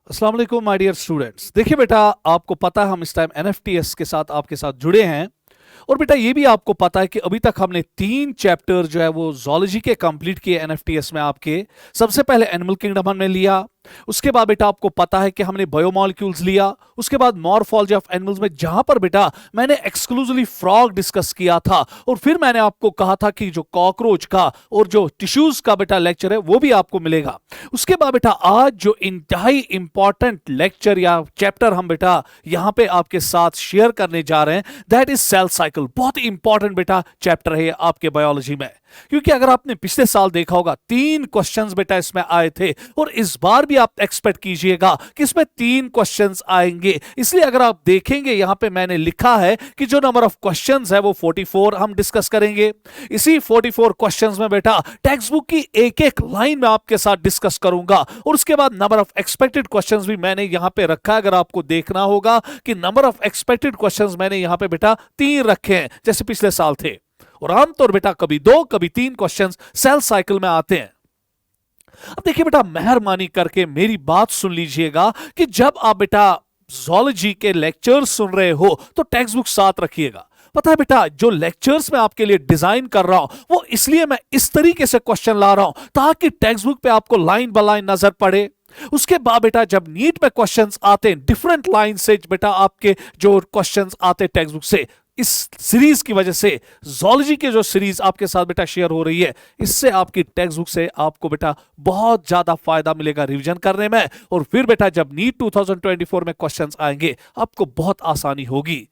अस्सलाम वालेकुम my dear students. देखिए बेटा, आपको पता है हम इस टाइम एनएफटीएस के साथ आपके साथ जुड़े हैं। और बेटा ये भी आपको पता है कि अभी तक हमने 3 चैप्टर जो है वो जोलॉजी के कंप्लीट किए एनएफटीएस में आपके। सबसे पहले एनिमल किंगडम हमने लिया, उसके बाद बेटा आपको पता है कि हमने बायोमोलिक्यूल्स लिया, उसके बाद मॉर्फोलॉजी ऑफ एनिमल्स में जहां पर बेटा मैंने एक्सक्लूसिवली फ्रॉग डिस्कस किया था, और फिर मैंने आपको कहा था कि जो कॉकरोच का और जो टिश्यूज का बेटा लेक्चर है वो भी आपको मिलेगा। उसके बाद बेटा आज जो इंतहाई इंपॉर्टेंट लेक्चर या चैप्टर हम बेटा यहां पे आपके साथ शेयर करने जा रहे हैं, दैट इज सेल साइकिल। बहुत ही इंपॉर्टेंट बेटा चैप्टर है आपके बायोलॉजी में, क्योंकि अगर आपने पिछले साल देखा होगा 3 क्वेश्चंस बेटा इसमें आए थे, और इस बार भी आप एक्सपेक्ट कीजिएगा कि इसमें 3 क्वेश्चंस आएंगे। इसलिए अगर आप देखेंगे यहां पे मैंने लिखा है कि जो नंबर ऑफ क्वेश्चंस है वो 44 हम डिस्कस करेंगे। इसी 44 क्वेश्चंस में बेटा टेक्स्ट बुक की एक एक लाइन में आपके साथ डिस्कस करूंगा, और उसके बाद नंबर ऑफ एक्सपेक्टेड क्वेश्चंस भी मैंने यहां पे रखा है। अगर आपको देखना होगा कि नंबर ऑफ एक्सपेक्टेड क्वेश्चंस मैंने यहां पे बेटा 3 रखे हैं जैसे पिछले साल थे, और आमतौर बेटा कभी 2 कभी 3 क्वेश्चंस सेल साइकिल में आते हैं। अब देखिए बेटा, मेहरबानी करके मेरी बात सुन लीजिएगा कि जब आप बेटा जोलॉजी के लेक्चर्स सुन रहे हो तो टेक्स्ट बुक साथ रखिएगा। पता है बेटा, जो लेक्चर्स मैं आपके लिए डिजाइन कर रहा हूं वो इसलिए मैं इस तरीके से क्वेश्चन ला रहा हूं ताकि टेक्स्ट बुक पे आपको लाइन बाय लाइन नजर पड़े। उसके बाद बेटा जब नीट में क्वेश्चंस आते हैं डिफरेंट लाइन से, बेटा आपके जो क्वेश्चंस आते टेक्स्ट बुक से, इस सीरीज की वजह से जोलॉजी के जो सीरीज आपके साथ बेटा शेयर हो रही है, इससे आपकी टेक्स्ट बुक से आपको बेटा बहुत ज्यादा फायदा मिलेगा रिवीजन करने में, और फिर बेटा जब नीट 2024 में क्वेश्चंस आएंगे आपको बहुत आसानी होगी।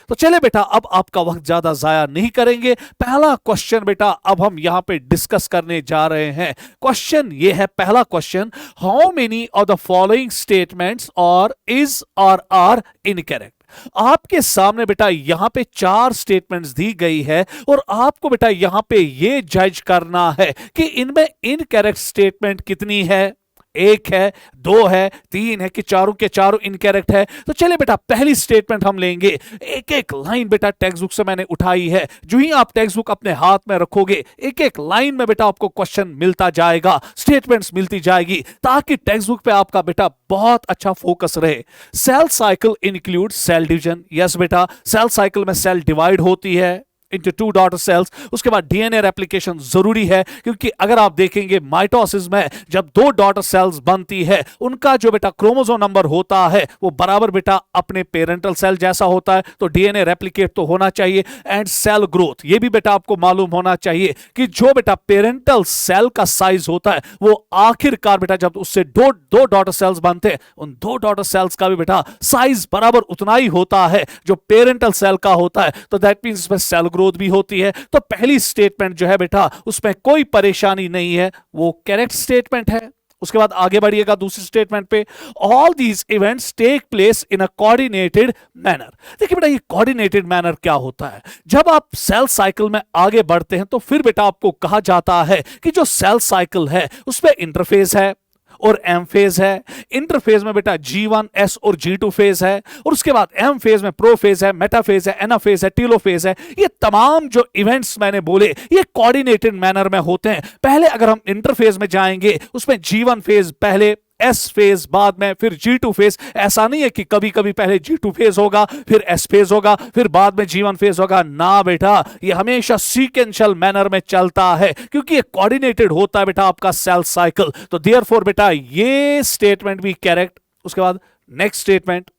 तो चले बेटा, अब आपका वक्त ज्यादा जाया नहीं करेंगे। पहला क्वेश्चन बेटा अब हम यहां पे डिस्कस करने जा रहे हैं। क्वेश्चन ये है, पहला question, how many of the following statements और इज और आर इनकरेक्ट। आपके सामने बेटा यहां पे 4 स्टेटमेंट्स दी गई है, और आपको बेटा यहां पे ये जज करना है कि इनमें इनकरेक्ट स्टेटमेंट कितनी है, 1 है, 2 है, 3 है, कि चारों के चारों इनकरेक्ट है। तो चलिए बेटा पहली स्टेटमेंट हम लेंगे। एक एक लाइन बेटा टेक्स्ट बुक से मैंने उठाई है। जो ही आप टेक्स्ट बुक अपने हाथ में रखोगे एक एक लाइन में बेटा आपको क्वेश्चन मिलता जाएगा, स्टेटमेंट्स मिलती जाएगी, ताकि टेक्स्ट बुक पे आपका बेटा बहुत अच्छा फोकस रहे। Cell cycle include cell division. Yes बेटा, सेल साइकिल में सेल डिवाइड होती है into 2 डॉटर सेल्स। उसके बाद डीएनए रेप्लिकेशन जरूरी है, क्योंकि अगर आप देखेंगे माइटोसिस में जब 2 डॉटर सेल्स बनती है उनका जो बेटा क्रोमोसोम नंबर होता है वो बराबर बेटा अपने पेरेंटल सेल जैसा होता है, तो डीएनए रेप्लिकेट तो होना चाहिए। एंड सेल ग्रोथ, ये भी बेटा आपको मालूम होना चाहिए कि जो बेटा पेरेंटल सेल का साइज होता है वो आखिरकार बेटा जब उससे दो डॉटर सेल्स बनते हैं, उन 2 डॉटर सेल्स का भी बेटा साइज बराबर उतना ही होता है जो पेरेंटल सेल का होता है। तो दैट मींस इसमें सेल ग्रोथ भी होती है। तो पहली स्टेटमेंट जो है बेटा उसमें कोई परेशानी नहीं है, वो करेक्ट स्टेटमेंट है। उसके बाद आगे बढ़िएगा दूसरी स्टेटमेंट पे, all these events take place in a coordinated manner. देखिए बेटा ये कोऑर्डिनेटेड मैनर क्या होता है, जब आप सेल साइकिल में आगे बढ़ते हैं तो फिर बेटा आपको कहा जाता है कि जो सेल साइकिल है उसमें इंटरफेस है और एम फेज है। इंटरफेज में बेटा G1 S और G2 फेज है, और उसके बाद एम फेज में प्रो फेज है, मेटा फेज है, एनाफेज है, टीलोफेज है। ये तमाम जो इवेंट्स मैंने बोले ये कोऑर्डिनेटेड मैनर में होते हैं। पहले अगर हम इंटरफेज में जाएंगे उसमें G1 फेज पहले, एस फेज बाद में, फिर G2 फेज। ऐसा नहीं है कि कभी कभी पहले G2 फेज होगा फिर एस फेज होगा फिर बाद में G1 फेज होगा, ना बेटा, ये हमेशा सीक्वेंशियल मैनर में चलता है, क्योंकि ये कोऑर्डिनेटेड होता है बेटा आपका सेल साइकिल। तो देयरफॉर बेटा ये स्टेटमेंट भी करेक्ट। उसके बाद next statement,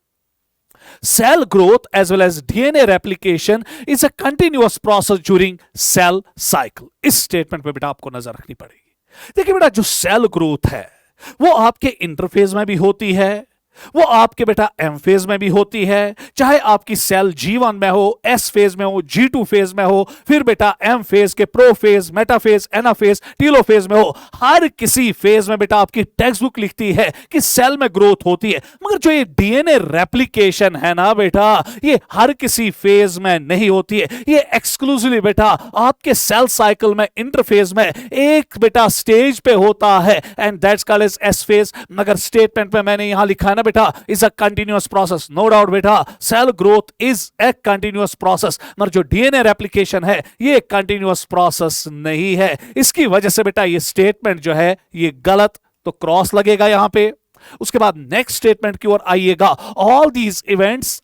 cell growth as well as DNA replication is a continuous process during cell cycle। इस स्टेटमेंट पे बेटा आपको नजर रखनी पड़ेगी। देखिए बेटा जो सेल ग्रोथ है वो आपके इंटरफेज में भी होती है, वो आपके बेटा एम फेज में भी होती है, चाहे आपकी सेल G1 में हो, एस फेज में हो, G2 फेज में हो, फिर बेटा एम फेज के pro phase, Meta phase, anaphase, telophase में हो। हर किसी फेज में बेटा आपकी टेक्स्ट बुक लिखती है कि सेल में ग्रोथ होती है, मगर जो ये डीएनए रेप्लिकेशन है ना बेटा ये हर किसी फेज में नहीं होती है। ये एक्सक्लूसिवली बेटा आपके सेल साइकिल में इंटरफेज में एक बेटा स्टेज पे होता है, and that's called as S phase. मगर स्टेटमेंट में मैंने यहां लिखा है ना बेटा is a continuous process. No doubt बेटा cell growth is a continuous process, मगर जो डीएनए रेप्लिकेशन है ये कंटिन्यूअस प्रोसेस नहीं है। इसकी वजह से बेटा ये स्टेटमेंट जो है ये गलत, तो क्रॉस लगेगा यहां पे। उसके बाद नेक्स्ट स्टेटमेंट की ओर आइएगा, all these events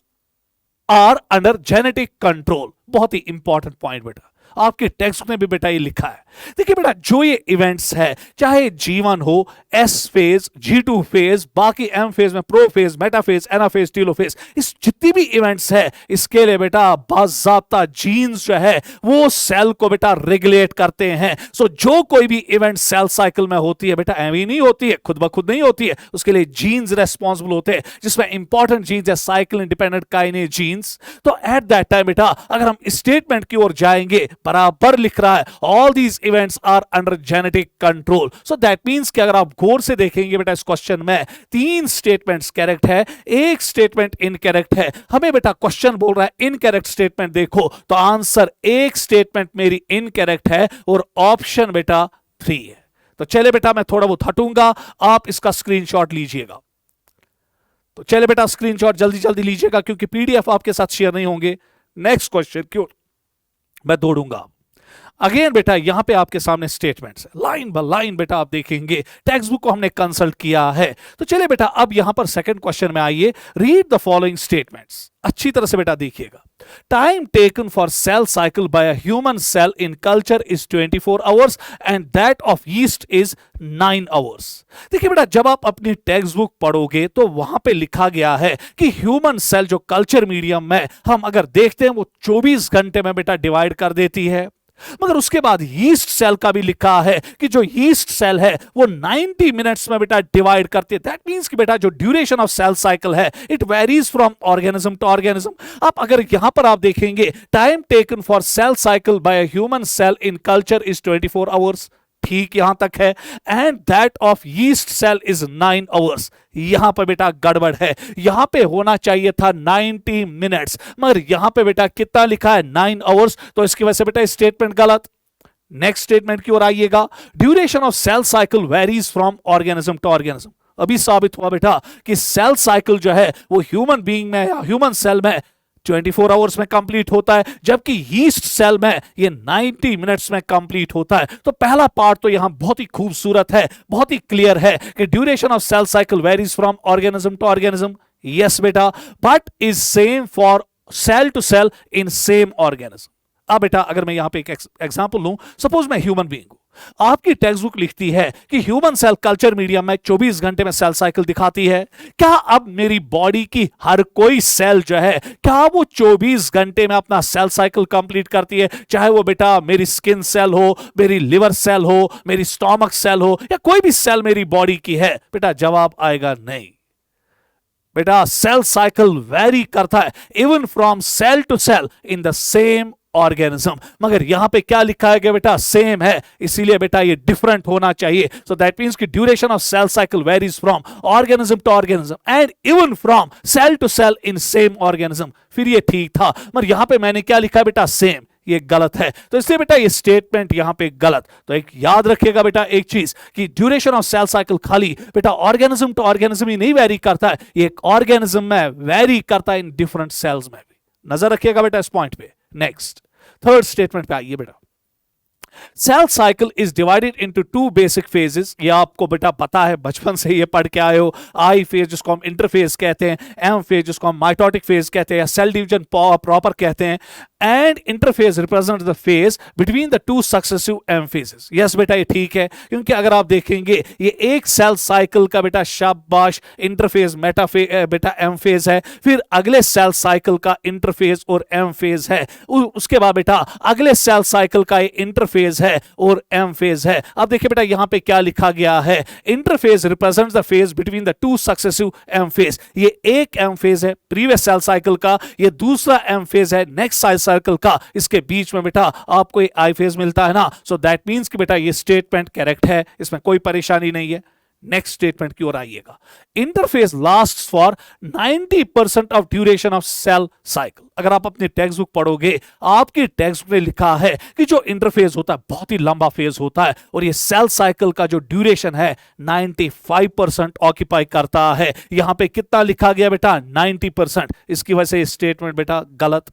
are under genetic control. बहुत ही इंपॉर्टेंट पॉइंट बेटा, आपके टेक्स्ट में भी बेटा ये लिखा है। देखिए बेटा, जो ये इवेंट्स है, चाहे G1 हो, S फेज, G2 फेज, बाकी M फेज में प्रो फेज, मेटा फेज, एना फेज, टीलो फेज, इस जितनी भी इवेंट्स है, इसके लिए बेटा बाज़ाब्ता जीन्स जो है वो सेल को बेटा रेगुलेट करते हैं। सो जो कोई भी इवेंट सेल साइकिल में होती है बेटा, एवी नहीं होती है, खुद ब खुद नहीं होती है, उसके लिए जीन्स रेस्पॉन्सिबल होते हैं, जिसमें इंपॉर्टेंट जीन्स है साइकिल इंडिपेंडेंट काइनेज जीन्स। तो एट दैट टाइम बेटा, अगर हम स्टेटमेंट की ओर जाएंगे, बराबर लिख रहा है all these events are under genetic control. So that means कि अगर आप गौर से देखेंगे बेटा, इस क्वेश्चन में 3 स्टेटमेंट्स करेक्ट है, एक स्टेटमेंट इनकरेक्ट है। हमें बेटा क्वेश्चन बोल रहा है इनकरेक्ट स्टेटमेंट देखो, तो आंसर एक स्टेटमेंट मेरी इनकरेक्ट है और ऑप्शन बेटा 3 है। तो चले बेटा, मैं थोड़ा बहुत हटूंगा, आप इसका स्क्रीनशॉट लीजिएगा। तो चले बेटा, स्क्रीनशॉट जल्दी जल्दी लीजिएगा, क्योंकि पीडीएफ आपके साथ शेयर नहीं होंगे। नेक्स्ट क्वेश्चन क्यों मैं दौड़ूंगा। अगेन बेटा, यहां पे आपके सामने स्टेटमेंट्स है, लाइन बाय लाइन बेटा आप देखेंगे, टेक्स्ट बुक को हमने कंसल्ट किया है। तो चलिए बेटा, अब यहां पर सेकंड क्वेश्चन में आइए, रीड द फॉलोइंग स्टेटमेंट्स। अच्छी तरह से बेटा देखिएगा। Time taken for cell cycle by a human cell in culture is 24 hours and that of yeast is 9 hours. देखिए बेटा, जब आप अपनी टेक्स्ट बुक पढ़ोगे तो वहां पे लिखा गया है कि ह्यूमन सेल जो कल्चर मीडियम में हम अगर देखते हैं, वो 24 घंटे में बेटा डिवाइड कर देती है। मगर उसके बाद यीस्ट सेल का भी लिखा है कि जो यीस्ट सेल है वो 90 मिनट्स में बेटा डिवाइड करती है। दैट मींस कि बेटा जो ड्यूरेशन ऑफ सेल साइकिल है, it varies from organism to organism. आप अगर यहां पर आप देखेंगे, time taken for cell cycle by a human cell in culture is 24 hours, ठीक यहां तक है, and that of yeast cell is 9 hours. यहां पर बेटा गड़बड़ है, यहां पे होना चाहिए था 90 मिनट्स, मगर यहां पे बेटा कितना लिखा है 9 आवर्स, तो इसकी वजह से बेटा स्टेटमेंट गलत। नेक्स्ट स्टेटमेंट की ओर आइएगा, duration of cell cycle varies from organism to organism. अभी साबित हुआ बेटा कि सेल साइकिल जो है वो ह्यूमन बीइंग में या ह्यूमन सेल में 24 आवर्स में कंप्लीट होता है, जबकि यीस्ट सेल में ये 90 मिनट्स में कंप्लीट होता है। तो पहला पार्ट तो यहां बहुत ही खूबसूरत है, बहुत ही क्लियर है कि duration of cell cycle varies from organism to organism. Yes बेटा, but is same for cell to cell in same organism. अब बेटा अगर मैं यहां पे एक एग्जांपल लूं, सपोज मैं ह्यूमन बीइंग हूं, आपकी टेक्स्ट बुक लिखती है कि ह्यूमन सेल कल्चर मीडियम में 24 घंटे में सेल साइकिल दिखाती है। क्या अब मेरी बॉडी की हर कोई सेल जो है, क्या वो 24 घंटे में अपना सेल साइकिल कंप्लीट करती है? चाहे वो बेटा मेरी स्किन सेल हो, मेरी लिवर सेल हो, मेरी स्टोमक सेल हो, या कोई भी सेल मेरी बॉडी की है, बेटा जवाब आएगा नहीं। बेटा सेल साइकिल वेरी करता है even from cell to cell in the same organism, मगर यहां पे क्या लिखा है बेटा, सेम है, इसीलिए बेटा ये डिफरेंट होना चाहिए। सो दैट मींस कि duration of cell cycle varies from organism to organism and even from cell to cell in same organism. फिर ये ठीक था, मगर यहां पे मैंने क्या लिखा बेटा, सेम, ये गलत है, तो इसलिए बेटा ये स्टेटमेंट यहां पे गलत। तो एक याद रखिएगा बेटा एक चीज कि ड्यूरेशन ऑफ सेल साइकिल खाली बेटा ऑर्गेनिज्म टू ऑर्गेनिज्म ही नहीं वेरी करता है, ये एक ऑर्गेनिज्म में वेरी करता है इन डिफरेंट सेल्स में भी। नजर रखिएगा बेटा इस पॉइंट पे। नेक्स्ट थर्ड स्टेटमेंट पे आइए बेटा, cell cycle is divided into 2 basic phases. ये आपको बेटा पता है, बचपन से ये पढ़ के आए हो। आई फेज जिसको हम इंटरफेज कहते हैं, एम फेज जिसको हम माइटोटिक फेज कहते हैं या सेल डिवीजन प्रॉपर कहते हैं, and interphase represent the phase between the 2 successive M phases. Yes बेटा ये ठीक है, क्योंकि अगर आप देखेंगे ये एक सेल साइकिल का बेटा शाबाश इंटरफेज बेटा एम फेज है, फिर अगले सेल साइकिल का इंटरफेज और एम फेज है, उसके बाद बेटा अगले सेल साइकिल का इंटरफेज है और एम फेज है। अब देखिए बेटा यहां पे क्या लिखा गया है, interphase represents the phase between the 2 successive M phase. ये एक एम फेज है प्रीवियस सेल साइकिल का, ये दूसरा एम फेज है नेक्स्ट सेल सर्कल का, इसके बीच में बेटा आपको एक आई फेज मिलता है ना। सो दैट मींस कि बेटा ये स्टेटमेंट करेक्ट है, इसमें कोई परेशानी नहीं है। नेक्स्ट स्टेटमेंट की ओर आइएगा, interphase lasts for 90% of duration of cell cycle. अगर आप अपनी टेक्स्ट बुक पढ़ोगे, आपकी टेक्स्ट बुक में लिखा है कि जो इंटरफेस होता है बहुत ही लंबा फेज होता है और ये सेल साइकिल का जो ड्यूरेशन है 95% ऑक्यूपाई करता है। यहां पे कितना लिखा गया बेटा, 90%, इसकी वजह से स्टेटमेंट बेटा गलत।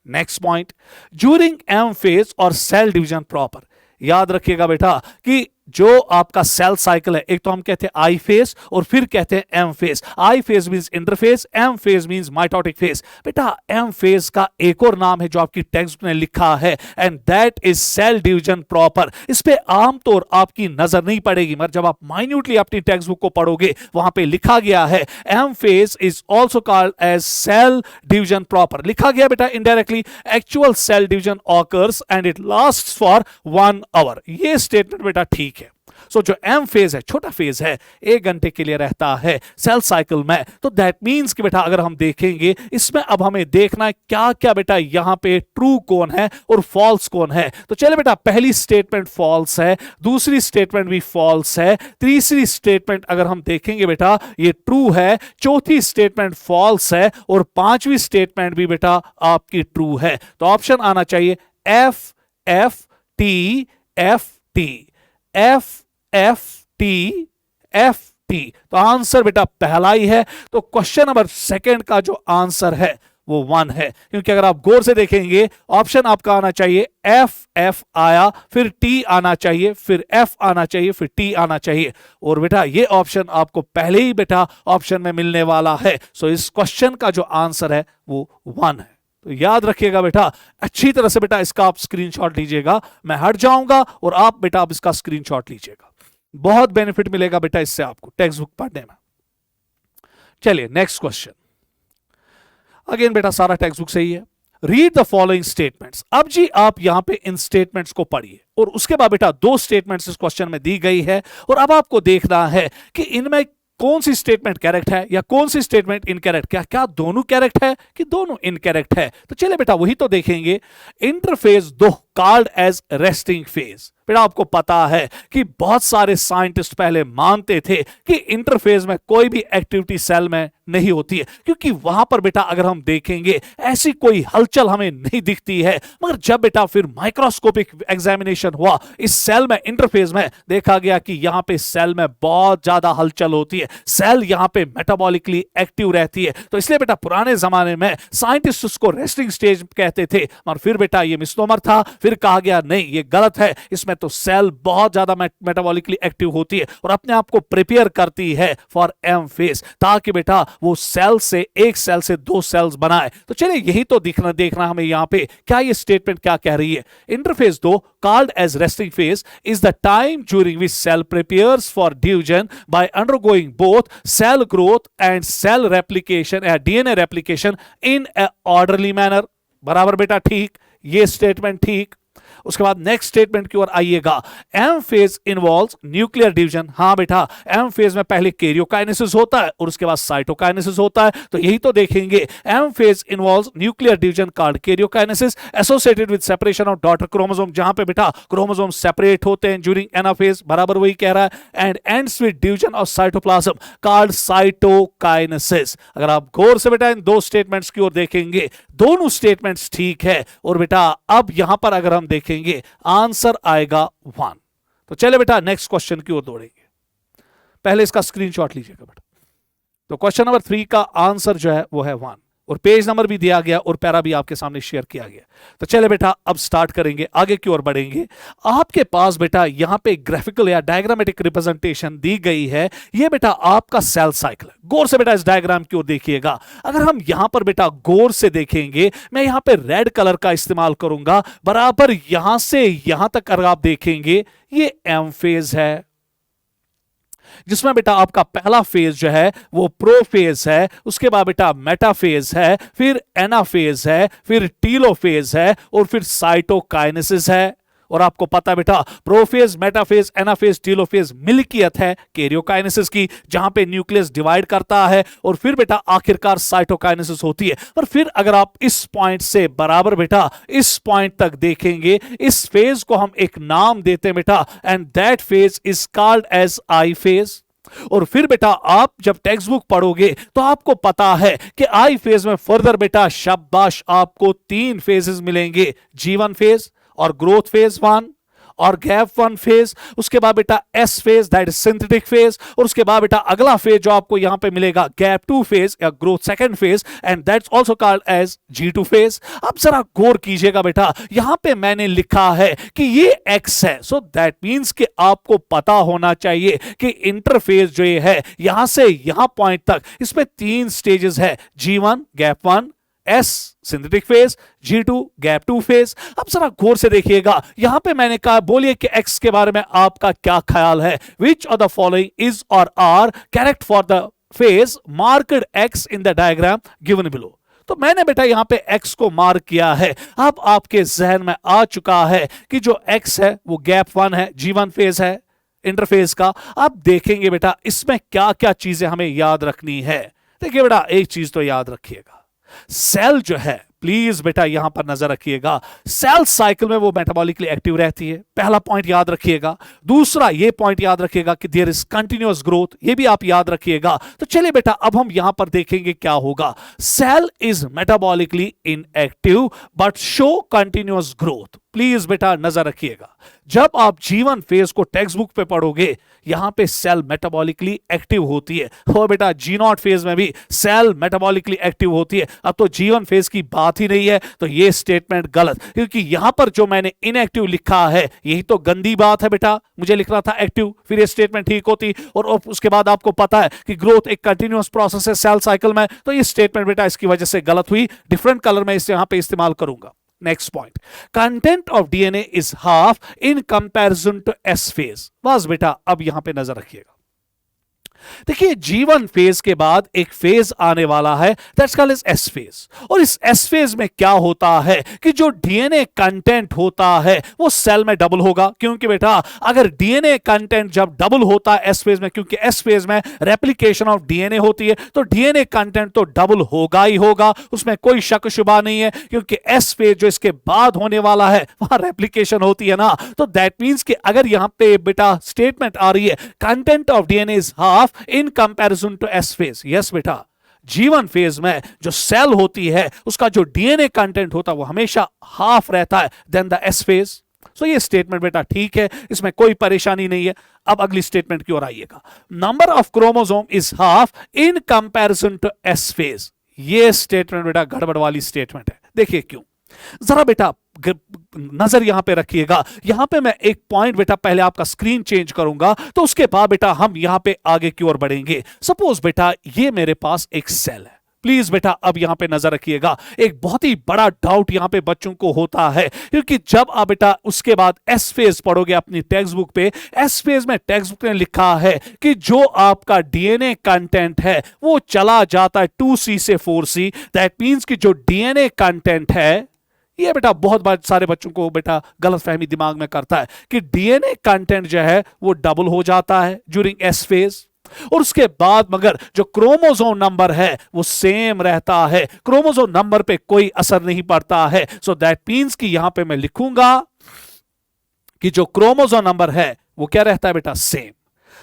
Next point, during M phase और सेल डिवीजन प्रॉपर। याद रखिएगा बेटा कि जो आपका सेल साइकिल है, एक तो हम कहते हैं आई फेज और फिर कहते हैं M phase. I phase means interphase, M phase means mitotic phase. बेटा एम फेज का एक और नाम है जो आपकी टेक्स्ट में लिखा है, and that is cell division proper. इस पे आमतौर आपकी नजर नहीं पड़ेगी, मगर जब आप माइन्यूटली अपनी टेक्स्ट बुक को पढ़ोगे वहां पे लिखा गया है M phase is also called as cell division proper. लिखा गया बेटा indirectly actual cell division occurs and it lasts for 1 hour. ये स्टेटमेंट बेटा ठीक है। सो जो एम फेज है, छोटा फेज है, 1 घंटे के लिए रहता है सेल साइकिल में। तो दैट मींस कि बेटा अगर हम देखेंगे इसमें अब हमें देखना है क्या क्या बेटा यहां पे ट्रू कौन है और फॉल्स कौन है। तो चले बेटा, पहली स्टेटमेंट फॉल्स है, दूसरी स्टेटमेंट भी फॉल्स है, तीसरी स्टेटमेंट अगर हम देखेंगे बेटा ये ट्रू है, चौथी स्टेटमेंट फॉल्स है और पांचवी स्टेटमेंट भी बेटा आपकी ट्रू है। तो ऑप्शन आना चाहिए F F T F T, F F T F T. तो आंसर बेटा पहला ही है। तो क्वेश्चन नंबर सेकंड का जो आंसर है वो 1 है, क्योंकि अगर आप गौर से देखेंगे ऑप्शन आपका आना चाहिए एफ एफ आया, फिर टी आना चाहिए, फिर एफ आना चाहिए, फिर टी आना चाहिए। और बेटा ये ऑप्शन आपको पहले ही बेटा ऑप्शन में मिलने वाला है। सो इस क्वेश्चन का जो आंसर है वो 1 है। तो याद रखिएगा बेटा, अच्छी तरह से बेटा इसका आप स्क्रीनशॉट लीजिएगा। मैं हट जाऊंगा और आप बेटा आप इसका स्क्रीनशॉट लीजिएगा, बहुत बेनिफिट मिलेगा बेटा इससे आपको टेक्स्ट बुक पढ़ने में। चलिए नेक्स्ट क्वेश्चन। अगेन बेटा सारा टेक्स्ट बुक सही है। Read the following statements. अब जी आप यहां पे इन स्टेटमेंट्स को पढ़िए और उसके बाद बेटा 2 स्टेटमेंट्स इस क्वेश्चन में दी गई है और अब आपको देखना है कि इनमें कौन सी स्टेटमेंट करेक्ट है या कौन सी स्टेटमेंट इनकरेक्ट। क्या क्या दोनों करेक्ट है कि दोनों इनकरेक्ट है? तो चलिए बेटा वही तो देखेंगे। Interphase 2 called as resting phase. बेटा आपको पता है कि बहुत सारे साइंटिस्ट पहले मानते थे कि इंटरफेज में कोई भी एक्टिविटी सेल में नहीं होती है, क्योंकि वहां पर बेटा अगर हम देखेंगे ऐसी कोई हलचल हमें नहीं दिखती है। मगर जब बेटा फिर माइक्रोस्कोपिक एग्जामिनेशन हुआ इस सेल में, इंटरफेज में, देखा गया कि यहां पे सेल में बहुत ज्यादा हलचल होती है, सेल यहां पे मेटाबॉलिकली एक्टिव रहती है। तो इसलिए बेटा पुराने जमाने में साइंटिस्ट उसको रेस्टिंग स्टेज कहते थे, मगर फिर बेटा ये मिसनोमर था। फिर कहा गया नहीं ये गलत है, इसमें तो सेल बहुत ज्यादा मेटाबॉलिकली एक्टिव होती है और अपने आप को प्रिपेयर करती है फॉर एम फेज, ताकि बेटा वो सेल से एक सेल से 2 सेल्स बनाए। तो चलिए यही तो देखना हमें यहां पे क्या ये स्टेटमेंट क्या कह रही है। Interphase 2 called as resting phase is the time during which cell prepares for division by undergoing both cell growth and cell replication या DNA replication in a orderly manner। बराबर बेटा ठीक, ये स्टेटमेंट ठीक। उसके बाद नेक्स्ट स्टेटमेंट की ओर आइएगा। M phase involves nuclear division. हाँ बेटा एम फेज में पहले कैरियोकाइनेसिस होता है और उसके बाद साइटोकाइनेसिस होता है। तो यही तो देखेंगे M phase involves nuclear division called karyokinesis associated with separation of daughter chromosome, जहां पे बेटा क्रोमोसोम सेपरेट होते हैं ड्यूरिंग एनाफेज। बराबर वही कह रहा है। And ends with division of cytoplasm called cytokinesis. अगर आप गौर से बेटा इन 2 स्टेटमेंट्स की ओर देखेंगे, दोनों स्टेटमेंट्स ठीक है। और बेटा अब यहां पर अगर हम देखेंगे आंसर आएगा 1। तो चले बेटा नेक्स्ट क्वेश्चन की ओर दौड़ेंगे। पहले इसका स्क्रीनशॉट लीजिएगा बेटा। तो क्वेश्चन नंबर 3 का आंसर जो है वो है 1 और पेज नंबर भी दिया गया और पैरा भी आपके सामने शेयर किया गया। तो चले बेटा अब स्टार्ट करेंगे, आगे की ओर बढ़ेंगे। आपके पास बेटा यहां पे ग्राफिकल या डायग्रामेटिक रिप्रेजेंटेशन दी गई है। ये बेटा आपका सेल साइकिल है। गौर से बेटा इस डायग्राम की ओर देखिएगा। अगर हम यहां पर बेटा गौर से देखेंगे, मैं यहां पे रेड कलर का इस्तेमाल करूंगा। बराबर यहां से यहां तक अगर आप देखेंगे ये एम फेज है, जिसमें बेटा आपका पहला फेज जो है वो प्रो फेज है, उसके बाद बेटा मेटा फेज है, फिर एना फेज है, फिर टीलो फेज है और फिर साइटोकाइनेसिस है। और आपको पता है बेटा प्रोफेज, मेटाफेज, एनाफेज, टीलोफेज मिल्कियत है कैरियोकाइनेसिस की, जहां पे न्यूक्लियस डिवाइड करता है और फिर बेटा आखिरकार साइटोकाइनेसिस होती है। पर फिर अगर आप इस पॉइंट से बराबर बेटा इस पॉइंट तक देखेंगे, इस फेज को हम एक नाम देते हैं बेटा, and that phase is called as I phase. और फिर बेटा आप जब टेक्स्ट बुक पढ़ोगे तो आपको पता है कि आई फेज में फर्दर बेटा शाबाश आपको 3 फेजेस मिलेंगे, G1 फेज और ग्रोथ फेज 1 और गैप 1 फेज, उसके बाद बेटा S phase that is synthetic phase, और उसके बाद बेटा अगला फेज जो आपको यहां पे मिलेगा गैप 2 फेज या growth second phase, and that's also called as G2 phase. अब जरा गौर कीजिएगा बेटा, यहां पे मैंने लिखा है कि ये X है, सो दैट मींस कि आपको पता होना चाहिए कि इंटरफेस जो ये है यहां से यहां पॉइंट तक, इसमें 3 स्टेजेस है, G1 gap 1, S synthetic phase, G2 gap 2 phase. अब जरा गौर से देखिएगा, यहां पे मैंने कहा, बोलिए कि X के बारे में आपका क्या ख्याल है? Which of the following is और are correct for the phase marked X in the diagram given below. तो मैंने बेटा यहां पे X को मार्क किया है। अब आपके जहन में आ चुका है कि जो X है वो गैप 1 है, G1 फेज है इंटरफेस का। अब देखेंगे बेटा इसमें क्या क्या चीजें हमें याद रखनी है। देखिए बेटा, एक चीज तो याद रखिएगा, सेल जो है, प्लीज बेटा यहां पर नजर रखिएगा, सेल साइकिल में वो मेटाबॉलिकली एक्टिव रहती है, पहला पॉइंट याद रखिएगा। दूसरा ये पॉइंट याद रखिएगा कि देयर इज कंटिन्यूअस ग्रोथ, ये भी आप याद रखिएगा। तो चलिए बेटा अब हम यहां पर देखेंगे क्या होगा। Cell is metabolically inactive but show continuous growth. Please बेटा नजर रखिएगा, जब आप G1 फेज को टेक्स्ट बुक पे पढ़ोगे, यहां पे सेल मेटाबॉलिकली एक्टिव होती है, और बेटा G0 फेज में भी सेल मेटाबॉलिकली एक्टिव होती है। अब तो G1 फेज की बात ही नहीं है, तो ये स्टेटमेंट गलत, क्योंकि यहां पर जो मैंने इनएक्टिव लिखा है यही तो गंदी बात है बेटा। मुझे लिखना था एक्टिव, फिर ये स्टेटमेंट ठीक होती। और उसके बाद आपको पता है कि ग्रोथ एक कंटिन्यूअस प्रोसेस है सेल साइकिल में, तो ये स्टेटमेंट बेटा इसकी वजह से गलत हुई। डिफरेंट कलर में इसे यहां पे इस्तेमाल करूंगा। Next point, content of DNA is half in comparison to S phase. बस बेटा अब यहां पे नजर रखिएगा, देखिए G1 फेज के बाद एक फेज आने वाला है, that's called as S phase. और इस एस फेज में क्या होता है कि जो डीएनए कंटेंट होता है वो सेल में डबल होगा। क्योंकि बेटा अगर डीएनए कंटेंट जब डबल होता है एस फेज में, क्योंकि एस फेज में रेप्लिकेशन ऑफ डीएनए होती है, तो डीएनए कंटेंट तो डबल होगा ही होगा, उसमें कोई शक शुबा नहीं है। क्योंकि एस फेज जो इसके बाद होने वाला है वहां रेप्लिकेशन होती है ना, तो दैट मींस कि अगर यहां पे बेटा स्टेटमेंट आ रही है content of DNA is half in comparison to S phase, yes बेटा G1 फेज में जो सेल होती है उसका जो डीएनए कंटेंट होता है वो हमेशा हाफ रहता है देन द एस फेज। सो ये स्टेटमेंट बेटा ठीक है, इसमें कोई परेशानी नहीं है। अब अगली स्टेटमेंट की ओर आइएगा, number of chromosome is half in comparison to S phase. ये स्टेटमेंट बेटा गड़बड़ वाली स्टेटमेंट है। देखिए क्यों, जरा बेटा नजर यहां पे रखिएगा। यहां पे मैं एक पॉइंट बेटा पहले आपका स्क्रीन चेंज करूंगा, तो उसके बाद बेटा हम यहां पे आगे की ओर बढ़ेंगे। सपोज बेटा ये मेरे पास एक सेल है, प्लीज बेटा अब यहां पे नजर रखिएगा। एक बहुत ही बड़ा डाउट यहां पे बच्चों को होता है, क्योंकि जब आप बेटा उसके बाद एस फेज पढ़ोगे अपनी टेक्स्ट बुक पे, एस फेज में टेक्स्ट बुक ने लिखा है कि जो आपका डीएनए कंटेंट है वो चला जाता है 2C से 4C। दैट मींस कि जो डीएनए कंटेंट है, ये बेटा बहुत सारे बच्चों को बेटा गलतफहमी दिमाग में करता है कि डीएनए कंटेंट जो है वो डबल हो जाता है ड्यूरिंग एस फेज, और उसके बाद मगर जो क्रोमोसोम नंबर है वो सेम रहता है, क्रोमोसोम नंबर पे कोई असर नहीं पड़ता है। सो दैट मींस कि यहां पे मैं लिखूंगा कि जो क्रोमोसोम नंबर है वो क्या रहता है बेटा, सेम।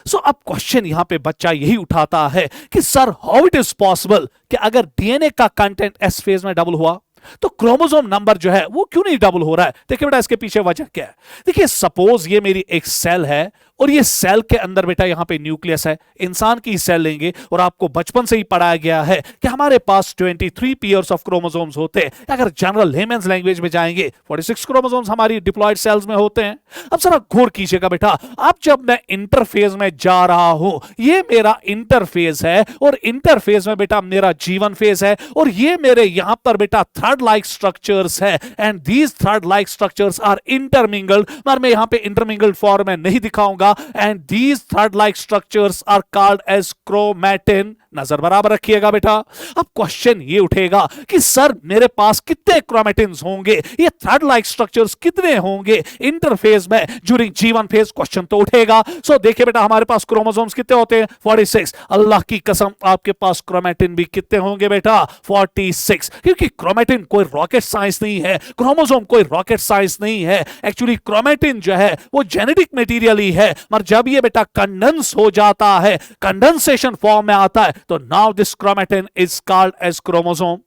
सो अब क्वेश्चन यहां पे बच्चा यही उठाता है कि sir how it is possible कि अगर डीएनए का कंटेंट एस फेज में डबल हुआ तो क्रोमोसोम नंबर जो है वो क्यों नहीं डबल हो रहा है। देखिए बेटा इसके पीछे वजह क्या है। देखिए सपोज ये मेरी एक सेल है, और ये सेल के अंदर बेटा यहां पे न्यूक्लियस है, इंसान की सेल लेंगे, और आपको बचपन से ही पढ़ाया गया है कि हमारे पास 23 पेयर्स ऑफ क्रोमोसोम्स होते हैं। अगर जनरल लेमन्स लैंग्वेज में जाएंगे 46 क्रोमोसोम्स हमारी डिप्लॉयड सेल्स में होते हैं। अब जरा गौर कीजिएगा बेटा, अब जब मैं इंटरफेज में जा रहा हूं, ये मेरा इंटरफेज है, और इंटरफेज में बेटा मेरा G1 फेज है, और ये मेरे यहां पर बेटा थ्रेड लाइक स्ट्रक्चर्स है, and these thread like structures are intermingled, मगर मैं यहां पे इंटरमिंगल्ड फॉर्म में नहीं दिखाऊंगा, and these thread-like structures are called as chromatin। नजर बराबर रखिएगा बेटा। अब क्वेश्चन ये उठेगा कि सर मेरे पास कितने क्रोमेटिन्स होंगे, ये थ्रेड लाइक स्ट्रक्चर्स कितने होंगे इंटरफेज में ड्यूरिंग G1 फेज, क्वेश्चन तो उठेगा। सो देखिए बेटा हमारे पास क्रोमोसोम्स कितने होते हैं, 46। अल्लाह की कसम आपके पास क्रोमेटिन भी कितने होंगे बेटा, 46। क्योंकि क्रोमेटिन कोई रॉकेट साइंस नहीं है, क्रोमोसोम कोई रॉकेट साइंस नहीं है। एक्चुअली क्रोमेटिन जो है वो जेनेटिक मटेरियल ही है, मगर जब ये बेटा कंडेंस हो जाता है, कंडेंसेशन फॉर्म में आता है, तो now this chromatin is called as chromosome.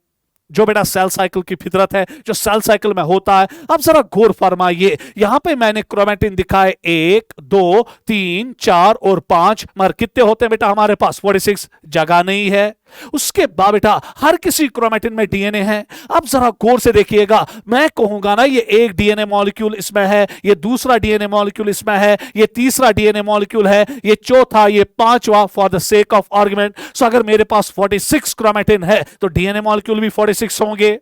जो बेटा सेल साइकिल की फितरत है, जो सेल साइकिल में होता है। अब जरा गौर फरमाइए, यहां पे मैंने क्रोमेटिन दिखाए 1 2 3 4 और 5, मगर कितने होते हैं बेटा हमारे पास? 46। जगह नहीं है। उसके बाद बेटा हर किसी क्रोमेटिन में डीएनए है। अब जरा गौर से देखिएगा, मैं कहूंगा ना ये एक डीएनए मॉलिक्यूल इसमें है, ये दूसरा डीएनए मॉलिक्यूल इसमें है, ये तीसरा डीएनए मॉलिक्यूल है, ये चौथा, ये पांचवा, for the sake of argument. So अगर मेरे पास 46 क्रोमेटिन है तो डीएनए मॉलिक्यूल भी 46 होंगे,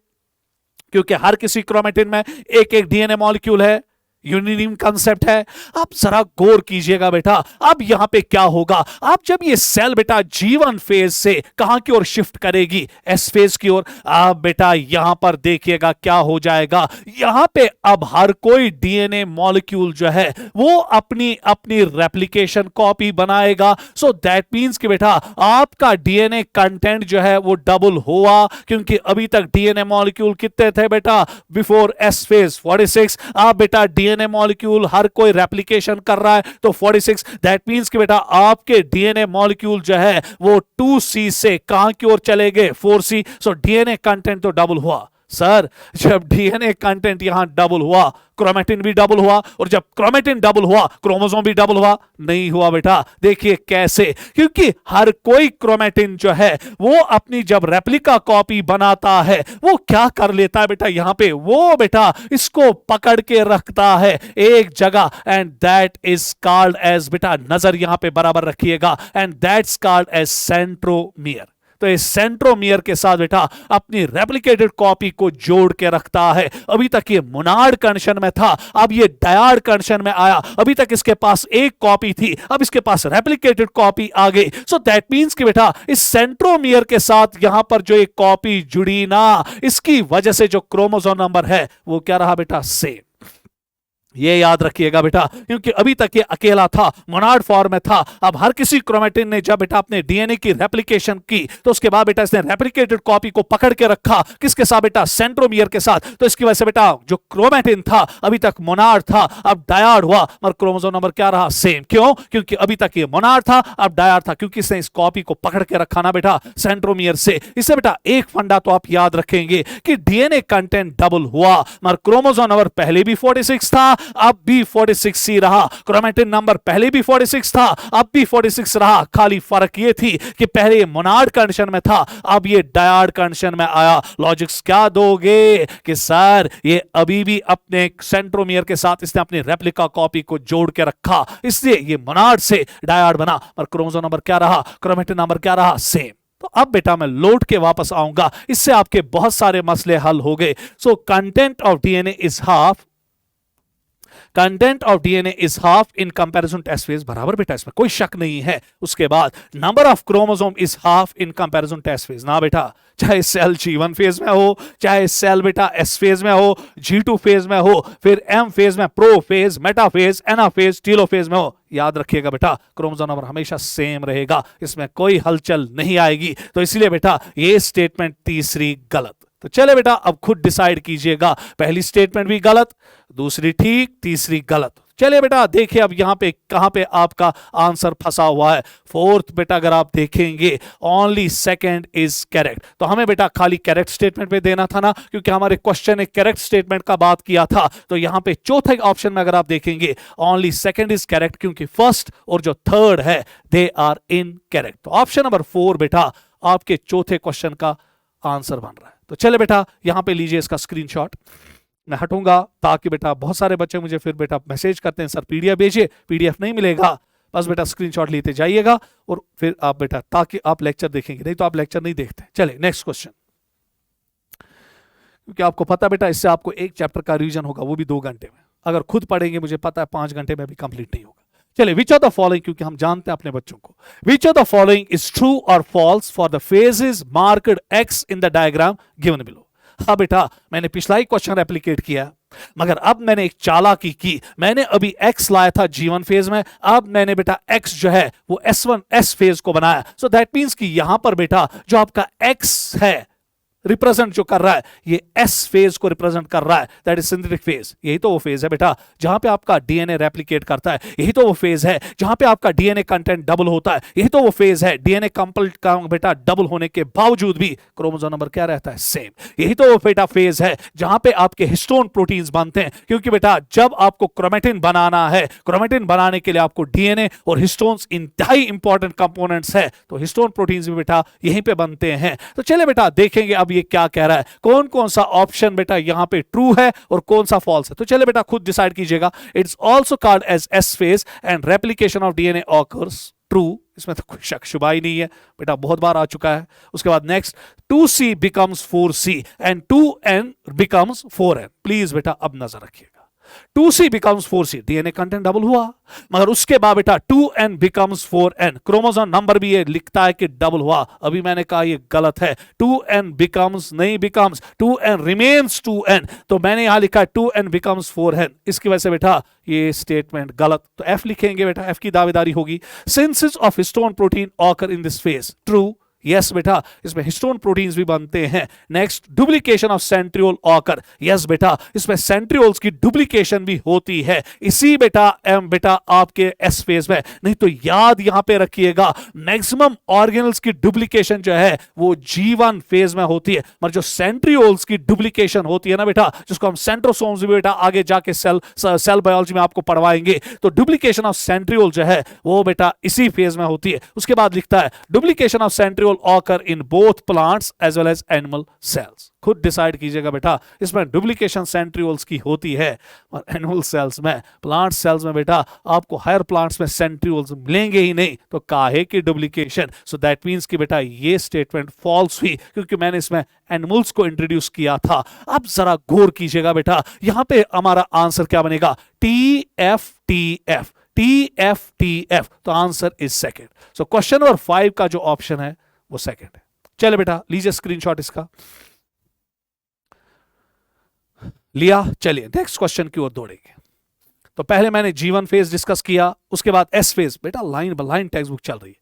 क्योंकि हर किसी क्रोमेटिन में एक एक डीएनए मॉलिक्यूल है, यूनिनिम कंसेप्ट है। अब जरा गौर कीजिएगा बेटा, अब यहां पे क्या होगा? अब जब ये सेल बेटा G1 फेज से कहां की ओर शिफ्ट करेगी? S फेज की ओर। अब बेटा यहां पर देखिएगा क्या हो जाएगा, यहां पे अब हर कोई डीएनए मॉलिक्यूल जो है वो अपनी अपनी रेप्लिकेशन कॉपी बनाएगा। सो दैट मींस कि बेटा आपका डीएनए कंटेंट जो है वो डबल हुआ, क्योंकि अभी तक डीएनए मॉलिक्यूल कितने थे बेटा बिफोर S फेज? 46। अब बेटा डीएनए मॉलिक्यूल हर कोई रेप्लिकेशन कर रहा है तो 46। दैट मींस कि बेटा आपके डीएनए मॉलिक्यूल जो है वो 2C से कहां की ओर चले गए? 4C। सो डीएनए कंटेंट तो डबल हुआ। सर जब डीएनए कंटेंट यहां डबल हुआ, क्रोमेटिन भी डबल हुआ, और जब क्रोमेटिन डबल हुआ क्रोमोसोम भी डबल हुआ? नहीं हुआ बेटा। देखिए कैसे, क्योंकि हर कोई क्रोमेटिन जो है वो अपनी जब रेप्लिका कॉपी बनाता है वो क्या कर लेता है बेटा, यहां पे वो बेटा इसको पकड़ के रखता है एक जगह, and that is called as, बेटा नजर यहां पे बराबर रखिएगा, and that's called as centromere. तो इस सेंट्रोमियर के साथ बेटा अपनी रेप्लिकेटेड कॉपी को जोड़ के रखता है। अभी तक ये मोनाड कंडीशन में था, अब ये डायड कंडीशन में आया। अभी तक इसके पास एक कॉपी थी, अब इसके पास रेप्लिकेटेड कॉपी आ गई। सो दैट मींस कि बेटा इस सेंट्रोमियर के साथ यहां पर जो एक कॉपी जुड़ी ना, इसकी वजह से जो क्रोमोसोम नंबर है वो क्या रहा बेटा? सेम। ये याद रखिएगा बेटा, क्योंकि अभी तक ये अकेला था, मोनाड फॉर्म में था। अब हर किसी क्रोमेटिन ने जब बेटा अपने डीएनए की रेप्लिकेशन की तो उसके बाद बेटा इसने रेप्लिकेटेड कॉपी को पकड़ के रखा, किसके साथ बेटा? सेंट्रोमियर के साथ। तो इसकी वजह से बेटा जो क्रोमेटिन था अभी तक मोनाड था, अब डायड हुआ, मगर क्रोमोसोम नंबर क्या रहा? सेम। क्यों? क्योंकि अभी तक ये मोनाड था, अब डायड था, क्योंकि इसने इस कॉपी को पकड़ के रखा ना बेटा सेंट्रोमियर से। इससे बेटा एक फंडा तो आप याद रखेंगे कि डीएनए कंटेंट डबल हुआ, मगर क्रोमोसोम नंबर पहले भी 46 था, अब भी 46 रहा। क्रोमेटिन नंबर पहले भी 46 था, अब भी 46 रहा। खाली फर्क ये थी कि पहले ये मोनाड कंडीशन में था, अब ये डायड कंडीशन में आया। लॉजिक्स क्या दोगे कि सर ये अभी भी अपने सेंट्रोमियर के साथ इसने अपनी रेप्लिका कॉपी को जोड़ के रखा, इसलिए ये मोनाड से डायड बना, पर क्रोमोसोम नंबर क्या रहा? क्रोमेटिन नंबर क्या रहा? सेम। तो अब बेटा मैं लौट के वापस आऊंगा, इससे आपके बहुत सारे मसले हल हो गए। So content of DNA is half, content of DNA is half in comparison to S phase, बराबर बेटा, इसमें कोई शक नहीं है। उसके बाद number of chromosome is half in comparison to S phase, ना बेटा, चाहे सेल G1 फेज में हो, चाहे सेल बेटा S फेज में हो, G2 फेज में हो, फिर M फेज में, प्रो फेज, मेटा फेज, एना फेज, टीलो फेज में हो, याद रखिएगा बेटा क्रोमोसोम नंबर हमेशा सेम रहेगा, इसमें कोई हलचल नहीं आएगी। तो इसलिए बेटा ये स्टेटमेंट तीसरी गलत। तो चले बेटा अब खुद डिसाइड कीजिएगा, पहली स्टेटमेंट भी गलत, दूसरी ठीक, तीसरी गलत। चलिए बेटा देखिए अब यहां पे कहां पे आपका आंसर फंसा हुआ है। फोर्थ बेटा अगर आप देखेंगे ओनली सेकंड इज करेक्ट, तो हमें बेटा खाली करेक्ट स्टेटमेंट पे देना था ना, क्योंकि हमारे क्वेश्चन ने करेक्ट स्टेटमेंट का बात किया था। तो यहां पे चौथे ऑप्शन में अगर आप देखेंगे ओनली सेकंड इज करेक्ट, क्योंकि फर्स्ट और जो थर्ड है दे आर इनकरेक्ट। तो ऑप्शन नंबर 4 बेटा आपके चौथे क्वेश्चन का आंसर बन रहा है। तो चले बेटा यहां पे लीजिए इसका स्क्रीनशॉट, मैं हटूंगा ताकि बेटा बहुत सारे बच्चे मुझे फिर बेटा मैसेज करते हैं सर पीडीएफ भेजिए, पीडीएफ नहीं मिलेगा। बस बेटा स्क्रीनशॉट लेते जाइएगा और फिर आप बेटा, ताकि आप लेक्चर देखेंगे, नहीं तो आप लेक्चर नहीं देखते। चले नेक्स्ट क्वेश्चन, क्योंकि आपको पता बेटा इससे आपको एक चैप्टर का रिवीजन होगा, वो भी 2 घंटे में। अगर खुद पढ़ेंगे मुझे पता है 5 घंटे में भी कंप्लीट नहीं होगा। चलिए विच ऑफ द फॉलोइंग, क्योंकि हम जानते हैं अपने बच्चों को, which of the following is true और false for the phases marked X in the diagram given below. हाँ बेटा मैंने पिछला ही क्वेश्चन रेप्लिकेट किया, मगर अब मैंने एक चालाकी की, मैंने अभी x लाया था G1 फेज में, अब मैंने बेटा x जो है वो S1 S फेज को बनाया। सो दैट मींस कि यहां पर बेटा जो आपका x है रिप्रेजेंट जो कर रहा है, ये एस फेज को रिप्रेजेंट कर रहा है, दैट इज सिंथेटिक फेज। यही तो वो फेज है बेटा जहां पे आपका डीएनए रेप्लिकेट करता है, यही तो वो फेज है जहां पे आपका डीएनए कंटेंट डबल होता है, यही तो वो फेज है डीएनए कंप्लीट का बेटा डबल होने के बावजूद भी क्रोमोसोम नंबर क्या रहता है, सेम। यही तो वो बेटा फेज है जहां पे आपके हिस्टोन प्रोटीन्स बनते हैं, क्योंकि बेटा जब आपको क्रोमेटिन बनाना है, क्रोमेटिन बनाने के लिए आपको डीएनए और हिस्टोन्स इंतहाई इंपॉर्टेंट कंपोनेंट्स है, तो हिस्टोन प्रोटीन्स भी बेटा यहीं पे बनते हैं। तो चले बेटा देखेंगे अब ये क्या कह रहा है, कौन कौन सा ऑप्शन बेटा यहां पे ट्रू है और कौन सा फॉल्स है। तो चले बेटा खुद डिसाइड कीजिएगा। It's also called as S phase and replication of DNA occurs, true, इसमें तो कोई शक शुबा ही नहीं है बेटा, बहुत बार आ चुका है। उसके बाद next 2C becomes 4C and 2N becomes 4N। Please बेटा अब नजर रखिएगा, 2C becomes 4C, DNA content double हुआ, मगर उसके बाद बेटा 2N becomes 4N, chromosome number भी ये लिखता है कि डबल हुआ। अभी मैंने कहा ये गलत है, 2N becomes नहीं becomes, 2N remains 2N, तो मैंने यहां लिखा है 2N becomes 4N, इसकी वजह से बेटा ये स्टेटमेंट गलत। तो F लिखेंगे बेटा, F की दावेदारी होगी। Synthesis of histone protein occur in this phase, true, yes बेटा इसमें हिस्टोन प्रोटीन्स भी बनते हैं। Next duplication of centriole occur, yes बेटा इसमें सेंट्रियोल्स की डुप्लीकेशन भी होती है, इसी बेटा एम बेटा आपके एस फेज में। नहीं तो याद यहां पे रखिएगा मैक्सिमम ऑर्गेनल्स की डुप्लीकेशन जो है वो G1 फेज में होती है, मगर जो सेंट्रियोल्स की डुप्लीकेशन होती है ना बेटा, जिसको हम सेंट्रोसोम्स भी बेटा आगे जाके सेल बायोलॉजी में आपको पढ़वाएंगे, तो डुप्लीकेशन ऑफ सेंट्रियोल जो है वो बेटा इसी फेज में होती है। उसके बाद लिखता है duplication of centriole occur in both plants as well as animal cells। खुद डिसाइड कीजिएगा बेटा, इसमें डुप्लीकेशन सेंट्रियोल्स की होती है और एनिमल सेल्स में, प्लांट सेल्स में बेटा आपको हायर प्लांट्स में सेंट्रियोल्स मिलेंगे ही नहीं, तो काहे की डुप्लीकेशन। सो दैट मींस कि बेटा ये स्टेटमेंट फॉल्स हुई, क्योंकि मैंने इसमें एनिमल्स को इंट्रोड्यूस किया था। अब जरा गौर कीजिएगा बेटा, यहां पे हमारा आंसर क्या बनेगा, TF TF, तो answer is second. So question number 5 का जो ऑप्शन है वो सेकंड है। चले बेटा लीजिए स्क्रीनशॉट इसका, लिया, चलिए नेक्स्ट क्वेश्चन की ओर दौड़ेंगे। तो पहले मैंने G1 फेज डिस्कस किया, उसके बाद S फेज, बेटा line by line text book चल रही है,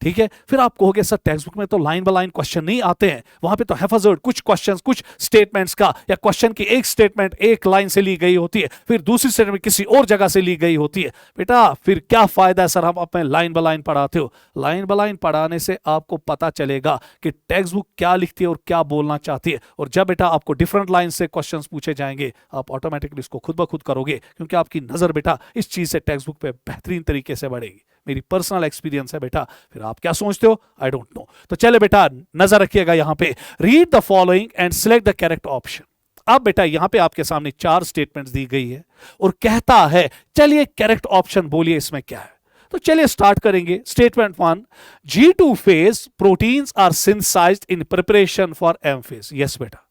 ठीक है। फिर आप कहोगे सर टेक्स्ट बुक में तो लाइन बाय लाइन क्वेश्चन नहीं आते हैं, वहां पे तो हैफाजर्ड कुछ क्वेश्चंस कुछ स्टेटमेंट्स का, या क्वेश्चन की एक स्टेटमेंट एक लाइन से ली गई होती है, फिर दूसरी स्टेटमेंट किसी और जगह से ली गई होती है। बेटा फिर क्या फायदा है सर हम अपने लाइन बाय लाइन पढ़ाते हो। लाइन बाय लाइन पढ़ाने से आपको पता चलेगा कि टेक्स्ट बुक क्या लिखती है और क्या बोलना चाहती है, और जब बेटा आपको डिफरेंट लाइन से क्वेश्चन पूछे जाएंगे आप ऑटोमेटिकली इसको खुद ब खुद करोगे, क्योंकि आपकी नजर बेटा इस चीज से टेक्स्ट बुक पे बेहतरीन तरीके से बढ़ेगी। मेरी पर्सनल एक्सपीरियंस है बेटा, फिर आप क्या सोचते हो आई डोंट नो। तो चले बेटा नजर रखिएगा यहां पे, read the following and select the correct option. अब बेटा यहां पे आपके सामने 4 स्टेटमेंट्स दी गई है और कहता है चलिए करेक्ट ऑप्शन बोलिए इसमें क्या है। तो चलिए स्टार्ट करेंगे। Statement 1, G2 phase proteins are synthesized in preparation for M phase. Yes बेटा,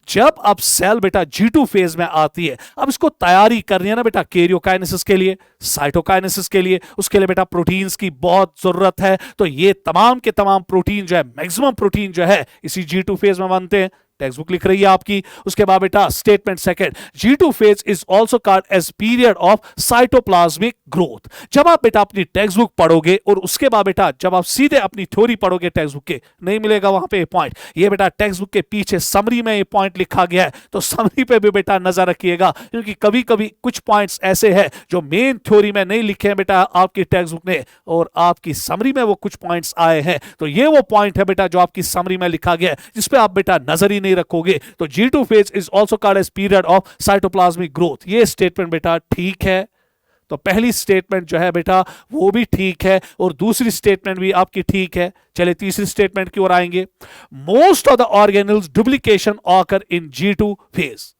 जब अब सेल बेटा G2 फेज में आती है, अब इसको तैयारी करनी है ना बेटा कैरियोकाइनेसिस के लिए, साइटोकाइनेसिस के लिए, उसके लिए बेटा प्रोटीन्स की बहुत जरूरत है। तो ये तमाम के तमाम प्रोटीन जो है, मैक्सिमम प्रोटीन जो है इसी G2 फेज में बनते हैं। टेक्स्ट बुक लिख रही है आपकी। उसके बाद बेटा statement second, G2 phase is also called as period of cytoplasmic growth. जब आप बेटा अपनी टेक्स्ट बुक पढ़ोगे और उसके बाद बेटा जब आप सीधे अपनी थ्योरी पढ़ोगे टेक्स्ट बुक के, नहीं मिलेगा वहां पे पॉइंट। ये बेटा टेक्स्ट बुक के पीछे समरी में ये पॉइंट लिखा गया है, तो समरी पे भी बेटा नजर रखिएगा, क्योंकि कभी कभी कुछ पॉइंट्स ऐसे हैं जो मेन थ्योरी में नहीं लिखे हैं बेटा आपकी टेक्स्ट बुक ने, और आपकी समरी में वो कुछ पॉइंट्स आए हैं। तो ये वो पॉइंट है बेटा जो आपकी समरी में लिखा गया है, जिसपे आप बेटा नजर ही नहीं रखोगे। तो G2 phase is also called as period of cytoplasmic growth. ये स्टेटमेंट बेटा ठीक है। तो पहली स्टेटमेंट जो है बेटा वो भी ठीक है और दूसरी स्टेटमेंट भी आपकी ठीक है। चलिए तीसरी स्टेटमेंट की ओर आएंगे। Most of the organelles duplication occur in G2 phase.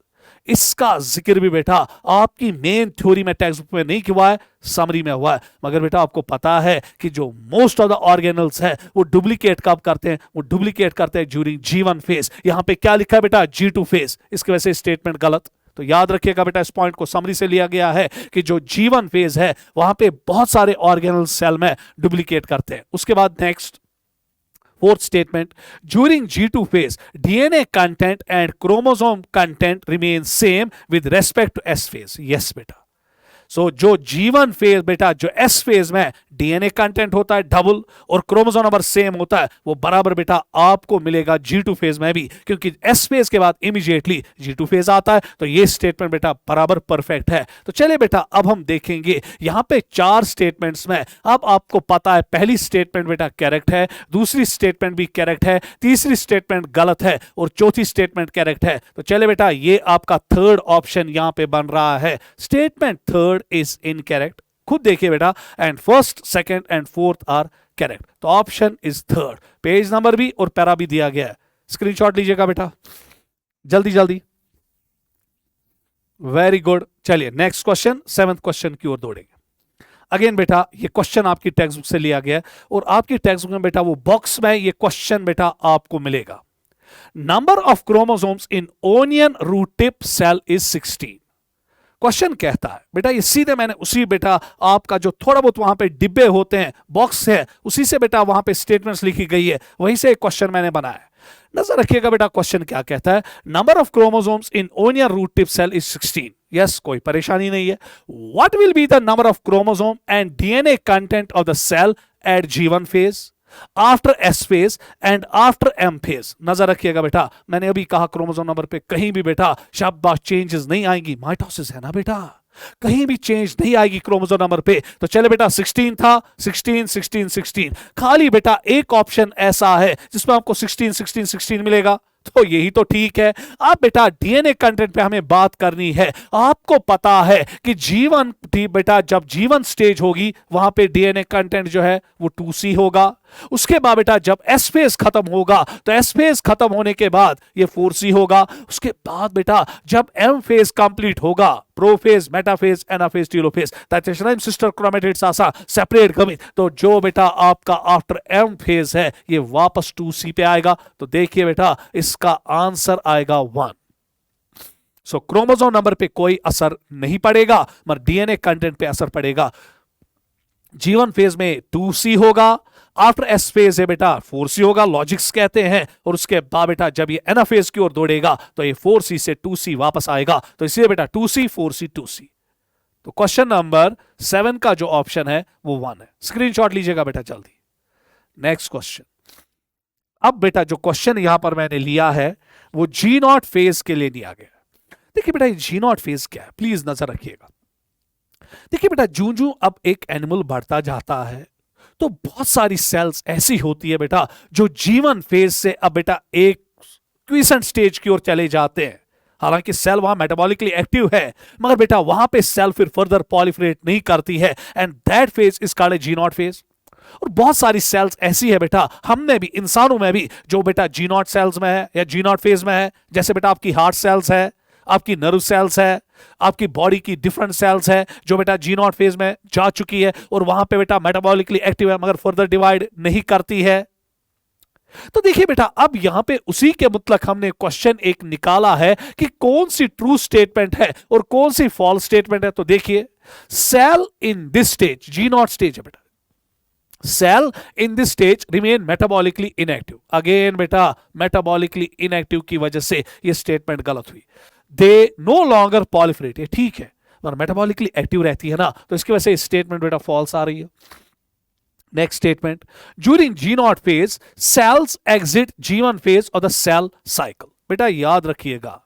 इसका जिक्र भी बेटा आपकी मेन थ्योरी में टेक्स्ट बुक में नहीं हुआ है, समरी में हुआ है। मगर बेटा आपको पता है कि जो मोस्ट ऑफ द ऑर्गेनल्स है वो डुप्लीकेट कब करते हैं, वो डुप्लीकेट करते हैं ड्यूरिंग G1 फेज। यहां पे क्या लिखा है बेटा G2 फेज, इसकी वजह से स्टेटमेंट गलत। तो याद रखिएगा बेटा इस पॉइंट को समरी से लिया गया है कि जो G1 फेज है वहां पे बहुत सारे ऑर्गेनल सेल में डुप्लीकेट करते हैं। उसके बाद next fourth statement, during G2 phase DNA content and chromosome content remain same with respect to S phase. Yes बेटा, सो जो G1 फेज बेटा, जो S फेज में डीएनए कंटेंट होता है डबल और क्रोमोसोम नंबर सेम होता है, वो बराबर बेटा आपको मिलेगा G2 फेज में भी, क्योंकि S फेज के बाद इमीडिएटली G2 फेज आता है। तो ये स्टेटमेंट बेटा बराबर परफेक्ट है। तो चलिए बेटा अब हम देखेंगे यहां पे 4 स्टेटमेंट्स में। अब आपको पता है पहली स्टेटमेंट बेटा करेक्ट है, दूसरी स्टेटमेंट भी करेक्ट है, तीसरी स्टेटमेंट गलत है और चौथी स्टेटमेंट करेक्ट है। तो चलिए बेटा ये आपका थर्ड ऑप्शन यहां पे बन रहा है, स्टेटमेंट थर्ड इज इनकरेक्ट। खुद देखिए बेटा, and first, second and fourth are correct. तो option is third. Page number भी और पैरा भी दिया गया है, स्क्रीनशॉट लीजिएगा बेटा जल्दी जल्दी। Very good. चलिए नेक्स्ट क्वेश्चन, 7th क्वेश्चन की ओर दौड़ेंगे। अगेन बेटा ये क्वेश्चन आपकी टेक्स्ट बुक से लिया गया है और आपकी टेक्स्ट बुक में बेटा वो बॉक्स में ये क्वेश्चन बेटा आपको मिलेगा। Number of chromosomes in onion root tip cell is 16। Question कहता है बेटा, ये सीधे मैंने उसी बेटा आपका जो थोड़ा बहुत वहां पे डिब्बे होते हैं, बॉक्स है, उसी से बेटा वहां पे स्टेटमेंट्स लिखी गई है, वहीं से एक क्वेश्चन मैंने बनाया। नजर रखिएगा बेटा क्वेश्चन क्या कहता है। Number of chromosomes in onion root tip cell is 16। Yes, कोई परेशानी नहीं है। What will be the number of chromosome and DNA content of the cell at G1 phase, after S phase and after M phase. नजर रखिएगा बेटा, मैंने अभी कहा क्रोमोसोम नंबर पे कहीं भी बेटा शाबाश चेंजेस नहीं आएंगी, माइटोसिस है ना बेटा, कहीं भी चेंज नहीं आएगी क्रोमोसोम नंबर पे। तो चले बेटा 16 था, 16 16 16, खाली बेटा एक ऑप्शन ऐसा है जिसमें आपको 16 16 16 मिलेगा, तो यही तो ठीक है। अब बेटा डीएनए कंटेंट पे हमें बात करनी है। आपको पता है कि G1 बेटा जब G1 स्टेज होगी वहां पे डीएनए कंटेंट जो है वो 2C होगा। उसके बाद बेटा जब S फेज खत्म होगा तो S फेज खत्म होने के बाद ये 4C होगा। उसके बाद बेटा जब M फेज कंप्लीट होगा, प्रोफेज, मेटाफेज, एनाफेज, टीलोफेज, ताकि सिस्टर क्रोमेटिड्स आसा सेपरेट कमी, तो जो बेटा आपका आफ्टर M फेज है ये वापस 2C पे आएगा। तो देखिए बेटा इसका आंसर आएगा 1। सो क्रोमोसोम नंबर पे कोई असर नहीं पड़ेगा, मगर डीएनए कंटेंट पे असर पड़ेगा। G1 फेज में 2C होगा, आफ्टर S फेज है बेटा 4C होगा, लॉजिक्स कहते हैं, और उसके बाद बेटा जब ये एनाफेज की ओर दौड़ेगा तो ये 4C से 2C वापस आएगा। तो इसलिए बेटा 2C 4C 2C। तो क्वेश्चन नंबर 7 का जो ऑप्शन है वो 1 है। स्क्रीनशॉट लीजिएगा बेटा जल्दी। Next question. अब बेटा जो क्वेश्चन यहां पर मैंने लिया है वो G0 फेज के लिए लिया गया। देखिए बेटा ये G0 फेज क्या है, प्लीज नजर रखिएगा। देखिए बेटा जूं जूं अब एक एनिमल बढ़ता जाता है तो बहुत सारी सेल्स ऐसी होती है बेटा जो G1 फेज से अब बेटा एक क्विसेंट स्टेज की ओर चले जाते हैं। हालांकि सेल वहां मेटाबॉलिकली एक्टिव है, मगर बेटा वहां पे सेल फिर फर्दर पॉलिफरेट नहीं करती है, and that phase is called G0 phase. और बहुत सारी सेल्स ऐसी है बेटा, हमने भी, इंसानों में भी, जो बेटा G0 सेल्स में है या G0 फेज में है। जैसे बेटा आपकी हार्ट सेल्स है, आपकी नर्व सेल्स है, आपकी बॉडी की डिफरेंट सेल्स है जो बेटा G0 फेज में जा चुकी है और वहां पे बेटा मेटाबॉलिकली एक्टिव है मगर फर्दर डिवाइड नहीं करती है। तो देखिए बेटा अब यहां पे उसी के मुतलक हमने क्वेश्चन एक निकाला है कि कौन सी ट्रू स्टेटमेंट है और कौन सी फॉल्स स्टेटमेंट है। तो देखिए cell in this stage, G0 stage है बेटा, cell in this stage remain metabolically inactive. Again बेटा मेटाबॉलिकली इनएक्टिव की वजह से यह स्टेटमेंट गलत हुई। दे नो लॉन्गर पॉलिफरेट, ये ठीक है, पर मेटाबॉलिकली एक्टिव रहती है ना, तो इसकी वजह से स्टेटमेंट बेटा फॉल्स आ रही है। Next statement, during G0 phase cells exit G1 phase और द सेल साइकिल। बेटा याद रखिएगा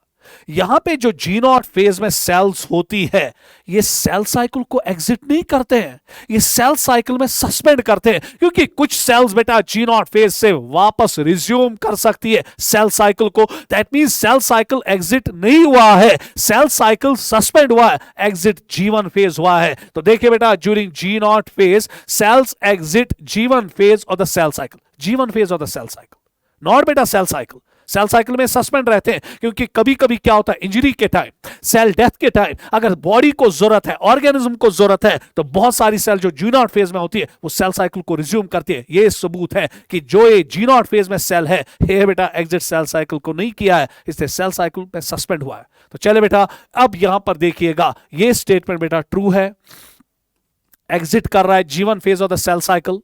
यहां पे जो G0 फेज में सेल्स होती है ये सेल साइकिल को एग्जिट नहीं करते हैं, ये सेल साइकिल में सस्पेंड करते हैं, क्योंकि कुछ सेल्स बेटा G0 फेज से वापस रिज्यूम कर सकती है सेल साइकिल को। That means cell cycle exit नहीं हुआ है, सेल साइकिल सस्पेंड हुआ है, एग्जिट G1 फेज हुआ है। तो देखिए बेटा during G0 phase cells exit G1 phase और the cell cycle, G1 phase और द सेल साइकिल, नॉट बेटा सेल साइकिल। सेल साइकिल में सस्पेंड रहते हैं क्योंकि कभी कभी क्या होता है इंजरी के टाइम, सेल डेथ के टाइम, अगर बॉडी को जरूरत है, ऑर्गेनिज्म को जरूरत है, तो बहुत सारी सेल जो G0 फेज में होती है वो सेल साइकिल को रिज्यूम करती है। ये सबूत है कि जो ये G0 फेज में सेल है ये बेटा एग्जिट सेल साइकिल को नहीं किया है, इसलिए सेल साइकिल में सस्पेंड हुआ है। तो चले बेटा अब यहां पर देखिएगा ये स्टेटमेंट बेटा ट्रू है, एग्जिट कर रहा है G1 phase of the cell cycle.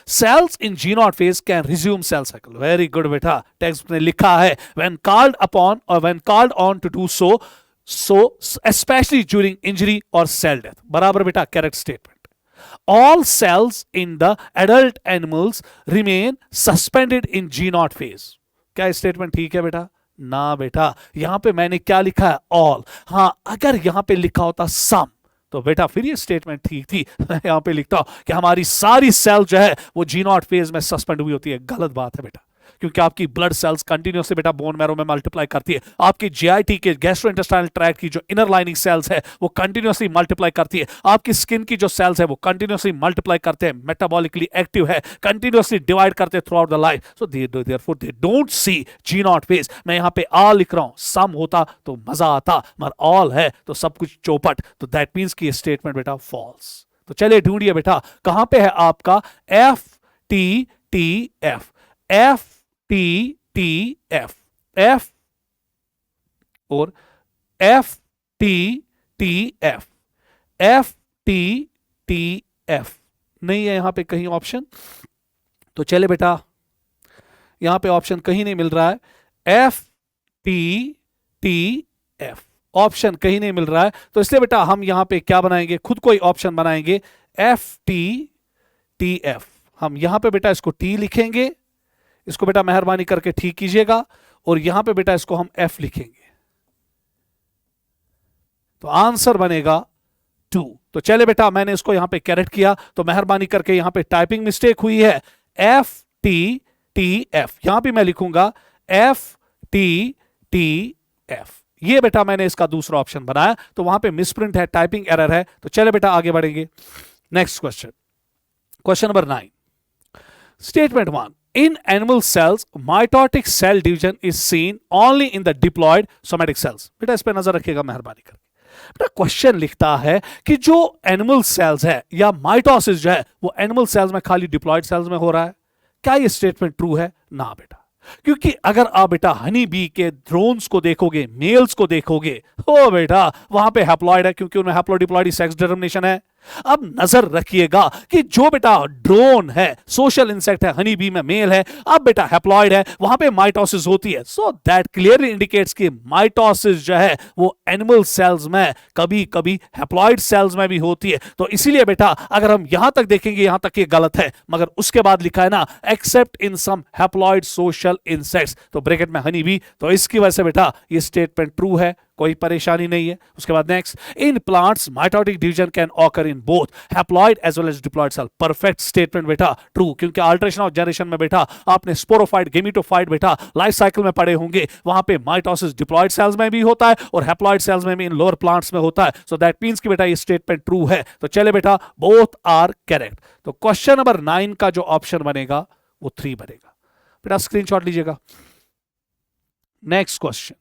Cells in G0 phase can resume cell cycle. Very good बेटा, टेक्स्ट में लिखा है when called upon or when called on to do so so specially during injury और cell death. बराबर बेटा, correct statement. All cells in the adult animals remain suspended in G nought phase. क्या statement ठीक है बेटा? ना बेटा, यहां पे मैंने क्या लिखा है? ऑल। हां, अगर यहां पे लिखा होता सम तो बेटा फिर ये स्टेटमेंट ठीक थी। मैं यहां पे लिखता हूं कि हमारी सारी सेल जो है वो जी नॉट फेज में सस्पेंड हुई होती है। गलत बात है बेटा, क्योंकि आपकी ब्लड सेल्स कंटिन्यूसली बेटा बोन मैरो में मल्टीप्लाई करती है। आपकी जीआईटी के गैस्ट्रोइंटेस्टाइनल ट्रैक्ट की जो इनर लाइनिंग सेल्स है वो कंटिन्यूसली मल्टीप्लाई करती है। आपकी स्किन की जो सेल्स है वो कंटिन्यूसली मल्टीप्लाई करते हैं, मेटाबॉलिकली एक्टिव है, कंटिन्यूसली डिवाइड करते हैं throughout the life. So therefore they don't see G nought phase. मैं यहां पे ऑल लिख रहा हूं, सम होता तो मजा आता, मगर ऑल है तो सब कुछ चौपट। तो दैट मींस कि ये स्टेटमेंट बेटा फॉल्स। तो चलिए ढूंढिए बेटा, कहां पे है आपका F T T F? F T T F, F और F T T F, F T T F नहीं है यहां पे कहीं ऑप्शन। तो चले बेटा, यहां पे ऑप्शन कहीं नहीं मिल रहा है। F T T F option कहीं नहीं मिल रहा है, तो इसलिए बेटा हम यहां पे क्या बनाएंगे? खुद कोई ऑप्शन बनाएंगे, एफ टी टी एफ। हम यहां पे बेटा इसको टी लिखेंगे, इसको बेटा मेहरबानी करके ठीक कीजिएगा, और यहां पे बेटा इसको हम एफ लिखेंगे, तो आंसर बनेगा 2। तो चले बेटा, मैंने इसको यहां पे करेक्ट किया, तो मेहरबानी करके यहां पे टाइपिंग मिस्टेक हुई है। एफ टी टी एफ, यहां पे मैं लिखूंगा एफ टी टी एफ। ये बेटा मैंने इसका दूसरा ऑप्शन बनाया, तो वहां पे मिसप्रिंट है, टाइपिंग एरर है। तो चले बेटा आगे बढ़ेंगे। Next question, question number 9, statement 1, in animal cells mitotic cell division is seen only in the diploid somatic cells। बेटा इस पे नजर रखिएगा मेहरबानी करके। बेटा क्वेश्चन लिखता है कि जो एनिमल सेल्स है या माइटोसिस जो है वो एनिमल सेल्स में खाली डिप्लॉयड सेल्स में हो रहा है। क्या ये स्टेटमेंट ट्रू है? ना बेटा, क्योंकि अगर आप बेटा हनी बी के ड्रोन्स को देखोगे, मेल्स को देखोगे, ओ बेटा वहां पे हैप्लॉइड है, क्योंकि उनमें हैप्लोडिप्लॉइड सेक्स डिटरमिनेशन है। अब नजर रखिएगा कि जो बेटा ड्रोन है, सोशल इंसेक्ट है, हनी बी में मेल है, अब बेटा हैप्लॉइड है, वहां पे माइटोसिस होती है। सो दैट क्लियरली इंडिकेट्स कि माइटोसिस जो है वो एनिमल सेल्स में कभी कभी हैप्लॉइड सेल्स में भी होती है। तो इसीलिए बेटा अगर हम यहां तक देखेंगे, यहां तक ये गलत है, मगर उसके बाद लिखा है ना except in some haploid social insects, तो ब्रैकेट में हनी बी, तो इसकी वजह से बेटा ये स्टेटमेंट ट्रू है, कोई परेशानी नहीं है। उसके बाद next, in plants mitotic division can occur in both haploid as well as diploid cell. Perfect statement बेटा, ट्रू, क्योंकि अल्टरेशन ऑफ जनरेशन में बेटा आपने स्पोरोफाइट, गेमिटोफाइट बेटा लाइफ साइकिल में पढ़े होंगे, वहां पे माइटोसिस डिप्लॉइड सेल्स में भी होता है और हैप्लॉइड सेल्स में भी इन लोअर प्लांट्स में होता है। सो दैट मींस कि बेटा ये स्टेटमेंट ट्रू है। तो चले बेटा, बोथ आर करेक्ट। तो क्वेश्चन नंबर 9 का जो ऑप्शन बनेगा वो 3 बनेगा। बेटा स्क्रीनशॉट लीजिएगा। नेक्स्ट क्वेश्चन,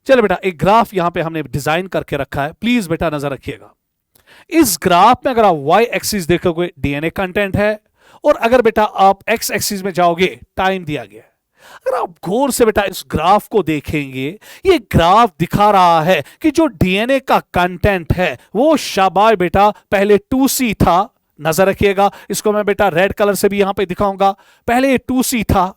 चलो बेटा एक ग्राफ यहां पे हमने डिजाइन करके रखा है, प्लीज बेटा नजर रखिएगा। इस ग्राफ में अगर आप वाई एक्सिस देखोगे डीएनए कंटेंट है, और अगर बेटा आप एक्स एक्सिस में जाओगे टाइम दिया गया है। अगर आप गौर से बेटा इस ग्राफ को देखेंगे, ये ग्राफ दिखा रहा है कि जो डीएनए का कंटेंट है वो शाबाश बेटा पहले 2C था। नजर रखिएगा, इसको मैं बेटा रेड कलर से भी यहां पे दिखाऊंगा। पहले ये 2C था,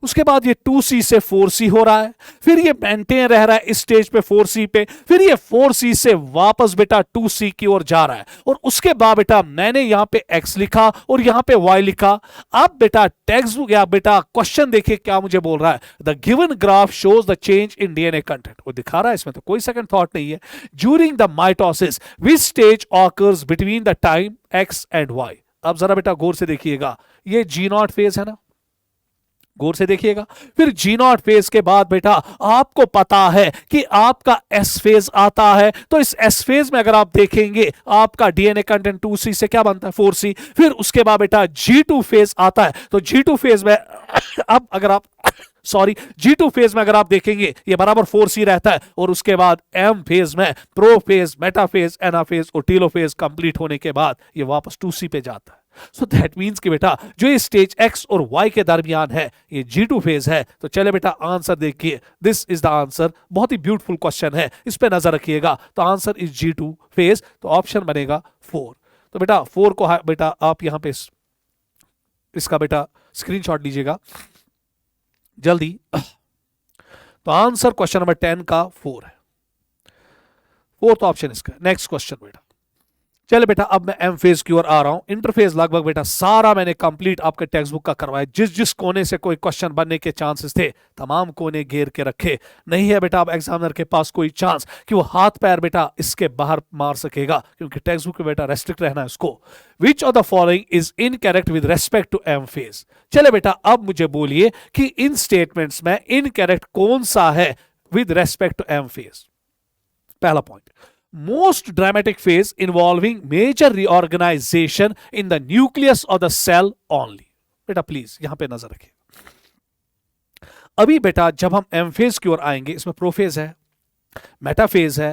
उसके बाद ये 2C से 4C हो रहा है, फिर ये मेंटेन रह रहा है इस स्टेज पे 4C पे, फिर ये 4C से वापस बेटा 2C की ओर जा रहा है, और उसके बाद बेटा मैंने यहां पे X लिखा और यहां पे Y लिखा। अब बेटा टेक्स्ट बुक या बेटा क्वेश्चन देखिए क्या मुझे बोल रहा है, the given graph shows the change in DNA content. वो दिखा रहा है, इसमें तो कोई सेकंड थॉट नहीं है। During the mitosis which stage occurs between the time X and Y। अब जरा बेटा गौर से देखिएगा, ये जी नॉट फेज है ना, गौर से देखिएगा। फिर जी नॉट फेज के बाद बेटा आपको पता है कि आपका एस फेज आता है, तो इस एस फेज में अगर आप देखेंगे आपका डीएनए कंटेंट 2C से क्या बनता है 4C। फिर उसके बाद बेटा G2 फेज आता है, तो G2 फेज में अब अगर आप G2 फेज में अगर आप देखेंगे ये बराबर 4C रहता है, और उसके बाद M फेज में प्रो फेज, मेटा फेज, एना फेज और टीलो फेज कंप्लीट होने के बाद ये वापस 2C पे जाता है। सो दैट मींस कि बेटा जो ये स्टेज X और Y के दरमियान है ये G2 फेज है। तो चले बेटा आंसर देखिए, दिस इज द आंसर। बहुत ही ब्यूटीफुल क्वेश्चन है, इस पे नजर रखिएगा। तो आंसर इज G2 फेज, तो ऑप्शन बनेगा 4। तो बेटा 4 को बेटा आप यहां पे इसका बेटा स्क्रीनशॉट लीजिएगा जल्दी। तो आंसर क्वेश्चन नंबर 10 का 4 है। फोर्थ ऑप्शन इसका। नेक्स्ट क्वेश्चन बेटा, चले बेटा अब मैं एम फेज की ओर आ रहा हूं। इंटरफेस लगभग बेटा सारा मैंने कंप्लीट आपके टेक्स्ट बुक का करवाया। जिस जिस कोने से कोई क्वेश्चन बनने के चांसेस थे तमाम कोने घेर के रखे। नहीं है बेटा अब एग्जामिनर के पास कोई चांस कि वो हाथ पैर बेटा इसके बाहर मार सकेगा, क्योंकि टेक्स्ट बुक में बेटा रेस्ट्रिक्ट रहना है उसको। Which of the following is incorrect with respect to M phase. चले बेटा अब मुझे बोलिए कि इन स्टेटमेंट्स में इनकरेक्ट कौन सा है with respect to M phase. पहला point, most dramatic phase involving major reorganization in the nucleus of the cell only। बेटा प्लीज यहां पे नजर रखिए। अभी बेटा जब हम एम फेज की ओर आएंगे, इसमें प्रोफेज है, मेटाफेज है,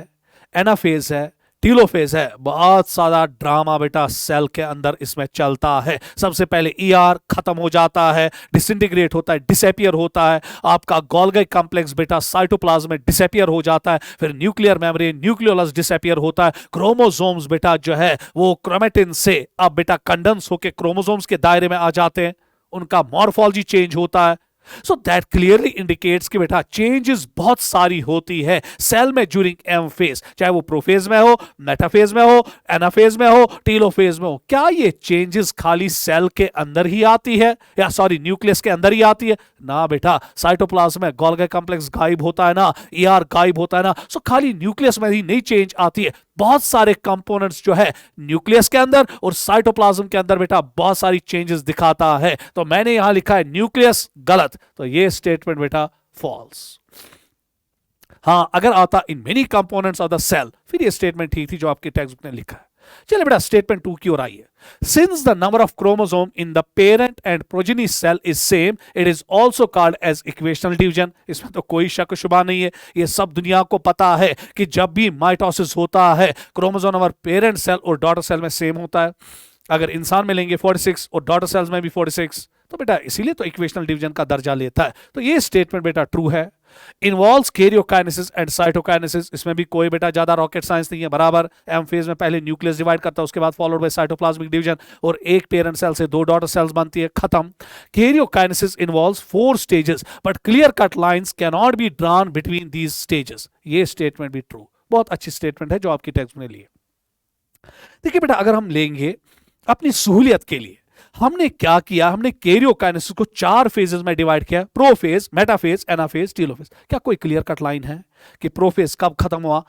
एनाफेज है, टीलोफेज है। बहुत सारा ड्रामा बेटा सेल के अंदर इसमें चलता है। सबसे पहले ईआर खत्म हो जाता है, डिसइंटीग्रेट होता है, डिसअपियर होता है। आपका गोल्गी कॉम्प्लेक्स बेटा साइटोप्लाज्म में डिसअपियर हो जाता है। फिर न्यूक्लियर मेम्ब्रेन, न्यूक्लियोलस डिसअपियर होता है। क्रोमोसोम्स बेटा जो है वो क्रोमेटिन से अब बेटा कंडेंस होकर क्रोमोसोम्स के दायरे में आ जाते हैं, उनका मॉर्फोलॉजी चेंज होता है। सो दैट क्लियरली इंडिकेट्स कि बेटा चेंजेस बहुत सारी होती है सेल में ड्यूरिंग एम फेज, चाहे वो प्रोफेज में हो, मेटाफेज में हो, एनाफेज में हो, टीलोफेज में हो। क्या ये चेंजेस खाली सेल के अंदर ही आती है, या सॉरी न्यूक्लियस के अंदर ही आती है? ना बेटा, साइटोप्लाज्म में गोल्गी कॉम्प्लेक्स गायब होता है ना, ईआर गायब होता है ना। सो खाली न्यूक्लियस में ही नहीं चेंज आती है, बहुत सारे कंपोनेंट्स जो है न्यूक्लियस के अंदर और साइटोप्लाज्म के अंदर बेटा बहुत सारी चेंजेस दिखाता है। तो मैंने यहां लिखा है न्यूक्लियस, गलत, तो ये स्टेटमेंट बेटा फॉल्स। हां, अगर आता in many components of the cell, फिर ये स्टेटमेंट ठीक थी जो आपके टेक्स्ट बुक ने लिखा है। चलिए बेटा स्टेटमेंट 2 की ओर आइए। Since the number of chromosome in the parent and progeny cell is same, it is also called as equational division. इसमें तो कोई शक शुबा नहीं है, ये सब दुनिया को पता है कि जब भी माइटोसिस होता है क्रोमोसोम नंबर पेरेंट सेल और डॉटर सेल में सेम होता है। अगर इंसान में लेंगे 46 और डॉटर सेल्स में भी 46, तो बेटा इसीलिए तो इक्वेशनल डिवीजन का दर्जा लेता है। तो ये स्टेटमेंट बेटा ट्रू है। इन्वॉल्व्स कैरियोकाइनेसिस एंड साइटोकाइनेसिस, इसमें भी कोई बेटा ज्यादा रॉकेट साइंस नहीं है, बराबर। एम फेज में पहले न्यूक्लियस डिवाइड करता है, उसके बाद फॉलोड बाय साइटोप्लाज्मिक डिवीजन, और एक पेरेंट सेल से 2 डॉटर सेल्स बनती है, खत्म। Karyokinesis involves 4 stages but clear cut lines can not be drawn between these stages. ये स्टेटमेंट भी ट्रू, बहुत अच्छी स्टेटमेंट है जो आपकी टेक्स्ट में ली है। देखिए बेटा अगर हम लेंगे अपनी सहूलियत के लिए, हमने क्या किया, हमने कैरियोकाइनेसिस को 4 फेजेस में डिवाइड किया, प्रोफेज, मेटाफेज, एनाफेज, टीलोफेज। क्या कोई क्लियर कट लाइन है कि प्रोफेज कब खत्म हुआ,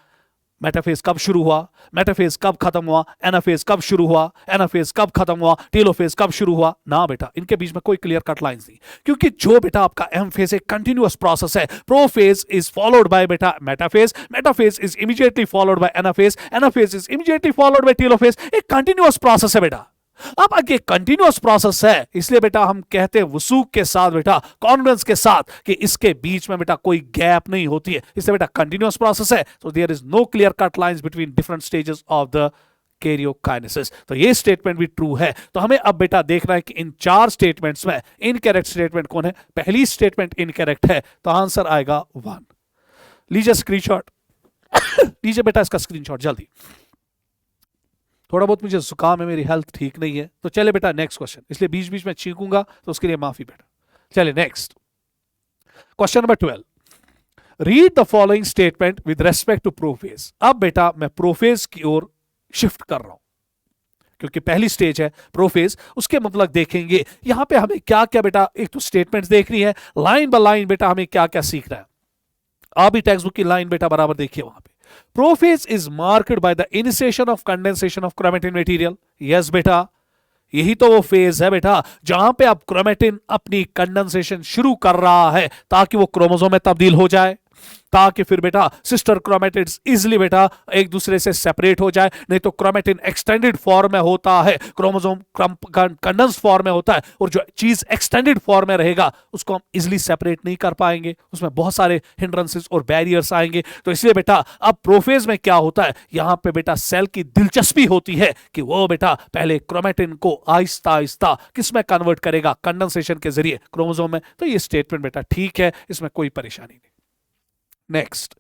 मेटाफेज कब शुरू हुआ, मेटाफेज कब खत्म हुआ, एनाफेज कब शुरू हुआ, एनाफेज कब खत्म हुआ, टीलोफेज कब शुरू हुआ? ना बेटा, इनके बीच में कोई क्लियर कट लाइंस नहीं, क्योंकि जो बेटा आपका एम फेज एक कंटिन्यूअस प्रोसेस है। प्रोफेज इज फॉलोड बाय बेटा metaphase, metaphase is immediately followed by anaphase, anaphase is immediately followed by telophase. एक कंटिन्यूअस प्रोसेस है बेटा। अब आगे कंटिन्यूअस प्रोसेस है, इसलिए बेटा हम कहते हैं वसूख के साथ बेटा, कॉन्फिडेंस के साथ, कि इसके बीच में बेटा कोई गैप नहीं होती है, इसलिए बेटा कंटिन्यूअस प्रोसेस है। तो there is no clear cut lines between different stages of the karyokinesis. तो ये स्टेटमेंट भी ट्रू है। तो हमें अब बेटा देखना है कि इन 4 स्टेटमेंट्स में इनकरेक्ट स्टेटमेंट कौन है। पहली स्टेटमेंट इनकरेक्ट है, तो आंसर आएगा 1। लीजिए स्क्रीनशॉट लीजिए बेटा इसका स्क्रीनशॉट जल्दी। थोड़ा बहुत मुझे जुकाम है, मेरी हेल्थ ठीक नहीं है। तो चले बेटा नेक्स्ट क्वेश्चन, इसलिए बीच बीच में चीखूंगा तो उसके लिए माफी बेटा। चले next question number 12। Read the following statement with respect to prophase. अब बेटा मैं प्रोफेज की ओर शिफ्ट कर रहा हूं, क्योंकि पहली स्टेज है प्रोफेज। उसके मतलब देखेंगे यहां पे हमें क्या क्या बेटा, एक तो स्टेटमेंट्स देखनी है, लाइन बाय लाइन बेटा हमें क्या क्या सीखना है। आप भी टेक्स्ट बुक की लाइन बेटा बराबर देखिए वहां पे। Prophase is marked by the initiation of condensation of chromatin material. Yes बेटा, यही तो वो फेज है बेटा जहां पे अब क्रोमेटिन अपनी कंडेंसेशन शुरू कर रहा है, ताकि वो क्रोमोसोम में तब्दील हो जाए, ताकि फिर बेटा सिस्टर क्रोमेटिड्स इजिली बेटा एक दूसरे से सेपरेट हो जाए। नहीं तो क्रोमेटिन एक्सटेंडेड फॉर्म में होता है, क्रोमोसोम कंडेंस फॉर्म में होता है, और जो चीज एक्सटेंडेड फॉर्म में रहेगा उसको हम इजिली सेपरेट नहीं कर पाएंगे, उसमें बहुत सारे हिंड्रेंसेस और बैरियर्स आएंगे। तो इसलिए बेटा अब प्रोफेज में क्या होता है, यहां पे बेटा सेल की दिलचस्पी होती है कि वो बेटा पहले क्रोमेटिन को आहिस्ता आहिस्ता किसमें कन्वर्ट करेगा, कंडेंसेशन के जरिए क्रोमोसोम में। तो ये स्टेटमेंट बेटा ठीक है, इसमें कोई परेशानी नहीं। Next,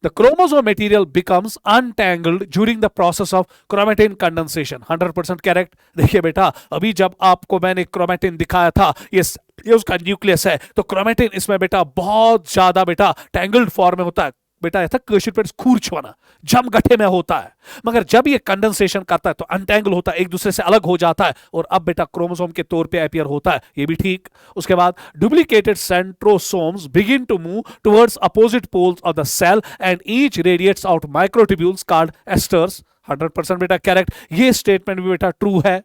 the chromosome material becomes untangled during the process of chromatin condensation. 100% correct। देखिए बेटा अभी जब आपको मैंने क्रोमेटिन दिखाया था, ये उसका न्यूक्लियस है, तो क्रोमेटिन इसमें बेटा बहुत ज्यादा बेटा टैंगल्ड फॉर्म में होता है, बेटा था कर्षित खूरछवाना, जम गठे में होता है, मगर जब ये कंडेंसेशन करता है तो अनटेंगल होता है, एक दूसरे से अलग हो जाता है और अब बेटा क्रोमोसोम के तौर पे अपीयर होता है, ये भी ठीक। उसके बाद duplicated centrosomes begin to move towards opposite poles of the cell and each radiates out microtubules called asters. 100% बेटा करेक्ट, ये स्टेटमेंट भी बेटा ट्रू है।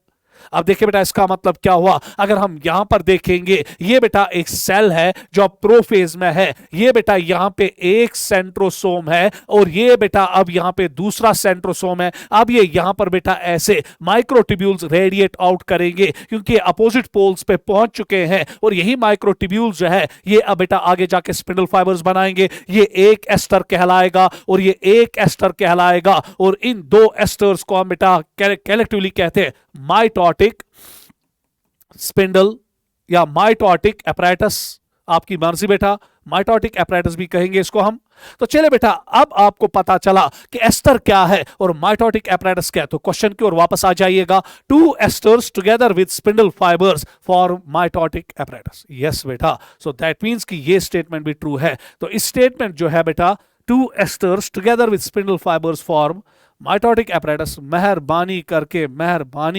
अब देखिए बेटा इसका मतलब क्या हुआ, अगर हम यहां पर देखेंगे ये बेटा एक सेल है जो अब प्रोफेज में है, ये बेटा यहां पे एक सेंट्रोसोम है और ये बेटा अब यहां पे दूसरा सेंट्रोसोम है। अब ये यहां पर बेटा ऐसे माइक्रोट्यूब्यूल्स रेडिएट आउट करेंगे क्योंकि अपोजिट पोल्स पे पहुंच चुके हैं और यही माइक्रोट्यूब्यूल्स जो है ये अब बेटा आगे जाके स्पिंडल फाइबर्स बनाएंगे, ये एक एस्टर कहलाएगा और ये एक एस्टर कहलाएगा और इन दो एस्टर्स को हम बेटा कलेक्टिवली कहते हैं माइटोटिक स्पिंडल या माइटोटिक एपरेटस, आपकी मर्जी बेटा, माइटोटिक एपरेटस भी कहेंगे इसको हम। तो चले बेटा अब आपको पता चला कि एस्टर क्या है और माइटोटिक एपरेटस क्या है, तो क्वेश्चन की ओर वापस आ जाइएगा। Two asters together with spindle fibres for mitotic apparatus. Yes बेटा, सो दैट मींस कि ये स्टेटमेंट भी ट्रू है। तो इस स्टेटमेंट जो है बेटा two asters together with spindle fibres form mitotic apparatus, मेहरबानी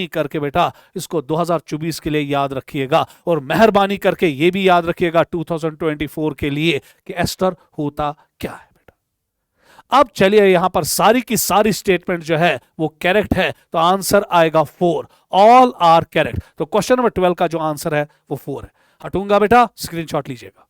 करके बेटा इसको 2024 के लिए याद रखिएगा और मेहरबानी करके ये भी याद रखिएगा 2024 के लिए कि एस्टर होता क्या है बेटा। अब चलिए यहां पर सारी की सारी स्टेटमेंट जो है वो करेक्ट है, तो आंसर आएगा 4, ऑल आर करेक्ट। तो क्वेश्चन नंबर 12 का जो आंसर है वो 4 है। हटूंगा बेटा, स्क्रीनशॉट लीजिएगा।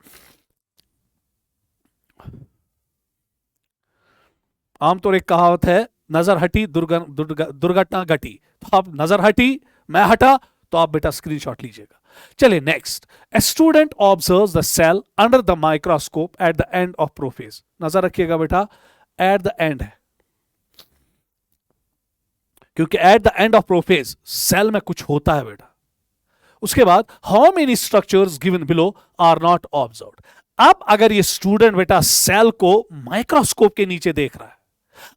आमतौर एक कहावत है, नजर हटी दुर्घटना घटी, तो आप नजर हटी मैं हटा, तो आप बेटा स्क्रीनशॉट लीजिएगा। चलिए next, a student observes the cell under the microscope at the end of prophase. नजर रखिएगा बेटा, एट द एंड है क्योंकि at the end of prophase cell में कुछ होता है बेटा। उसके बाद how many structures given below are not observed. अब अगर ये स्टूडेंट बेटा सेल को माइक्रोस्कोप के नीचे देख रहा है,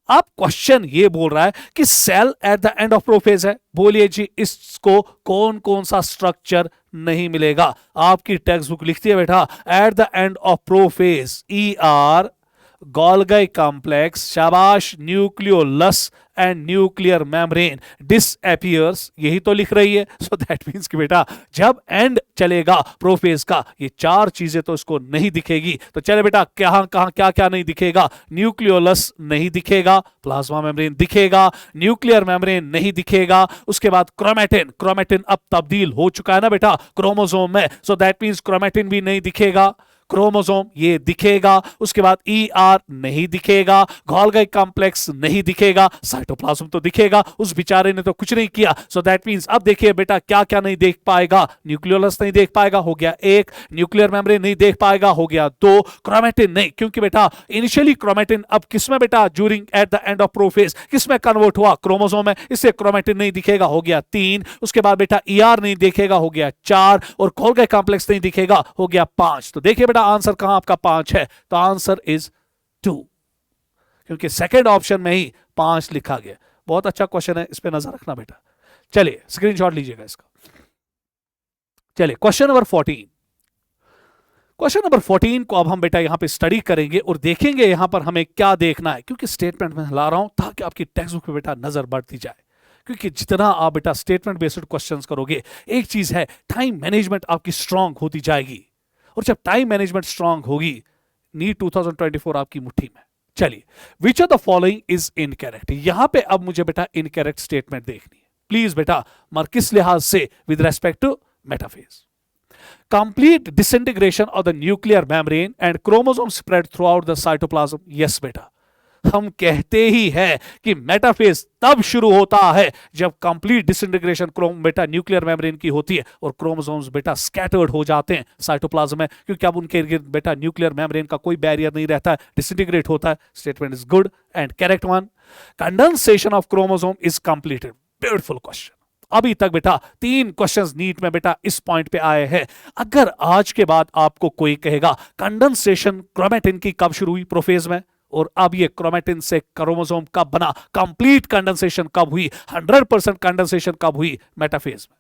अब क्वेश्चन ये बोल रहा है कि cell at the end of prophase है, बोलिए जी इसको कौन कौन सा स्ट्रक्चर नहीं मिलेगा। आपकी टेक्स्ट बुक लिखती है बेटा at the end of prophase ER Golgi complex, शाबाश, nucleolus and nuclear membrane disappears, यही तो लिख रही है। सो दैट मींस कि बेटा जब एंड चलेगा प्रोफेज का ये चार चीजें तो इसको नहीं दिखेगी। तो चले बेटा कहां कहां क्या क्या नहीं दिखेगा, न्यूक्लियोलस नहीं दिखेगा, प्लाज्मा मेम्ब्रेन दिखेगा, न्यूक्लियर मेम्ब्रेन नहीं दिखेगा। उसके बाद क्रोमेटिन अब तब्दील हो चुका है ना बेटा क्रोमोसोम में, सो दैट मींस क्रोमेटिन भी नहीं दिखेगा, क्रोमोसोम ये दिखेगा। उसके बाद ER नहीं दिखेगा, गोल्गी कॉम्प्लेक्स नहीं दिखेगा, साइटोप्लाज्म तो दिखेगा, उस बेचारे ने तो कुछ नहीं किया। सो दैट मींस अब देखिए बेटा क्या क्या नहीं देख पाएगा, न्यूक्लियोलस नहीं देख पाएगा, हो गया 1, न्यूक्लियर मेम्ब्रेन नहीं देख पाएगा, हो गया 2, क्रोमेटिन नहीं, क्योंकि बेटा इनिशियली क्रोमेटिन अब किसमें बेटा during eight the end of prophase किसमें कन्वर्ट हुआ, क्रोमोसोम में, इससे क्रोमेटिन नहीं दिखेगा, हो गया 3। उसके बाद बेटा ER नहीं दिखेगा, हो गया 4, और गोल्गी कॉम्प्लेक्स नहीं दिखेगा, हो गया 5। तो देखिए आंसर कहां आपका 5 है, तो आंसर इज 2, क्योंकि सेकंड ऑप्शन में ही 5 लिखा गया। बहुत अच्छा क्वेश्चन है, इस पे नजर रखना बेटा। चलिए स्क्रीनशॉट लीजिएगा इसका। चलिए क्वेश्चन नंबर 14। क्वेश्चन नंबर 14 को अब हम बेटा यहां पे स्टडी करेंगे और देखेंगे यहां पर हमें क्या देखना है, क्योंकि स्टेटमेंट में ला रहा हूं ताकि आपकी टेक्स्ट बुक पे बेटा नजर बढ़ती जाए। क्योंकि जितना आप बेटा स्टेटमेंट बेस्ड क्वेश्चंस करोगे, एक चीज है टाइम मैनेजमेंट आपकी स्ट्रांग होती जाएगी, और जब टाइम मैनेजमेंट स्ट्रांग होगी नीट 2024 आपकी मुट्ठी में। चलिए, which of the following is incorrect. यहां पे अब मुझे बेटा इनकरेक्ट स्टेटमेंट देखनी है, प्लीज बेटा, मगर किस लिहाज से, with respect to metaphase. Complete disintegration of the nuclear membrane and chromosome spread through out the cytoplasm. Yes बेटा, हम कहते ही है कि मेटाफेज तब शुरू होता है जब कंप्लीट डिसइंटीग्रेशन बेटा न्यूक्लियर मेम्ब्रेन की होती है और क्रोमोसोम्स बेटा स्कैटर्ड हो जाते हैं साइटोप्लाज्म में, क्योंकि अब उनके इर्द बेटा न्यूक्लियर मेम्ब्रेन का कोई बैरियर नहीं रहता है, डिसइंटीग्रेट होता है। Statement is good and correct one. Condensation of chromosome is completed. Beautiful question. अभी तक बेटा 3 क्वेश्चंस नीट में बेटा इस पॉइंट पे आए हैं। अगर आज के बाद आपको कोई कहेगा कंडेंसेशन क्रोमेटिन की कब शुरू हुई प्रोफेज में, और अब ये क्रोमेटिन से क्रोमोसोम कब बना, कंप्लीट कंडेंसेशन कब हुई, 100% कंडेंसेशन कब हुई, मेटाफेज में।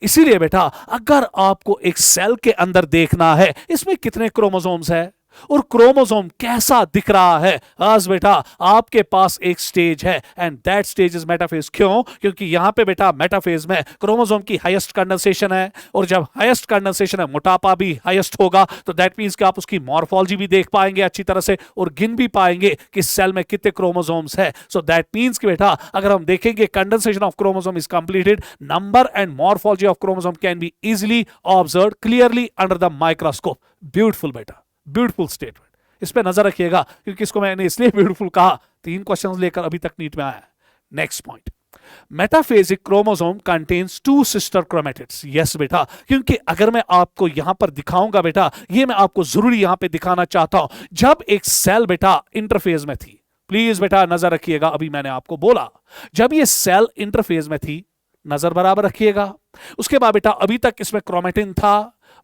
इसीलिए बेटा अगर आपको एक सेल के अंदर देखना है इसमें कितने क्रोमोसोम्स है, और क्रोमोसोम कैसा दिख रहा है? आज बेटा आपके पास एक स्टेज है and that stage is metaphase. क्यों? क्योंकि यहां पे बेटा मेटाफेज में क्रोमोसोम की हाईएस्ट कंडेंसेशन है, और जब हाईएस्ट कंडेंसेशन है मोटापा भी हाईएस्ट होगा, तो दैट मींस कि आप उसकी मॉर्फोलॉजी भी देख पाएंगे अच्छी तरह से और गिन भी पाएंगे कि सेल में कितने क्रोमोसोम्स है। सो दैट मींस कि बेटा अगर हम देखेंगे condensation of chromosome is completed, number and morphology of chromosome can be easily observed clearly under the microscope. Beautiful बेटा, ब्यूटीफुल स्टेटमेंट। इस पे नजर रखिएगा क्योंकि इसको मैंने इसलिए ब्यूटीफुल कहा, 3 क्वेश्चंस लेकर अभी तक नीट में आया है। Next point, metaphasic chromosome contains 2 sister chromatids. Yes बेटा, क्योंकि अगर मैं आपको यहां पर दिखाऊंगा बेटा, ये मैं आपको जरूरी यहां पे दिखाना चाहता हूं। जब एक सेल बेटा इंटरफेज में थी, प्लीज बेटा नजर रखिएगा, अभी मैंने आपको बोला जब ये सेल इंटरफेज में थी, नजर बराबर रखिएगा। उसके बाद बेटा अभी तक इसमें क्रोमेटिन था,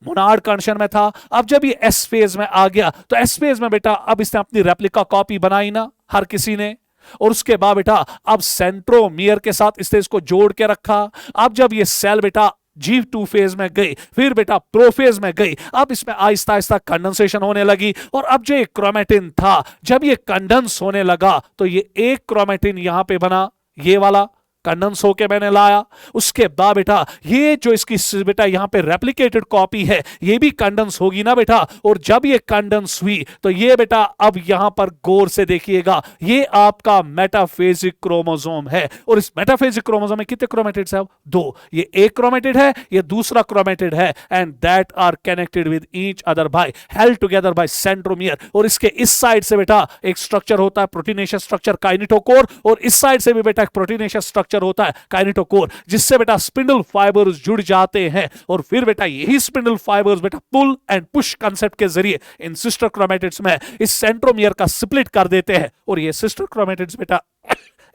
मोनाड कंडीशन में था। अब जब ये एस फेज में आ गया, तो एस फेज में बेटा अब इसने अपनी रेप्लिका कॉपी बनाई ना हर किसी ने, और उसके बाद बेटा अब सेंट्रोमियर के साथ इसने इसको जोड़ के रखा। अब जब ये सेल बेटा G2 फेज में गई, फिर बेटा प्रोफेज में गई, अब इसमें आहिस्ता आहिस्ता कंडेंसेशन होने लगी, और अब जो एक क्रोमेटिन था जब ये कंडेंस होने लगा, तो ये एक क्रोमेटिन यहां पे बना, ये वाला कंडेंस होके मैंने लाया। उसके बाद बेटा ये जो इसकी बेटा यहां पे रेप्लिकेटेड कॉपी है, ये भी कंडेंस होगी ना बेटा, और जब ये कंडेंस हुई तो ये बेटा अब यहां पर गौर से देखिएगा, ये आपका मेटाफेजिक क्रोमोसोम है। और इस मेटाफेजिक क्रोमोसोम में कितने क्रोमेटिड्स है? 2। ये एक क्रोमेटिड है, ये दूसरा क्रोमेटिड है, and that are connected with each other by held together by centromere. और इसके इस साइड से बेटा एक स्ट्रक्चर होता है प्रोटीनेशियस स्ट्रक्चर काइनेटोकोर, और इस साइड से भी बेटा एक प्रोटीनेशियस स्ट्रक्चर होता है काइनेटोकोर, जिससे बेटा स्पिंडल फाइबर्स जुड़ जाते हैं, और फिर बेटा यही स्पिंडल फाइबर्स बेटा पुल एंड पुश कांसेप्ट के जरिए इन सिस्टर क्रोमेटिड्स में इस सेंट्रोमियर का स्प्लिट कर देते हैं, और ये सिस्टर क्रोमेटिड्स बेटा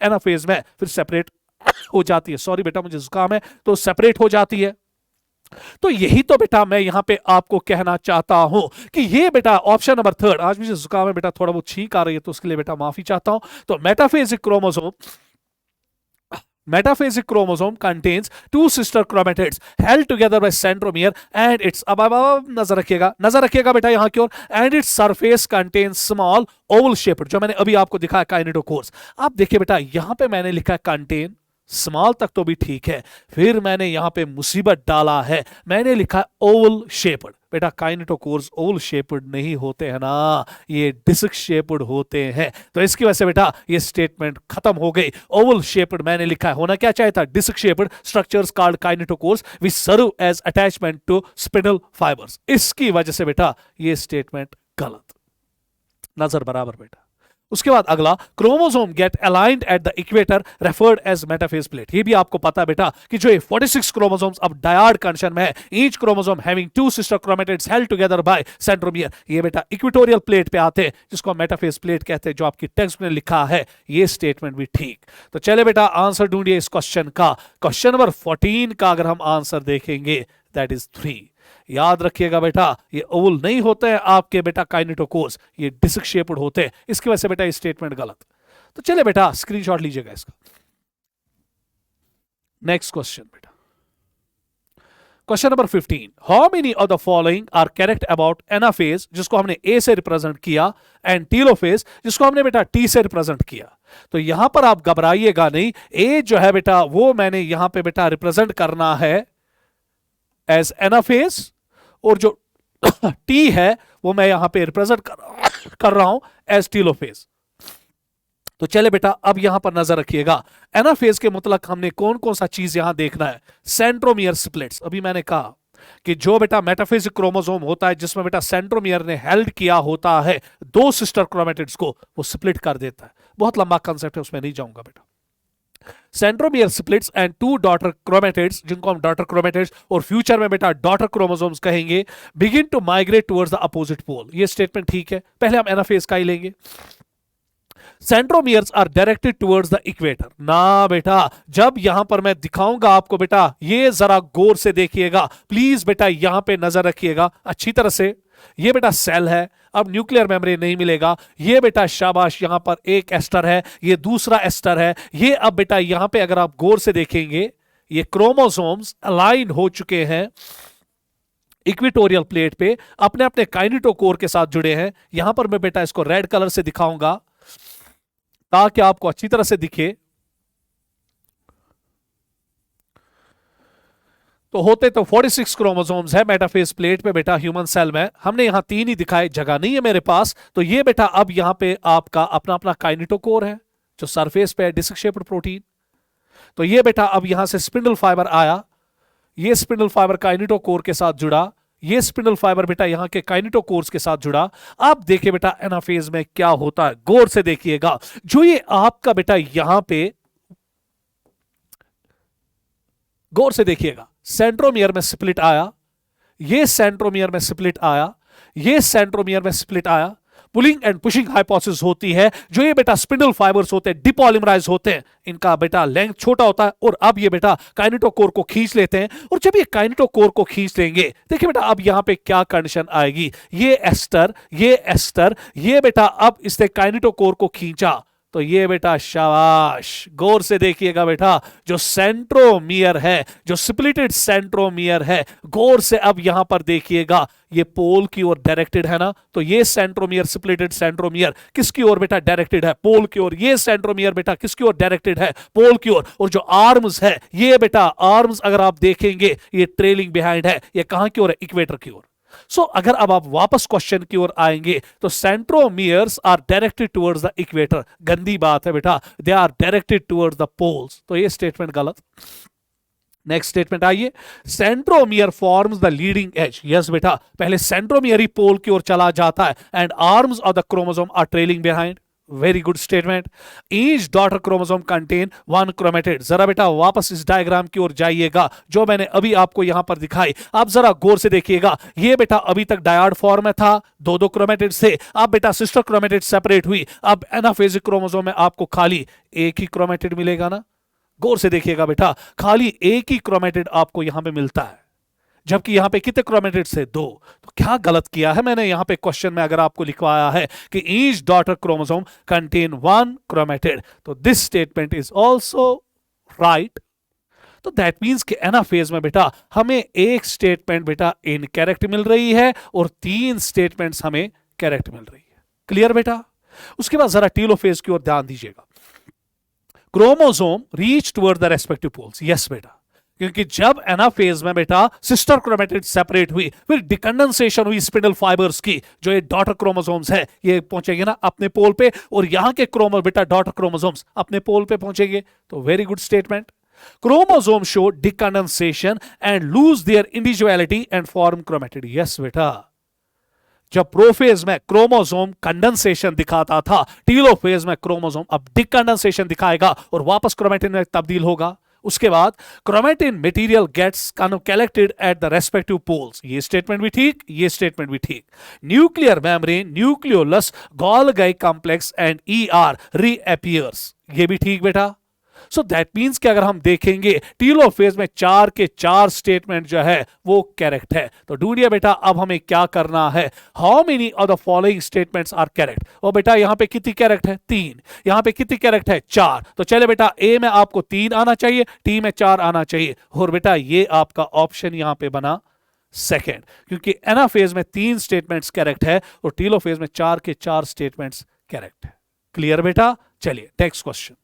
एनाफेज में फिर सेपरेट हो जाती है। सॉरी बेटा मुझे जुकाम है, तो सेपरेट हो जाती है। तो यही तो बेटा मैं यहां पे आपको कहना चाहता हूं कि ये बेटा ऑप्शन नंबर 3, आज मुझे जुकाम है बेटा, थोड़ा बहुत छींक आ रही है, तो उसके लिए बेटा माफी चाहता हूं। तो Metaphasic chromosome contains 2 sister chromatids held together by centromere and its अब नजर रखिएगा बेटा यहां की ओर, and its surface contains small oval shaped, जो मैंने अभी आपको दिखाया काइनेटोकोर्स। आप देखिए बेटा यहां पे मैंने लिखा कंटेन, स्मॉल तक तो भी ठीक है, फिर मैंने यहां पे मुसीबत डाला है, मैंने लिखा ओवल शेप्ड। बेटा काइनेटोकोर्स ओवल शेप्ड नहीं होते हैं ना, ये डिस्क शेप्ड होते हैं, तो इसकी वजह से बेटा ये स्टेटमेंट खत्म हो गई। ओवल शेप्ड मैंने लिखा है, होना क्या चाहिए था? Disc shaped structures called kinetochores which serve as attachment to spindle fibres. इसकी वजह से बेटा ये स्टेटमेंट गलत। नजर बराबर बेटा। उसके बाद अगला, chromosome get aligned at the equator referred as metaphase plate. ये भी आपको पता है बेटा कि जो 46 क्रोमोसोम्स अब डायड कंडीशन में है, each chromosome having 2 sister chromatids held together by centromere, ये बेटा इक्वेटोरियल प्लेट पे आते हैं, जिसको मेटाफेज प्लेट कहते हैं, जो आपकी टेक्स्ट में लिखा है। ये स्टेटमेंट भी ठीक। तो चले बेटा आंसर ढूंढिए इस क्वेश्चन का। क्वेश्चन नंबर 14 का अगर हम आंसर देखेंगे, दैट इज 3। याद रखिएगा बेटा ये ओवल नहीं होते हैं आपके बेटा काइनेटोकोर्स, ये डिस्क शेप्ड होते हैं, इसकी वजह से बेटा ये स्टेटमेंट गलत। तो चले बेटा स्क्रीनशॉट लीजिएगा इसका। नेक्स्ट क्वेश्चन बेटा, question number 15, how many of the following are correct about anaphase, जिसको हमने ए से रिप्रेजेंट किया, एंड टीलोफेज, जिसको हमने बेटा टी से रिप्रेजेंट किया। तो यहां पर आप घबराइएगा नहीं, ए जो है बेटा वो मैंने यहां पे बेटा रिप्रेजेंट करना है एज एनाफेज, और जो टी है वो मैं यहां पे रिप्रेजेंट कर रहा हूं एज टीलोफेज। तो चले बेटा अब यहां पर नजर रखिएगा, एनाफेज के मतलब हमने कौन कौन सा चीज यहां देखना है? Centromere splits. अभी मैंने कहा कि जो बेटा मेटाफेजिक क्रोमोसोम होता है, जिसमें बेटा सेंट्रोमियर ने हेल्ड किया होता है 2 सिस्टर क्रोमेटिड्स को, वो स्प्लिट कर देता है। बहुत लंबा कंसेप्ट है, उसमें नहीं जाऊंगा बेटा। Centromere splits and 2 daughter chromatids, जिनको हम डॉटर क्रोमेटिड्स और फ्यूचर में बेटा डॉटर क्रोमोसोम्स कहेंगे, begin to migrate towards the opposite pole. ये स्टेटमेंट ठीक है। पहले हम एनाफेज का ही लेंगे। Centromeres are directed towards the equator. ना बेटा, जब यहां पर मैं दिखाऊंगा आपको बेटा, ये जरा गौर से देखिएगा प्लीज बेटा, यहां पे नजर रखिएगा अच्छी तरह से। ये बेटा सेल है, अब न्यूक्लियर मेमोरी नहीं मिलेगा। ये बेटा शाबाश, यहां पर एक एस्टर है, ये दूसरा एस्टर है। ये अब बेटा यहां पे अगर आप गौर से देखेंगे, ये क्रोमोसोम्स अलाइन हो चुके हैं इक्वेटोरियल प्लेट पे अपने अपने काइनेटोकोर के साथ जुड़े हैं। यहां पर मैं बेटा इसको रेड कलर से दिखाऊंगा ताकि आपको अच्छी तरह से दिखे। तो होते तो 46 क्रोमोसोम्स है मेटाफेज प्लेट पे बेटा ह्यूमन सेल में। हमने यहां 3 ही दिखाए, जगह नहीं है मेरे पास। तो ये बेटा अब यहां पे आपका अपना अपना काइनेटोकोर है जो सरफेस पे है, डिस्क शेप्ड प्रोटीन। तो ये बेटा अब यहां से स्पिंडल फाइबर आया, ये स्पिंडल फाइबर काइनेटोकोर के साथ जुड़ा, ये स्पिंडल फाइबर बेटा यहां के काइनेटोकोर्स के साथ जुड़ा। आप देखिए बेटा एनाफेज में क्या होता है, गौर से देखिएगा। जो ये आपका बेटा यहां पे गौर से देखिएगा, सेंट्रोमियर में स्प्लिट आया, ये सेंट्रोमियर में स्प्लिट आया, ये सेंट्रोमियर में स्प्लिट आया। पुलिंग एंड पुशिंग हाइपोसिस होती है। जो ये बेटा स्पिंडल फाइबर्स होते हैं डिपॉलीमराइज होते हैं, इनका बेटा लेंथ छोटा होता है और अब ये बेटा काइनेटोकोर को खींच लेते हैं। और जब ये काइनेटोकोर को खींच लेंगे, देखिए बेटा अब यहां पे क्या कंडीशन आएगी, ये एस्टर, ये एस्टर, ये बेटा अब इसने काइनेटोकोर को खींचा तो ये बेटा शाबाश, गौर से देखिएगा बेटा, जो सेंट्रोमियर है, जो स्प्लिटेड सेंट्रोमियर है, गौर से अब यहां पर देखिएगा, ये पोल की ओर डायरेक्टेड है ना। तो ये सेंट्रोमियर, स्प्लिटेड सेंट्रोमियर किसकी ओर बेटा डायरेक्टेड है, पोल की ओर। ये सेंट्रोमियर बेटा किसकी ओर डायरेक्टेड है, पोल की ओर। और जो आर्म्स है, ये बेटा आर्म्स अगर आप देखेंगे ये ट्रेलिंग बिहाइंड है, ये कहां की ओर है, इक्वेटर की ओर। सो अगर अब आप वापस क्वेश्चन की ओर आएंगे तो centromeres are directed towards the equator. गंदी बात है बेटा, they are directed towards the poles. तो ये स्टेटमेंट गलत। नेक्स्ट स्टेटमेंट आइए, centromere forms the leading edge. Yes बेटा, पहले सेंट्रोमियर ही पोल की ओर चला जाता है and arms of the chromosome are trailing behind. Very good statement. Each daughter chromosome contain 1 chromatid. जरा बेटा वापस इस डायग्राम की ओर जाइएगा जो मैंने अभी आपको यहां पर दिखाई। आप जरा गौर से देखिएगा, ये बेटा अभी तक डायड फॉर्म में था, दो क्रोमेटिड से। अब बेटा सिस्टर क्रोमेटिड सेपरेट हुई, अब एनाफेजिक क्रोमोसोम में आपको खाली एक ही क्रोमेटिड मिलेगा ना। गौर से देखिएगा बेटा, खाली एक ही क्रोमेटिड आपको यहां पे मिलता है, जबकि यहां पे कितने क्रोमेटिड से, 2। तो क्या गलत किया है मैंने यहां पे क्वेश्चन में अगर आपको लिखवाया है कि each daughter chromosome contain 1 chromatid, तो this statement is also right. तो दैट मींस कि एनाफेज में बेटा हमें एक स्टेटमेंट बेटा इनकरेक्ट मिल रही है और 3 स्टेटमेंट्स हमें करेक्ट मिल रही है। क्लियर बेटा। उसके बाद जरा टीलोफेज की ओर ध्यान दीजिएगा। Chromosome reach toward the respective poles. Yes बेटा, क्योंकि जब एनाफेज में बेटा सिस्टर क्रोमेटिड सेपरेट हुई, फिर डिकंडेंसेशन हुई स्पिंडल फाइबर्स की, जो ये डॉटर क्रोमोसोम्स है ये पहुंचेंगे ना अपने पोल पे, और यहां के बेटा डॉटर क्रोमोसोम्स अपने पोल पे पहुंचेंगे। तो very good statement. Chromosome show decondensation and lose their individuality and form chromatid. Yes बेटा, जब प्रोफेज में क्रोमोसोम कंडेंसेशन दिखाता था, टीलोफेज में क्रोमोसोम अब डिकंडेंसेशन दिखाएगा और वापस क्रोमेटिन में तब्दील होगा। उसके बाद chromatin material gets collected at the respective poles. ये स्टेटमेंट भी ठीक, ये स्टेटमेंट भी ठीक। Nuclear membrane, nucleolus, Golgi complex and ER reappears. ये भी ठीक बेटा। सो दैट मींस कि अगर हम देखेंगे टीलोफेज में 4 के 4 स्टेटमेंट जो है वो करेक्ट है। तो ढूंढिए बेटा अब हमें क्या करना है, how many of the following statements are correct. और बेटा यहां पे कितनी करेक्ट है, 3। यहां पे कितनी करेक्ट है, 4। तो चले बेटा ए में आपको 3 आना चाहिए, टी में 4 आना चाहिए। और बेटा ये आपका ऑप्शन यहां पे बना सेकेंड, क्योंकि एनाफेज में 3 स्टेटमेंट्स करेक्ट है और टीलोफेज में 4 के 4 स्टेटमेंट्स करेक्ट है। क्लियर बेटा। चलिए नेक्स्ट क्वेश्चन।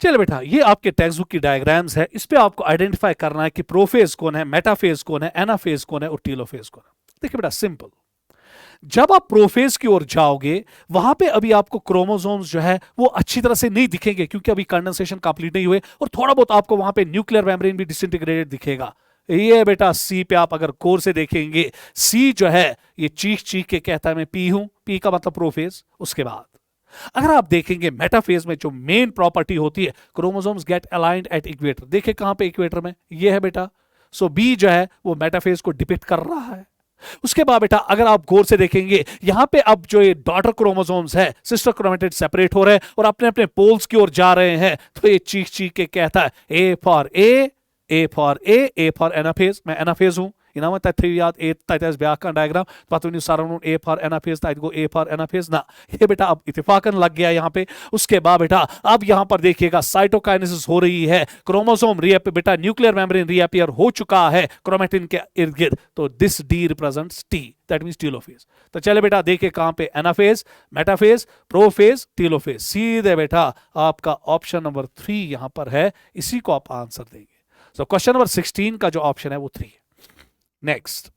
चलो बेटा, ये आपके टेक्स्ट बुक की डायग्राम्स है, इस पे आपको आइडेंटिफाई करना है कि प्रोफेज कौन है, मेटाफेज कौन है, एनाफेज कौन है और टीलोफेज कौन है। देखिए बेटा सिंपल, जब आप प्रोफेज की ओर जाओगे वहां पे अभी आपको क्रोमोसोम्स जो है वो अच्छी तरह से नहीं दिखेंगे, क्योंकि अभी कंडेंसेशन कंप्लीट नहीं हुए, और थोड़ा बहुत आपको वहां पे न्यूक्लियर मेम्ब्रेन भी डिसइंटीग्रेटेड दिखेगा। ये बेटा सी पे आप अगर कोर से देखेंगे, सी जो है ये चीख चीख के कहता है मैं पी हूं, पी का मतलब प्रोफेज। उसके बाद अगर आप देखेंगे मेटाफेज में जो मेन प्रॉपर्टी होती है, chromosomes get aligned at equator. देखिए कहां पे इक्वेटर में, ये है बेटा। सो बी जो है वो मेटाफेज को डिपिक्ट कर रहा है। उसके बाद बेटा अगर आप गौर से देखेंगे यहां पे अब जो ये डॉटर क्रोमोसोम्स है, सिस्टर क्रोमेटिड सेपरेट हो रहे हैं और अपने अपने पोल्स की ओर जा रहे हैं, तो ये चीख चीख के कहता है A for a, A for A for anaphase, मैं एनाफेज हूं। Ina that thayu yaad a tat as byakan diagram pat when you surround a for anaphase tat go a for anaphase ना ये बेटा अब इत्तेफाकन लग गया यहाँ पे। उसके बाद बेटा अब यहाँ पर देखिएगा साइटोकाइनेसिस हो रही है, क्रोमोसोम बेटा न्यूक्लियर मेम्ब्रेन रीअपियर हो चुका है क्रोमेटिन के इर्द गिर्द, तो this D represents T, that means telophase. तो चले बेटा देखिए कहां पे एनाफेज, मेटाफेज, प्रोफेज, टीलोफेज, सीधे बेटा आपका ऑप्शन नंबर 3 यहां पर है, इसी को आप आंसर देंगे। सो क्वेश्चन नंबर 16 का जो ऑप्शन है वो 3 है। नेक्स्ट,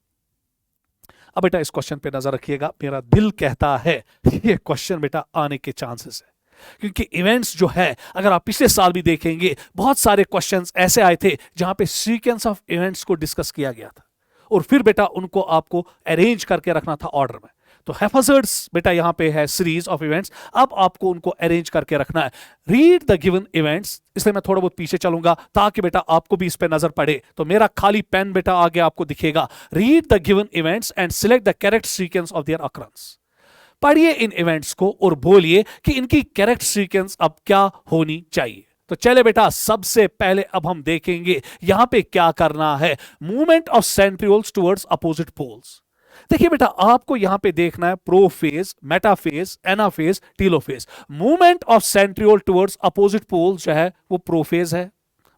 अब बेटा इस क्वेश्चन पे नजर रखिएगा, मेरा दिल कहता है ये क्वेश्चन बेटा आने के चांसेस है, क्योंकि इवेंट्स जो है अगर आप पिछले साल भी देखेंगे बहुत सारे क्वेश्चंस ऐसे आए थे जहां पे सीक्वेंस ऑफ इवेंट्स को डिस्कस किया गया था और फिर बेटा उनको आपको अरेंज करके रखना था ऑर्डर में। तो हैफाजर्ड्स बेटा यहां पे है सीरीज ऑफ इवेंट्स, अब आपको उनको अरेंज करके रखना है। रीड द गिवन इवेंट्स, इसलिए मैं थोड़ा बहुत पीछे चलूंगा ताकि बेटा आपको भी इस पे नजर पड़े। तो मेरा खाली पेन बेटा आगे आपको दिखेगा। Read the given events and select the correct sequence of their occurrence. पढ़िए इन इवेंट्स को और बोलिए कि इनकी करेक्ट सीक्वेंस अब क्या होनी चाहिए। तो चले बेटा सबसे पहले अब हम देखेंगे यहां पे क्या करना है, movement of centrioles towards opposite poles. देखिए बेटा आपको यहां पे देखना है prophase, metaphase, anaphase, telophase. Movement of centriole towards opposite poles जो है वो प्रोफेज है।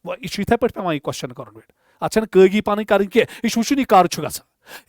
वो इथे पे क्वेश्चन करो बेटा अच्छा कगी पानी करें ये कार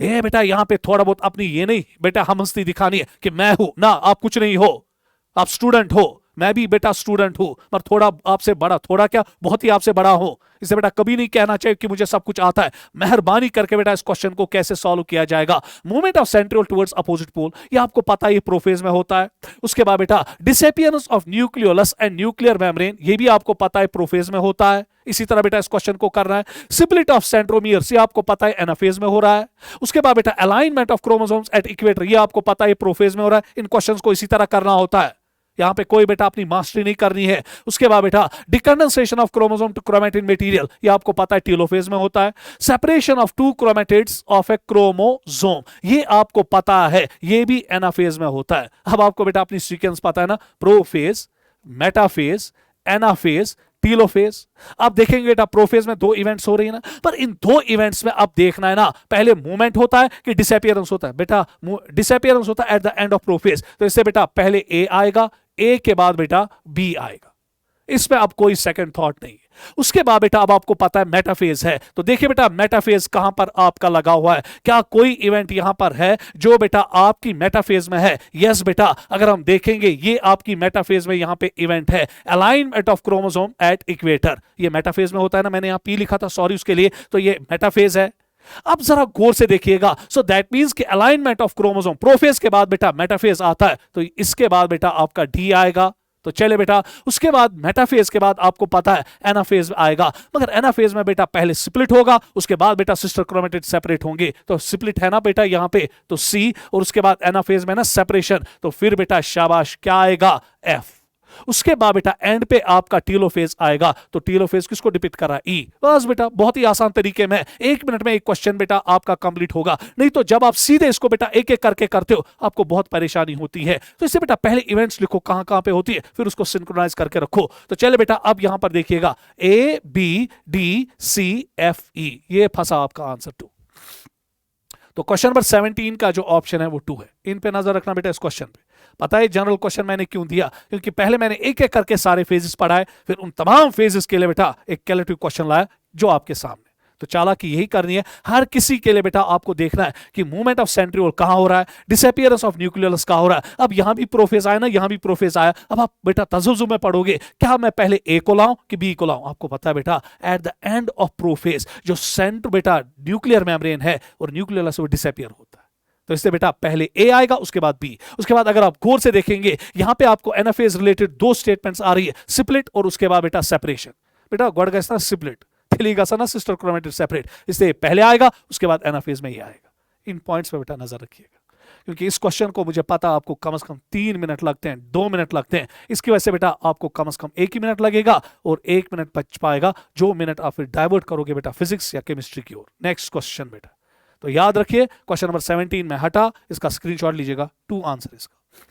ए बेटा यहां पे थोड़ा बहुत अपनी ये नहीं बेटा हम हस्ती दिखानी है कि मैं हूं ना, आप कुछ नहीं हो, आप स्टूडेंट हो, मैं भी बेटा स्टूडेंट हूं, पर थोड़ा आपसे बड़ा, थोड़ा क्या बहुत ही आपसे बड़ा हूं। इसे बेटा कभी नहीं कहना चाहिए कि मुझे सब कुछ आता है। मेहरबानी करके बेटा इस क्वेश्चन को कैसे सॉल्व किया जाएगा। Movement of centriole towards opposite pole, ये आपको पता है ये प्रोफेज में होता है। उसके बाद बेटा disappearance of nucleolus and nuclear membrane, ये भी आपको पता है प्रोफेज में होता है। इसी तरह बेटा इस क्वेश्चन को करना है। स्प्लिट ऑफ सेंट्रोमियर्स, ये आपको पता है एनाफेज में हो रहा है। उसके बाद बेटा alignment of chromosomes eight equator, ये आपको पता है प्रोफेज में हो रहा है। इन क्वेश्चंस को इसी तरह करना होता है, यहां पे कोई बेटा अपनी मास्टरी नहीं करनी है। उसके बाद बेटा decondensation of chromosome to chromatin material, ये आपको पता है टीलोफेज में होता है। Separation of two chromatids of a chromosome, ये आपको पता है ये भी एनाफेज में होता है। अब आपको बेटा अपनी सीक्वेंस पता है ना, प्रोफेज, मेटाफेज, एनाफेज, टीलोफेज। अब देखेंगे बेटा प्रोफेज में 2 इवेंट्स हो रही है ना, पर इन 2 इवेंट्स में अब देखना है ना पहले मूवमेंट होता है कि डिसअपियरेंस होता है। बेटा डिसअपियरेंस होता है eight the end of prophase, तो इससे बेटा पहले ए आएगा, ए के बाद बेटा बी आएगा, इसमें अब कोई सेकंड थॉट नहीं है। उसके बाद बेटा अब आपको पता है मेटाफेज है, तो देखिए बेटा मेटाफेज कहां पर आपका लगा हुआ है, क्या कोई इवेंट यहां पर है जो बेटा आपकी मेटाफेज में है? यस बेटा, अगर हम देखेंगे ये आपकी मेटाफेज में यहां पे इवेंट है, alignment of chromosome eight equator, ये मेटाफेज में होता है ना, मैंने यहां पी लिखा था सॉरी उसके लिए, तो ये मेटाफेज है। अब जरा गौर से देखिएगा, सो दैट मींस कि अलाइनमेंट ऑफ क्रोमोसोम, प्रोफेज के बाद बेटा मेटाफेज आता है, तो इसके बाद बेटा आपका डी आएगा। तो चले बेटा उसके बाद मेटाफेज के बाद आपको पता है एनाफेज आएगा, मगर एनाफेज में बेटा पहले स्प्लिट होगा, उसके बाद बेटा सिस्टर क्रोमेटिड सेपरेट होंगे। तो स्प्लिट है ना बेटा यहां पे, तो सी, और उसके बाद एनाफेज में ना सेपरेशन, तो फिर बेटा शाबाश क्या आएगा? एफ। उसके बाद बेटा एंड पे आपका टीलोफेज आएगा, तो टीलोफेज किसको डिपिक्ट कर रहा है? ई। बस बेटा बहुत ही आसान तरीके में 1 मिनट में एक क्वेश्चन बेटा आपका कंप्लीट होगा। नहीं तो जब आप सीधे इसको बेटा एक एक करके करते हो आपको बहुत परेशानी होती है। तो इससे बेटा पहले इवेंट्स लिखो कहां कहां पे होती है, फिर उसको सिंक्रोनाइज करके रखो। तो चले बेटा अब यहां पर देखिएगा A B D C F E, ये फंसा आपका आंसर 2। तो क्वेश्चन नंबर 17 का जो ऑप्शन है वो 2 है। इन पे नजर रखना बेटा इस क्वेश्चन पे। पता है जनरल क्वेश्चन मैंने क्यों दिया? क्योंकि पहले मैंने एक एक करके सारे फेजेस पढ़ाए, फिर उन तमाम फेजेस के लिए बेटा एक कैलकुलेटिव क्वेश्चन लाया जो आपके सामने। तो चालाकी यही करनी है हर किसी के लिए बेटा, आपको देखना है कि मूवमेंट ऑफ सेंट्रियोल कहां हो रहा है, डिसअपियरेंस ऑफ न्यूक्लियस कहां हो रहा है। अब यहां भी प्रोफेज आया ना, यहां भी प्रोफेज आया, अब आप बेटा तजुजुम में पढ़ोगे क्या मैं पहले ए को लाऊं कि बी को लाऊं? आपको पता है बेटा at the end of prophase जो सेंटर बेटा न्यूक्लियर मेम्ब्रेन है और न्यूक्लियस वो डिसअपियर होता है, तो इससे बेटा पहले ए आएगा उसके बाद बी। उसके बाद अगर आप गौर से देखेंगे यहां पे आपको एनाफेज रिलेटेड 2 स्टेटमेंट्स आ रही है, स्प्लिट और उसके बाद बेटा सेपरेशन। बेटा गड़गसना स्प्लिट थिलीगा सा ना सिस्टर क्रोमेटिड सेपरेट, इससे पहले आएगा उसके बाद एनाफेज में ही आएगा। इन पॉइंट्स पे बेटा नजर रखिएगा, क्योंकि इस क्वेश्चन को मुझे पता आपको कम से कम 3 मिनट लगते हैं, 2 मिनट लगते हैं, इसकी वजह से बेटा आपको कम से कम 1 ही मिनट लगेगा और 1 मिनट बच पाएगा जो मिनट आप फिर डाइवर्ट करोगे बेटा फिजिक्स या केमिस्ट्री की ओर। नेक्स्ट क्वेश्चन बेटा, तो याद रखिए क्वेश्चन नंबर 17 में हटा, इसका स्क्रीनशॉट लीजिएगा, 2 आंसर इसका।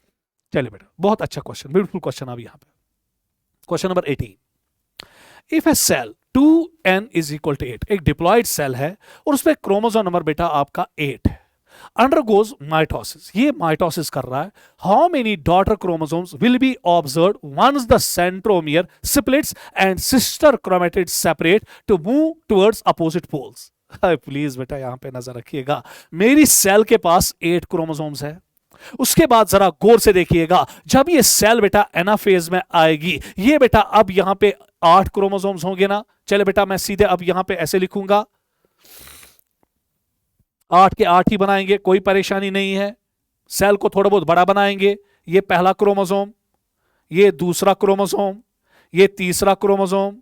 चलिए बेटा बहुत अच्छा क्वेश्चन, ब्यूटीफुल क्वेश्चन। अब यहां पे question number 18, if a cell 2n is equal to 8, एक डिप्लॉयड सेल है और उसमें क्रोमोसोम नंबर बेटा आपका 8 है, undergoes mitosis, ये माइटोसिस कर रहा है, how many daughter chromosomes will be observed once the centromere splits and sister chromatids separate to move towards opposite poles? Please बेटा यहां पे नजर रखिएगा, मेरी सेल के पास 8 क्रोमोसोम्स है, उसके बाद जरा गौर से देखिएगा, जब ये सेल बेटा एनाफेज में आएगी, ये बेटा अब यहां पे 8 क्रोमोसोम्स होंगे ना, चले बेटा मैं सीधे अब यहां पे ऐसे लिखूंगा, 8 के 8 ही बनाएंगे, कोई परेशानी नहीं है, सेल को थोड़ा बहुत बड़ा बनाएंगे, ये पहला क्रोमोसोम, ये दूसरा क्रोमोसोम, ये तीसरा क्रोमोसोम,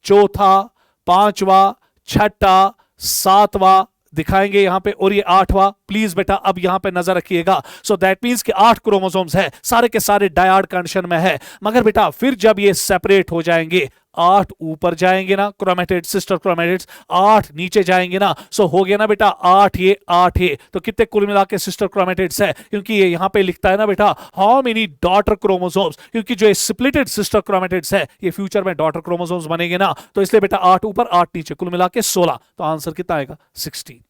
चौथा, पांचवा, छठा, सातवां दिखाएंगे यहां पे, और ये 8वां। प्लीज बेटा अब यहां पे नजर रखिएगा, सो दैट मींस कि 8 क्रोमोसोम्स है, सारे के सारे डायड कंडीशन में है, मगर बेटा फिर जब ये सेपरेट हो जाएंगे, 8 ऊपर जाएंगे ना क्रोमेटिड, सिस्टर क्रोमेटिड्स, 8 नीचे जाएंगे ना, सो हो गया ना बेटा 8 ये 8 ये, तो कितने कुल मिला के सिस्टर क्रोमेटिड्स है, क्योंकि ये यहां पे लिखता है ना बेटा हाउ मेनी डॉटर क्रोमोसोम्स, क्योंकि जो स्प्लिटेड सिस्टर क्रोमेटिड्स है ये फ्यूचर में डॉटर क्रोमोसोम्स बनेंगे ना, तो इसलिए बेटा 8 ऊपर 8 नीचे, कुल मिला के 16, तो आंसर कितना आएगा 16।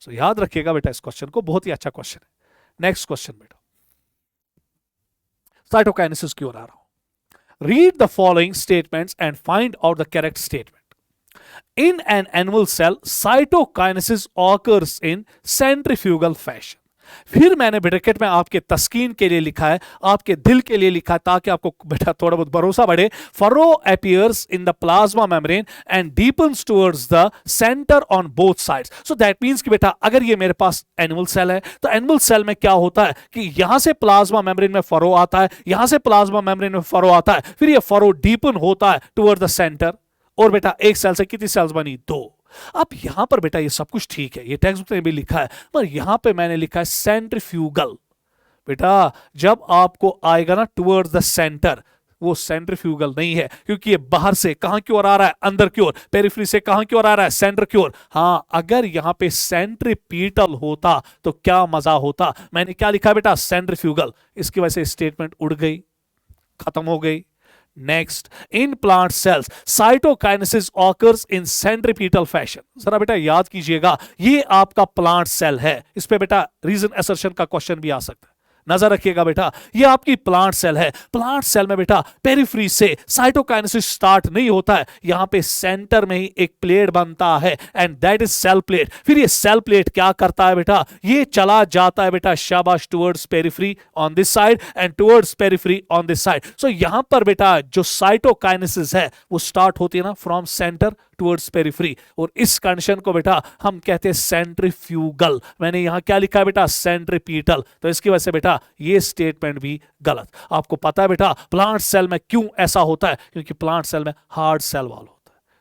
सो याद रखिएगा बेटा इस क्वेश्चन को, बहुत ही अच्छा क्वेश्चन है। नेक्स्ट क्वेश्चन बेटा, साइटोकाइनेसिस की ओर आ रहा हूं। Read the following statements and find out the correct statement. In an animal cell, cytokinesis occurs in centrifugal fashion. फिर मैंने ब्रैकेट में आपके तस्कीन के लिए लिखा है, आपके दिल के लिए लिखा है, ताकि आपको बेटा थोड़ा बहुत भरोसा बढ़े। Furrow appears in the plasma membrane and deepens towards the centre on both sides. So that means कि बेटा अगर ये मेरे पास एनिमल सेल है, तो एनिमल सेल में क्या होता है कि यहां से प्लाज्मा मेम्ब्रेन में फरो आता है, यहां से प्लाज्मा मेम्ब्रेन में फरो आता है, फिर ये फरो डीपन होता है टुवर्ड द सेंटर, और बेटा एक सेल से कितनी सेल्स बनी? 2। अब यहां पर बेटा ये सब कुछ ठीक है, ये टेक्स्ट बुक में भी लिखा है, पर यहां पे मैंने लिखा है सेंट्रीफ्यूगल। बेटा जब आपको आएगा ना टुवर्ड्स द सेंटर, वो सेंट्रीफ्यूगल नहीं है, क्योंकि ये बाहर से कहां की ओर आ रहा है? अंदर की ओर। पेरिफेरी से कहां की ओर आ रहा है? सेंटर की ओर। हां, अगर यहां पे सेंट्रीपीटल होता तो क्या मजा होता। मैंने क्या लिखा बेटा? सेंट्रीफ्यूगल। इसकी वजह से स्टेटमेंट उड़ गई, खत्म हो गई। Next, in plant cells cytokinesis occurs in centripetal fashion. जरा बेटा याद कीजिएगा, ये आपका प्लांट सेल है, इस पे बेटा रीजन असर्शन का क्वेश्चन भी आ सकता है, नजर रखिएगा बेटा। ये आपकी प्लांट सेल है, प्लांट सेल में बेटा पेरिफेरी से साइटोकाइनेसिस स्टार्ट नहीं होता है, यहां पे सेंटर में ही एक प्लेट बनता है, and that is cell plate. फिर ये सेल प्लेट क्या करता है बेटा? ये चला जाता है बेटा शाबाश towards periphery on this side and towards periphery on this side. So यहां पर बेटा जो साइटोकाइनेसिस है वो स्टार्ट होती है ना फ्रॉम सेंटर टुवर्ड्स पेरिफेरी, और इस कंडीशन को बेटा हम कहते हैं सेंट्रीफ्यूगल। मैंने यहां क्या लिखा है बेटा? सेंट्रीपीटल। तो इसकी वजह से बेटा ये स्टेटमेंट भी गलत। आपको पता है बेटा प्लांट सेल में क्यों ऐसा होता है? क्योंकि प्लांट सेल में हार्ड सेल वॉल होता है।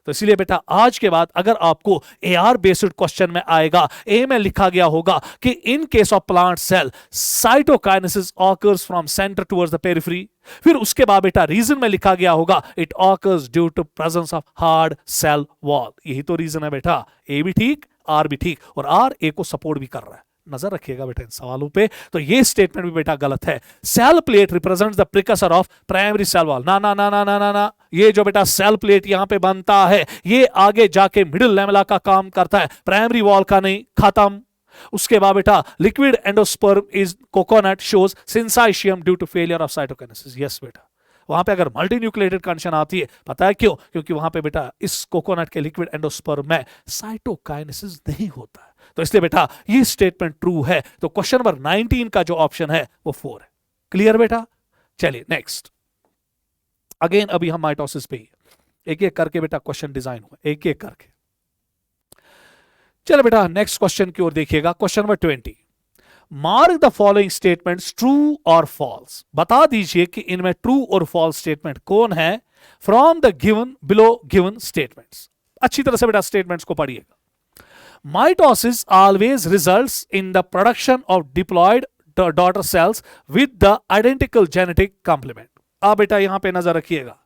तो इसलिए बेटा आज के बाद अगर आपको एआर बेस्ड क्वेश्चन में आएगा, ए में लिखा गया होगा कि in case of plant cell cytokinesis occurs from centre towards the periphery, फिर उसके बाद बेटा रीजन में लिखा गया होगा it occurs due to presence of hard cell wall. यही तो रीजन है बेटा। ए भी ठीक, आर भी ठीक, और आर ए को सपोर्ट भी कर रहा है। नजर रखिएगा बेटा इन सवालों पे। तो ये स्टेटमेंट भी बेटा गलत है। Cell plate represents the precursor of primary cell wall. ना ना ना ना ना ना ना, ये जो बेटा सेल प्लेट यहां पे बनता है, ये आगे जाके मिडिल लेमेला का काम करता है, प्राइमरी वॉल का नहीं। खत्म। उसके बाद बेटा liquid endosperm is coconut shows syncytium due to failure of cytokinesis. Yes बेटा, वहां पे अगर मल्टी न्यूक्लिएटेड कंडीशन आती है, पता है क्यों? क्योंकि वहां पे बेटा इस कोकोनट के लिक्विड एंडोस्पर्म में साइटोकाइनेसिस नहीं होता है। तो इसलिए बेटा ये स्टेटमेंट ट्रू है। तो क्वेश्चन नंबर 19 का जो ऑप्शन है वो 4 है। क्लियर बेटा? चलिए नेक्स्ट। अगेन अभी हम माइटोसिस पे ही एक एक करके बेटा क्वेश्चन डिजाइन हुआ, एक एक करके। चलो बेटा नेक्स्ट क्वेश्चन की ओर देखिएगा। Question number 20, mark the following statements true और फॉल्स। बता दीजिए कि इनमें ट्रू और फॉल्स स्टेटमेंट कौन है from the given below given statements. अच्छी तरह से बेटा स्टेटमेंट्स को पढ़िएगा। Mitosis always results in the production of diploid daughter cells with the identical genetic complement. अब बेटा यहां पे नजर रखिएगा,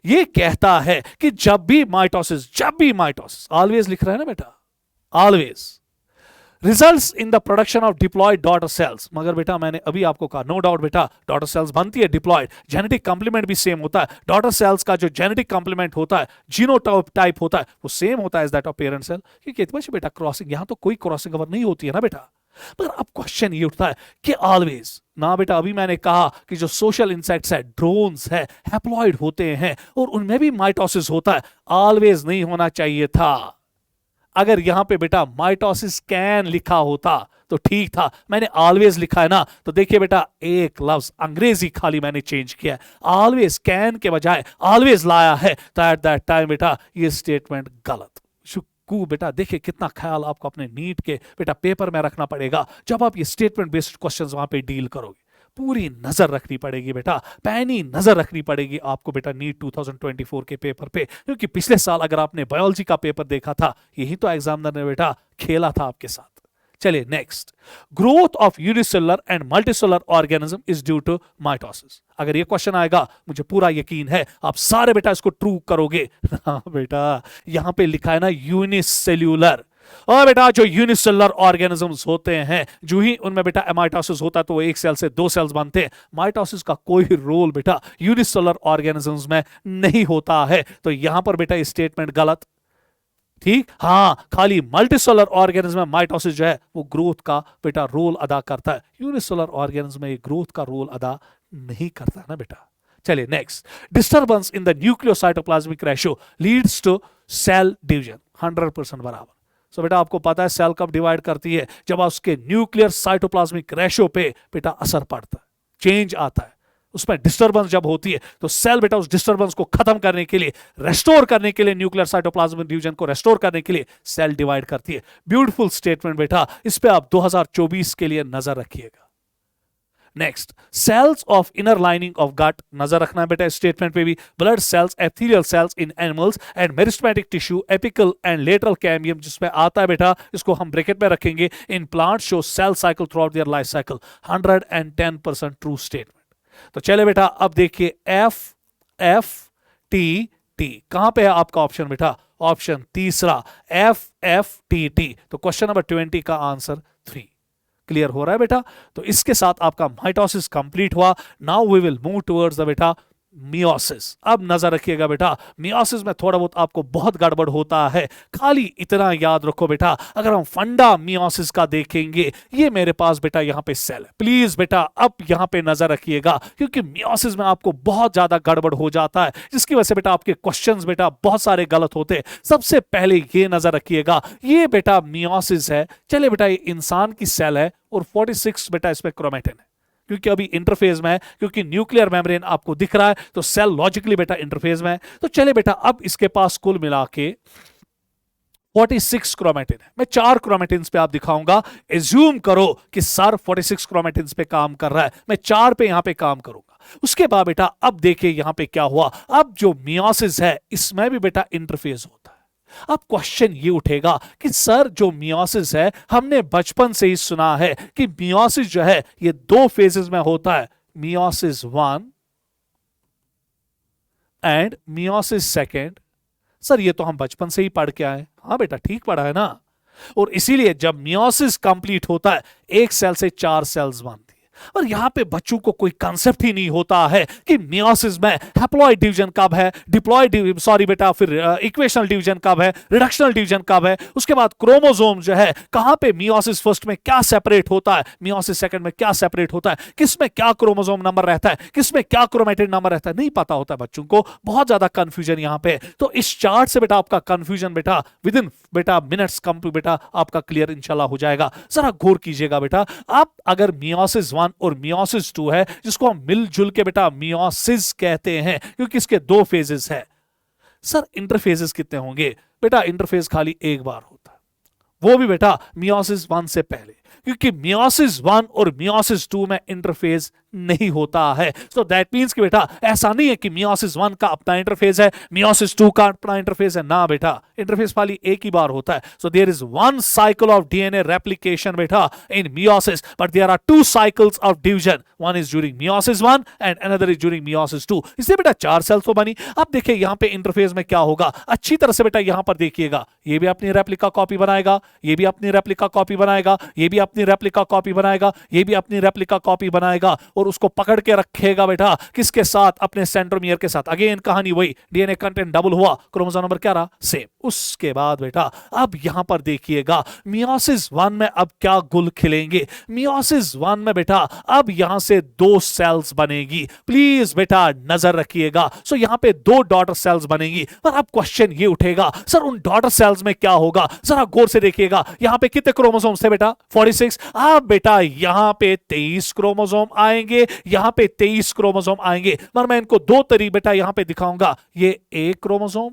ये कहता है कि जब भी माइटोसिस ऑलवेज लिख रहा है ना बेटा, always results in the production of diploid daughter cells. मगर बेटा मैंने अभी आपको कहा नो डाउट बेटा डॉटर सेल्स बनती है डिप्लॉयड, जेनेटिक कॉम्प्लीमेंट भी सेम होता है। डॉटर सेल्स का जो जेनेटिक कॉम्प्लीमेंट होता है, जीनोटाइप होता है, वो सेम होता है as that of parent cell. क्योंकि बेटा क्रॉसिंग, यहां तो कोई क्रॉसिंग ओवर नहीं होती है ना बेटा। पर अब क्वेश्चन ये उठता है कि ऑलवेज ना बेटा, अभी मैंने कहा कि जो सोशल इंसेक्ट्स है, ड्रोन्स है, हैप्लॉइड होते हैं और उनमें भी माइटोसिस होता है। ऑलवेज नहीं होना चाहिए था। अगर यहां पे बेटा माइटोसिस कैन लिखा होता तो ठीक था, मैंने ऑलवेज लिखा है ना, तो देखिए बेटा एक लफ्ज अंग्रेजी खाली मैंने चेंज किया है, ऑलवेज कैन के बजाय ऑलवेज लाया है, तो एट दैट टाइम बेटा ये स्टेटमेंट गलत। बेटा देखिए कितना ख्याल आपको अपने नीट के बेटा पेपर में रखना पड़ेगा जब आप ये स्टेटमेंट बेस्ड क्वेश्चंस वहां पे डील करोगे। पूरी नजर रखनी पड़ेगी बेटा, पैनी नजर रखनी पड़ेगी आपको बेटा नीट 2024 के पेपर पे, क्योंकि पिछले साल अगर आपने बायोलॉजी का पेपर देखा था, यही तो एग्जामिनर ने बेटा खेला था आपके साथ। चलिए next, growth of unicellular and multicellular organism is due to mitosis. अगर ये क्वेश्चन आएगा, मुझे पूरा यकीन है आप सारे बेटा इसको ट्रू करोगे। हाँ बेटा यहां पे लिखा है ना यूनिसेल्यूलर, और बेटा जो यूनिसेलुलर ऑर्गेनिजम्स होते हैं, जो ही उनमें बेटा माइटोसिस होता है तो वो एक सेल से दो सेल्स बनते हैं। माइटोसिस का कोई रोल बेटा यूनिसेलुलर ऑर्गेनिजम्स में नहीं होता है, तो यहां पर बेटा स्टेटमेंट गलत। ठीक, हाँ खाली मल्टीसेलुलर ऑर्गेनिज्म में माइटोसिस जो है वो ग्रोथ का बेटा रोल अदा करता है, यूनिसेलुलर ऑर्गेनिज्म में ग्रोथ का रोल अदा नहीं करता है ना बेटा। चलिए next, disturbance in the nucleocytoplasmic ratio leads to cell division. 100% बराबर। सो बेटा आपको पता है सेल कब डिवाइड करती है, जब उसके न्यूक्लियर साइटोप्लाज्मिक रेशियो पे बेटा असर पड़ता है, चेंज आता है, उसमें डिस्टर्बेंस जब होती है तो सेल बेटा उस डिस्टर्बेंस को खत्म करने के लिए, रेस्टोर करने के लिए, न्यूक्लियर साइटोप्लाज्मिक डिवीजन को रेस्टोर करने के लिए सेल डिवाइड करती है। ब्यूटीफुल स्टेटमेंट बेटा, इस पे आप 2024 के लिए नजर रखिएगा। Next, cells of inner lining of gut, नजर रखना है बेटा स्टेटमेंट पे भी। Blood cells, epithelial cells in animals and meristematic tissue, apical and lateral cambium जिसमें आता है बेटा, इसको हम ब्रैकेट में रखेंगे। In plant show cell cycle throughout their life cycle. 110% true statement. तो चले बेटा अब देखिए FFTT कहां पे है आपका ऑप्शन बेटा, ऑप्शन तीसरा FFTT। तो क्वेश्चन नंबर 20 का आंसर 3। क्लियर हो रहा है बेटा। तो इसके साथ आपका माइटोसिस कंप्लीट हुआ। Now we will move towards the बेटा मियोसिस। अब नजर रखिएगा बेटा, मियोसिस में थोड़ा बहुत आपको बहुत गड़बड़ होता है। खाली इतना याद रखो बेटा, अगर हम फंडा मियोसिस का देखेंगे, ये मेरे पास बेटा यहां पे सेल है। प्लीज बेटा अब यहां पे नजर रखिएगा, क्योंकि मियोसिस में आपको बहुत ज्यादा गड़बड़ हो जाता है, जिसकी वजह से बेटा आपके क्वेश्चंस बेटा बहुत सारे गलत होते हैं। सबसे पहले ये नजर रखिएगा, ये बेटा मियोसिस है। चले बेटा ये इंसान की सेल है और 46 बेटा इसमें क्रोमेटिन है, क्योंकि अभी इंटरफेज में है, क्योंकि न्यूक्लियर मेम्ब्रेन आपको दिख रहा है तो सेल लॉजिकली बेटा इंटरफेज में है। तो चले बेटा अब इसके पास कुल मिला के 46 क्रोमेटिन है। मैं 4 क्रोमेटिन पे आप दिखाऊंगा। एज्यूम करो कि सर 46 क्रोमेटिन पे काम कर रहा है, मैं 4 पे यहां पे काम करूंगा। उसके बाद बेटा अब देखिए यहां पे क्या हुआ। अब जो मियोसिस है इसमें भी बेटा इंटरफेज होता है। अब क्वेश्चन ये उठेगा कि सर जो मियोसिस है, हमने बचपन से ही सुना है कि मियोसिस जो है ये 2 फेजेस में होता है, मियोसिस 1 एंड मियोसिस 2। सर ये तो हम बचपन से ही पढ़ के आए। हाँ बेटा ठीक पढ़ा है ना। और इसीलिए जब मियोसिस कंप्लीट होता है, एक सेल से 4 सेल्स बनती है। और यहां पे बच्चों को कोई कांसेप्ट ही नहीं होता है कि मियोसिस में हैप्लॉइड डिवीजन कब है, डिप्लॉइड सॉरी बेटा फिर इक्वेशनल डिवीजन कब है, रिडक्शनल डिवीजन कब है, उसके बाद क्रोमोसोम जो है कहां पे मियोसिस फर्स्ट में क्या सेपरेट होता है, मियोसिस सेकंड में क्या सेपरेट होता है, किसमें क्या क्रोमोसोम नंबर रहता है, किसमें क्या क्रोमेटिन नंबर रहता है, नहीं पता होता है बच्चों को। बहुत ज्यादा कंफ्यूजन यहां पे। तो इस चार्ट से बेटा आपका कंफ्यूजन बेटा विद इन बेटा मिनट्स बेटा आपका क्लियर इंशाल्लाह हो जाएगा। जरा गौर कीजिएगा बेटा, आप अगर मियोसिस 1 और मियोसिस 2 है, जिसको हम मिलजुल के बेटा मियोसिस कहते हैं, क्योंकि इसके 2 फेजेस है। सर इंटरफेजेस कितने होंगे बेटा, इंटरफेज खाली एक बार होता है, वो भी बेटा मियोसिस 1 से पहले। क्योंकि मियोसिस 1 और मियोसिस 2 में इंटरफेज नहीं होता है। सो दैट मींस कि बेटा ऐसा नहीं है कि मियोसिस 1 का अपना इंटरफेज है, मियोसिस 2 का अपना इंटरफेज है, ना बेटा, इंटरफेज खाली एक ही बार होता है। So there is one cycle of DNA replication बेटा in meiosis, but there are two cycles of division, one is during meiosis 1 and another is during meiosis 2। इसलिए बेटा 4 सेल्स तो बनी। अब देखिए यहां पे इंटरफेज में क्या होगा, अच्छी तरह से बेटा यहां पर देखिएगा, ये भी अपनी रेप्लिका कॉपी बनाएगा, ये भी अपनी रेप्लिका कॉपी बनाएगा, ये भी अपनी रेप्लिका कॉपी बनाएगा, ये भी अपनी रेप्लिका कॉपी बनाएगा, और उसको पकड़ के रखेगा बेटा किसके साथ, अपने सेंट्रोमियर के साथ। अगेन कहानी वही, डीएनए कंटेंट डबल हुआ, क्रोमोसोम नंबर क्या रहा, सेम। उसके बाद बेटा अब यहां पर देखिएगा मियोसिस 1 में अब क्या गुल खिलेंगे। मियोसिस 1 में बेटा अब यहां से 2 सेल्स बनेगी, प्लीज बेटा नजर रखिएगा। सो यहां पे 2 डॉटर सेल्स बनेगी, पर अब क्वेश्चन ये उठेगा सर उन डॉटर सेल्स में क्या होगा। जरा गौर से देखिएगा, यहां पे कितने क्रोमोसोम्स थे बेटा, 46। अब बेटा यहां पे 23 क्रोमोसोम आएंगे, यहां पे 23 क्रोमोसोम आएंगे, पर मैं इनको 2 तरीके बेटा यहां पे दिखाऊंगा। ये एक क्रोमोसोम,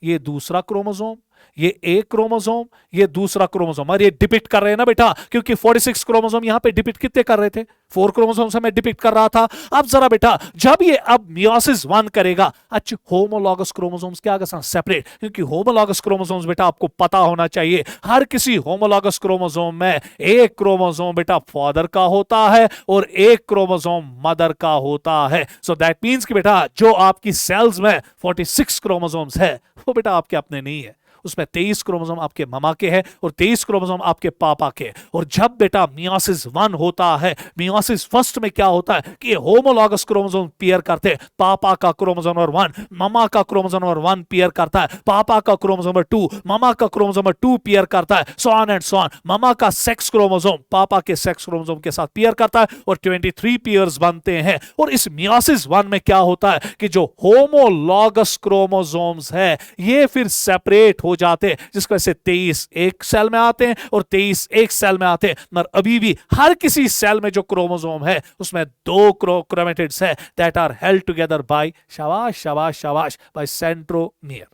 ये दूसरा क्रोमोसोम, ये एक क्रोमोसोम, ये दूसरा क्रोमोसोम, और ये डिपिक्ट कर रहे हैं ना बेटा, क्योंकि 46 क्रोमोसोम यहां पे डिपिक्ट कितने कर रहे थे, 4 क्रोमोसोम से मैं डिपिक्ट कर रहा था। अब जरा बेटा जब ये अब मियोसिस 1 करेगा, अच्छा होमोलॉगस क्रोमोसोम्स क्या आगे सेपरेट, क्योंकि होमोलॉगस क्रोमोसोम्स बेटा आपको पता होना चाहिए, हर किसी होमोलॉगस क्रोमोसोम में एक क्रोमोसोम बेटा फादर का होता है और एक क्रोमोसोम मदर का होता है। सो दैट मींस कि बेटा जो आपकी सेल्स में 46 क्रोमोसोम्स है वो बेटा आपके अपने नहीं है, उसमें 23 क्रोमोसोम आपके मामा के हैं और 23 क्रोमोसोम आपके पापा के। और जब बेटा मियोसिस 1 होता है, मियोसिस फर्स्ट में क्या होता है कि होमोलॉगस क्रोमोसोम पेयर करते हैं, पापा का क्रोमोसोम नंबर 1 मामा का क्रोमोसोम नंबर 1 पेयर करता है, पापा का क्रोमोसोम नंबर 2 मामा का क्रोमोसोम नंबर 2 पेयर करता है, so on and so on. मामा का सेक्स क्रोमोसोम पापा के सेक्स क्रोमोसोम के साथ पेयर करता है और 23 पेयर्स बनते हैं। और इस मियोसिस 1 में क्या होता है कि जो होमोलॉगस क्रोमोसोम्स है ये फिर सेपरेट हो जाते हैं, जिसकी वजह से 23 एक सेल में आते हैं और 23 एक सेल में आते हैं। मगर अभी भी हर किसी सेल में जो क्रोमोसोम है उसमें 2 क्रोमैटिड्स है that are held together by, शाबाश शाबाश शाबाश, बाय सेंट्रोमियर।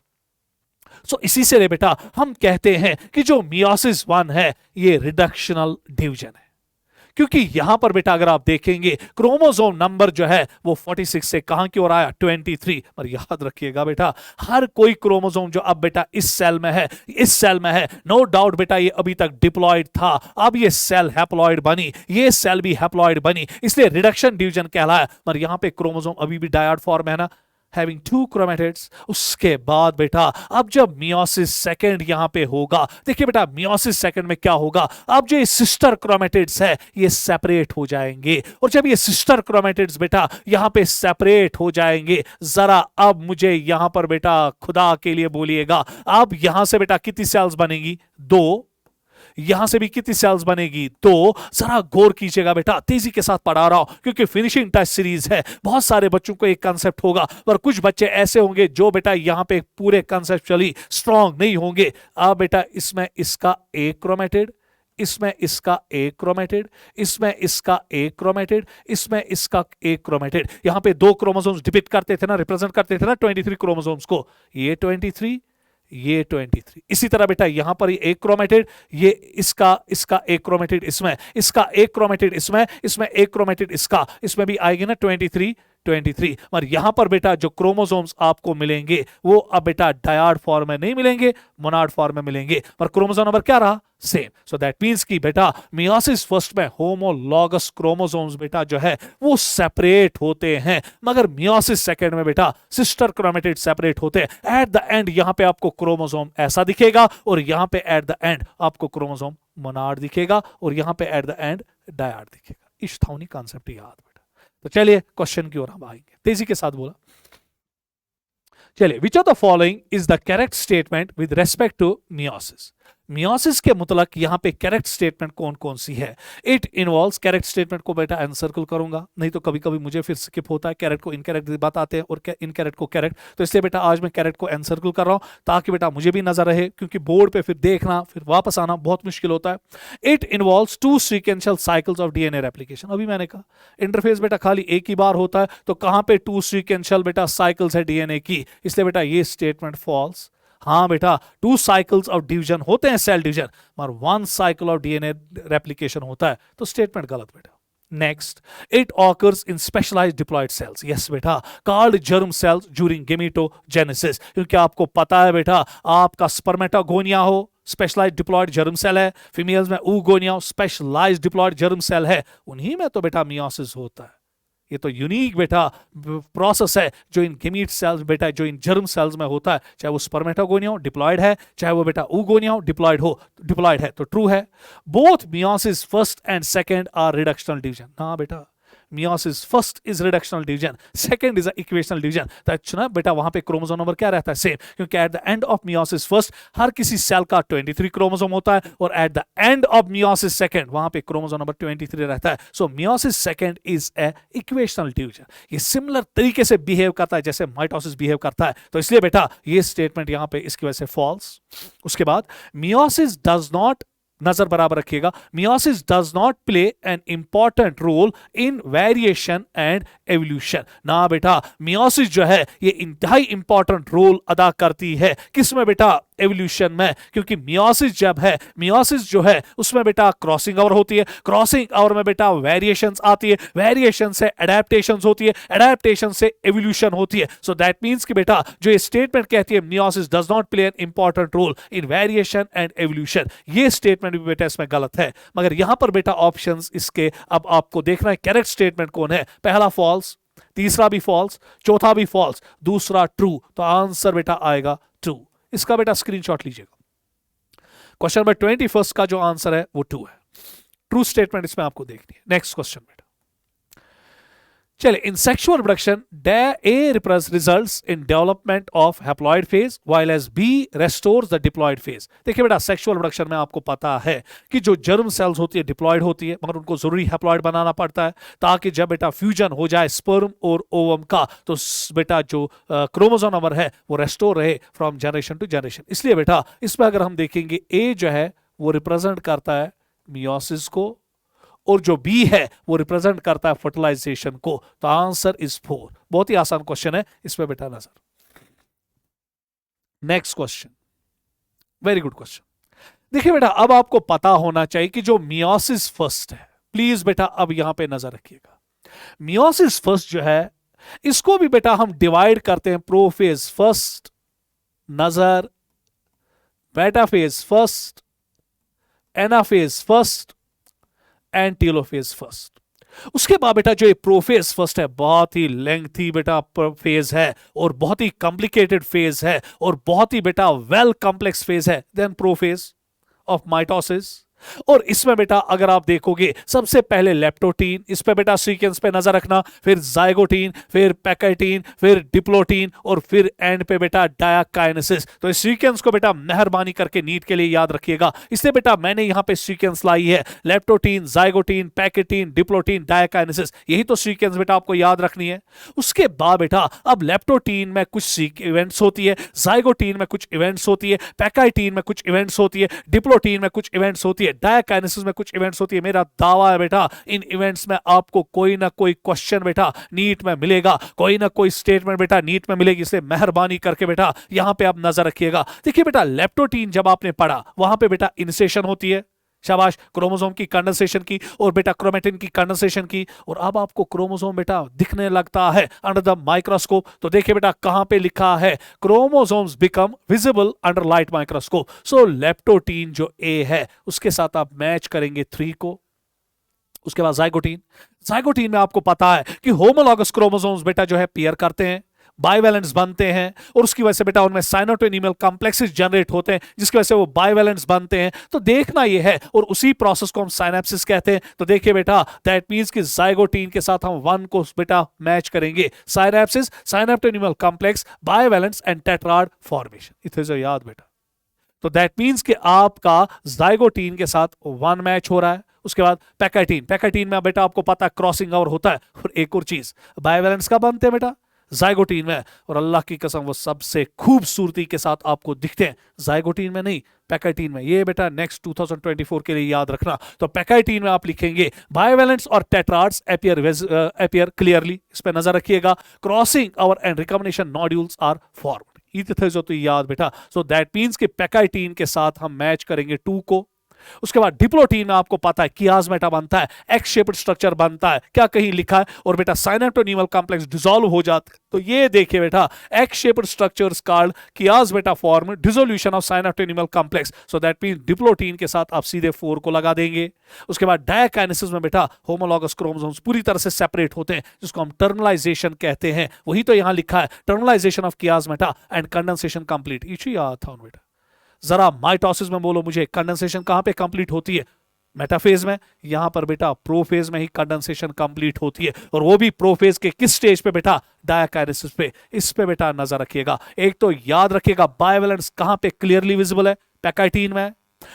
सो इसी से बेटा हम कहते हैं कि जो मियोसिस 1 है ये रिडक्शनल डिवीजन है, क्योंकि यहां पर बेटा अगर आप देखेंगे क्रोमोसोम नंबर जो है वो 46 से कहां की ओर आया, 23। पर याद रखिएगा बेटा हर कोई क्रोमोसोम जो अब बेटा इस सेल में है, इस सेल में है, नो डाउट बेटा ये अभी तक डिप्लॉयड था, अब ये सेल हैप्लॉयड बनी, ये सेल भी हैप्लॉयड बनी, इसलिए रिडक्शन डिवीजन कहलाया। पर यहां पे क्रोमोसोम अभी भी डायड फॉर्म है ना, having 2 chromatids। उसके बाद बेटा अब जब मियोसिस सेकंड यहां पे होगा, देखिए बेटा मियोसिस सेकंड में क्या होगा, अब जो ये सिस्टर क्रोमैटिड्स है ये सेपरेट हो जाएंगे, और जब ये सिस्टर क्रोमैटिड्स बेटा यहां पे सेपरेट हो जाएंगे, जरा अब मुझे यहां पर बेटा खुदा के लिए बोलिएगा, अब यहां से बेटा कितनी सेल्स बनेगी, 2, यहां से भी कितनी सेल्स बनेगी, 2। जरा गौर कीजिएगा बेटा, तेजी के साथ पढ़ा रहा हूं क्योंकि फिनिशिंग टच सीरीज है, बहुत सारे बच्चों को एक कंसेप्ट होगा, पर कुछ बच्चे ऐसे होंगे जो बेटा यहां पे पूरे कंसेप्चुअली स्ट्रांग नहीं होंगे। अब बेटा इसमें इसका एक क्रोमैटिड, इसमें इसका एक क्रोमैटिड, इसमें इसका एक क्रोमैटिड, इसमें इसका एक क्रोमैटिड। यहां पे 2 क्रोमोसोम्स डिपिक्ट करते थे ना, रिप्रेजेंट करते थे ना 23 क्रोमोसोम्स को, ये 23 ये 23। इसी तरह बेटा यहां पर एक क्रोमैटिड, ये इसका एक क्रोमैटिड, इसमें इसका एक क्रोमैटिड, इसमें एक क्रोमैटिड, इसमें भी आएगी ना 23। और यहां पर बेटा जो क्रोमोसोम्स आपको मिलेंगे वो अब बेटा डायड फॉर्म में नहीं मिलेंगे, मोनाड फॉर्म में मिलेंगे, पर क्रोमोसोम नंबर क्या रहा, सेम। सो दैट मींस कि बेटा मियोसिस फर्स्ट में होमोलॉगस क्रोमोसोम्स बेटा जो है वो सेपरेट होते हैं, मगर मियोसिस सेकंड में बेटा सिस्टर क्रोमैटिड सेपरेट होते हैं। एट द एंड यहां पे आपको क्रोमोसोम ऐसा दिखेगा और यहां पे एट द एंड आपको क्रोमोसोम मोनाड दिखेगा और यहां पे एट द एंड डायड दिखेगा। इश्थाउनी कॉन्सेप्ट याद बेटा। तो चलिए क्वेश्चन की ओर हम आएंगे, तेजी के साथ बोला। चलिए, which of the following is the correct statement with respect to meiosis. Meiosis के मुतलक यहां पे करेक्ट स्टेटमेंट कौन कौन सी है। इट इन्वॉल्व्स, करेक्ट स्टेटमेंट को बेटा एनसर्कल करूंगा, नहीं तो कभी कभी मुझे फिर स्किप होता है, करेक्ट को इनकरेक्ट बताते हैं और इनकरेक्ट को करेक्ट, तो इसलिए बेटा आज मैं करेक्ट को एनसर्कल कर रहा हूं ताकि बेटा मुझे भी नजर रहे, क्योंकि बोर्ड पे फिर देखना फिर वापस आना बहुत मुश्किल होता है। It involves 2 sequential cycles of DNA replication. अभी मैंने कहा इंटरफेस बेटा खाली एक ही बार होता है, तो कहां पे 2 सीक्वेंशियल बेटा साइकिल्स है डीएनए की, इसलिए बेटा ये स्टेटमेंट फॉल्स। हाँ बेटा, 2 साइकिल्स ऑफ डिवीजन होते हैं सेल डिवीजन, मगर 1 साइकिल ऑफ डीएनए रेप्लिकेशन होता है। तो स्टेटमेंट गलत बेटा। Next, it occurs in specialised diploid cells. Yes बेटा, called germ cells during gametogenesis. क्योंकि आपको पता है बेटा, आपका स्पर्मेटोगोनिया हो स्पेशलाइज्ड डिप्लॉयड जर्म सेल है, फीमेल्स में oogonia specialised diploid germ cell है, उन्हीं में तो बेटा मियोसिस होता है। ये तो यूनिक बेटा प्रोसेस है जो इन गेमीट सेल्स बेटा, जो इन जर्म सेल्स में होता है, चाहे वो स्पर्मेटोगोनिया डिप्लॉयड है, चाहे वो बेटा oogonia डिप्लॉयड है। तो ट्रू है, both meiosis first and second are reductional division. हाँ बेटा, meiosis first is reductional division, second is equational division. तो अच्छा बेटा, वहां पे क्रोमोसोम नंबर क्या रहता है? सेम, क्योंकि at the end of meiosis first हर किसी सेल का 23 क्रोमोसोम होता है, और at the end of meiosis second वहां पे क्रोमोसोम नंबर 23 रहता है। So meiosis second is a equational division. ये सिमिलर तरीके से बिहेव करता है जैसे माइटोसिस बिहेव करता है। तो इसलिए बेटा ये स्टेटमेंट यहां पे इसकी वजह से फॉल्स। उसके बाद, मियोसिस डज नॉट, नजर बराबर रखिएगा, meiosis does not play an important role in variation and evolution. ना बेटा, मियोसिस जो है ये इंतहाई इंपॉर्टेंट रोल अदा करती है किसमें बेटा? एवोल्यूशन में। क्योंकि मियोसिस जब है, मियोसिस जो है उसमें बेटा क्रॉसिंग ओवर होती है, क्रॉसिंग ओवर में बेटा वेरिएशंस आती है, वेरिएशन से एडेप्टेशंस होती है, एडेप्टेशन से एवोल्यूशन होती है। सो दैट मींस कि बेटा जो ये स्टेटमेंट कहती है meiosis does not play an important role in variation and evolution, ये स्टेटमेंट भी बेटा इसमें गलत है। मगर यहां पर बेटा ऑप्शंस इसके अब आपको देखना है करेक्ट स्टेटमेंट कौन है। पहला फॉल्स, तीसरा भी फॉल्स, चौथा भी फॉल्स, दूसरा ट्रू। तो आंसर बेटा आएगा ट्रू। इसका बेटा स्क्रीनशॉट लीजिएगा। क्वेश्चन नंबर 21 का जो आंसर है वो ट्रू है। ट्रू स्टेटमेंट इसमें आपको देखनी है। नेक्स्ट क्वेश्चन बेटा, चलिए, in sexual reproduction A results in development of haploid phase while as B restores the diploid phase. देखिए बेटा, सेक्सुअल रिप्रोडक्शन में आपको पता है कि जो जर्म सेल्स होती है डिप्लॉयड होती है, मगर उनको जरूरी हैप्लॉइड बनाना पड़ता है ताकि जब बेटा फ्यूजन हो जाए स्पर्म और ओवम का, तो बेटा जो क्रोमोसोम नंबर है वो रेस्टोर रहे फ्रॉम जनरेशन टू जनरेशन। इसलिए बेटा इसमें अगर हम देखेंगे A जो है वो रिप्रेजेंट करता है मियोसिस को, और जो बी है वो रिप्रेजेंट करता है फर्टिलाइजेशन को। तो आंसर इज 4। बहुत ही आसान क्वेश्चन है, इसमें बेटा नजर। Next question, very good question. देखिए बेटा, अब आपको पता होना चाहिए कि जो मियोसिस फर्स्ट है, प्लीज बेटा अब यहां पे नजर रखिएगा, मियोसिस फर्स्ट जो है इसको भी बेटा हम डिवाइड करते हैं प्रोफेज फर्स्ट, नजर, metaphase first, anaphase first and telophase first. उसके बाद बेटा जो ये प्रोफेज फर्स्ट है बहुत ही लेंथी बेटा फेज है, और बहुत ही कॉम्प्लिकेटेड फेज है, और बहुत ही बेटा वेल कॉम्प्लेक्स फेज है देन प्रोफेज ऑफ माइटोसिस। और इसमें बेटा अगर आप देखोगे सबसे पहले लेप्टोटीन, इस पे बेटा सीक्वेंस पे नजर रखना, फिर जाइगोटीन, फिर पैकेटीन, फिर डिप्लोटीन, और फिर एंड पे बेटा डायकाइनेसिस। तो इस सीक्वेंस को बेटा मेहरबानी करके नीट के लिए याद रखिएगा। इसलिए बेटा मैंने यहां पे सीक्वेंस लाई है, leptotene, zygotene, pachytene, diplotene, diakinesis, यही तो सीक्वेंस बेटा आपको याद रखनी है। उसके बाद बेटा अब लेप्टोटीन में कुछ इवेंट्स होती है, जाइगोटीन में कुछ इवेंट्स होती है, पैकेटीन में कुछ इवेंट्स होती है, डिप्लोटीन में कुछ इवेंट्स होती है, डायकाइनेसिस में कुछ इवेंट्स होती है। मेरा दावा है बेटा इन इवेंट्स में आपको कोई ना कोई क्वेश्चन बेटा नीट में मिलेगा, कोई ना कोई स्टेटमेंट बेटा नीट में मिलेगी। इसलिए मेहरबानी करके बेटा यहां पे आप नजर रखिएगा। देखिए बेटा लेप्टोटीन जब आपने पढ़ा वहां पे बेटा इनिशिएशन होती है, शाबाश, क्रोमोसोम की कंडेंसेशन की, और बेटा क्रोमेटिन की कंडेंसेशन की, और अब आपको क्रोमोसोम बेटा दिखने लगता है अंडर द माइक्रोस्कोप। तो देखिए बेटा कहां पे लिखा है, chromosomes become visible under light microscope. So leptotene जो ए है उसके साथ आप मैच करेंगे 3 को। उसके बाद जाइगोटीन, जाइगोटीन में आपको पता है कि होमोलॉगस क्रोमोसोम्स बेटा जो है पेयर करते हैं, बाइवेलेंट्स बनते हैं, और उसकी वजह से बेटा उनमें साइनोटोनिमल कॉम्प्लेक्सेस जनरेट होते हैं जिसकी वजह से वो बाइवेलेंट्स बनते हैं। तो देखना ये है, और उसी प्रोसेस को हम साइनेप्सिस कहते हैं। तो देखिए बेटा दैट मींस कि जाइगोटीन के साथ हम 1 को बेटा मैच करेंगे, synapsis, synaptonemal complex, bivalents and tetrad formation. इतने जो याद बेटा, तो दैट मींस कि आपका जाइगोटीन के साथ 1 मैच हो रहा है। उसके बाद पैकेटीन, पैकेटीन में बेटा आपको पता है क्रॉसिंग ओवर होता है। और एक और चीज, बाइवेलेंट्स का बनते हैं बेटा जाइगोटीन में, और अल्लाह की कसम वो सबसे खूबसूरती के साथ आपको दिखते हैं जाइगोटीन में नहीं, पैकेटीन में। ये बेटा नेक्स्ट 2024 के लिए याद रखना। तो पैकेटीन में आप लिखेंगे बाइवेलेंट्स और टेट्राड्स अपीयर क्लियरली, इस पे नजर रखिएगा। Crossing over and recombination nodules are formed. Either जो तो याद बेटा, सो दैट मीन्स कि पैकाइटीन के साथ हम मैच करेंगे 2 को। उसके बाद डिप्लोटीन में आपको पता है कियाजमेटा बनता है, एक्स शेप्ड स्ट्रक्चर बनता है, क्या कहीं लिखा है, और बेटा साइनेप्टोनीमल कॉम्प्लेक्स डिसॉल्व हो जाता है। तो ये देखिए बेटा, X shaped structures called chiasmata form dissolution of synaptonemal complex, so that means diplotene के साथ आप सीधे 4 को लगा देंगे। उसके बाद डायकाइनेसिस में बेटा होमोलॉगस क्रोमोसोम्स पूरी तरह से सेपरेट होते हैं, जिसको हम टर्मिनलाइजेशन कहते हैं। वही तो यहां लिखा है, terminalisation of chiasmata and condensation complete. इसी याद था बेटा। जरा माइटोसिस में बोलो मुझे, कंडेंसेशन कहां पे कंप्लीट होती है? मेटाफेज में। यहां पर बेटा प्रोफेज में ही कंडेंसेशन कंप्लीट होती है, और वो भी प्रोफेज के किस स्टेज पे बेटा? डायकाइनेसिस पे। इस पे बेटा नजर रखिएगा। एक तो याद रखिएगा बाइवेलेंस कहां पे क्लियरली विजिबल है? पैकाइटीन में।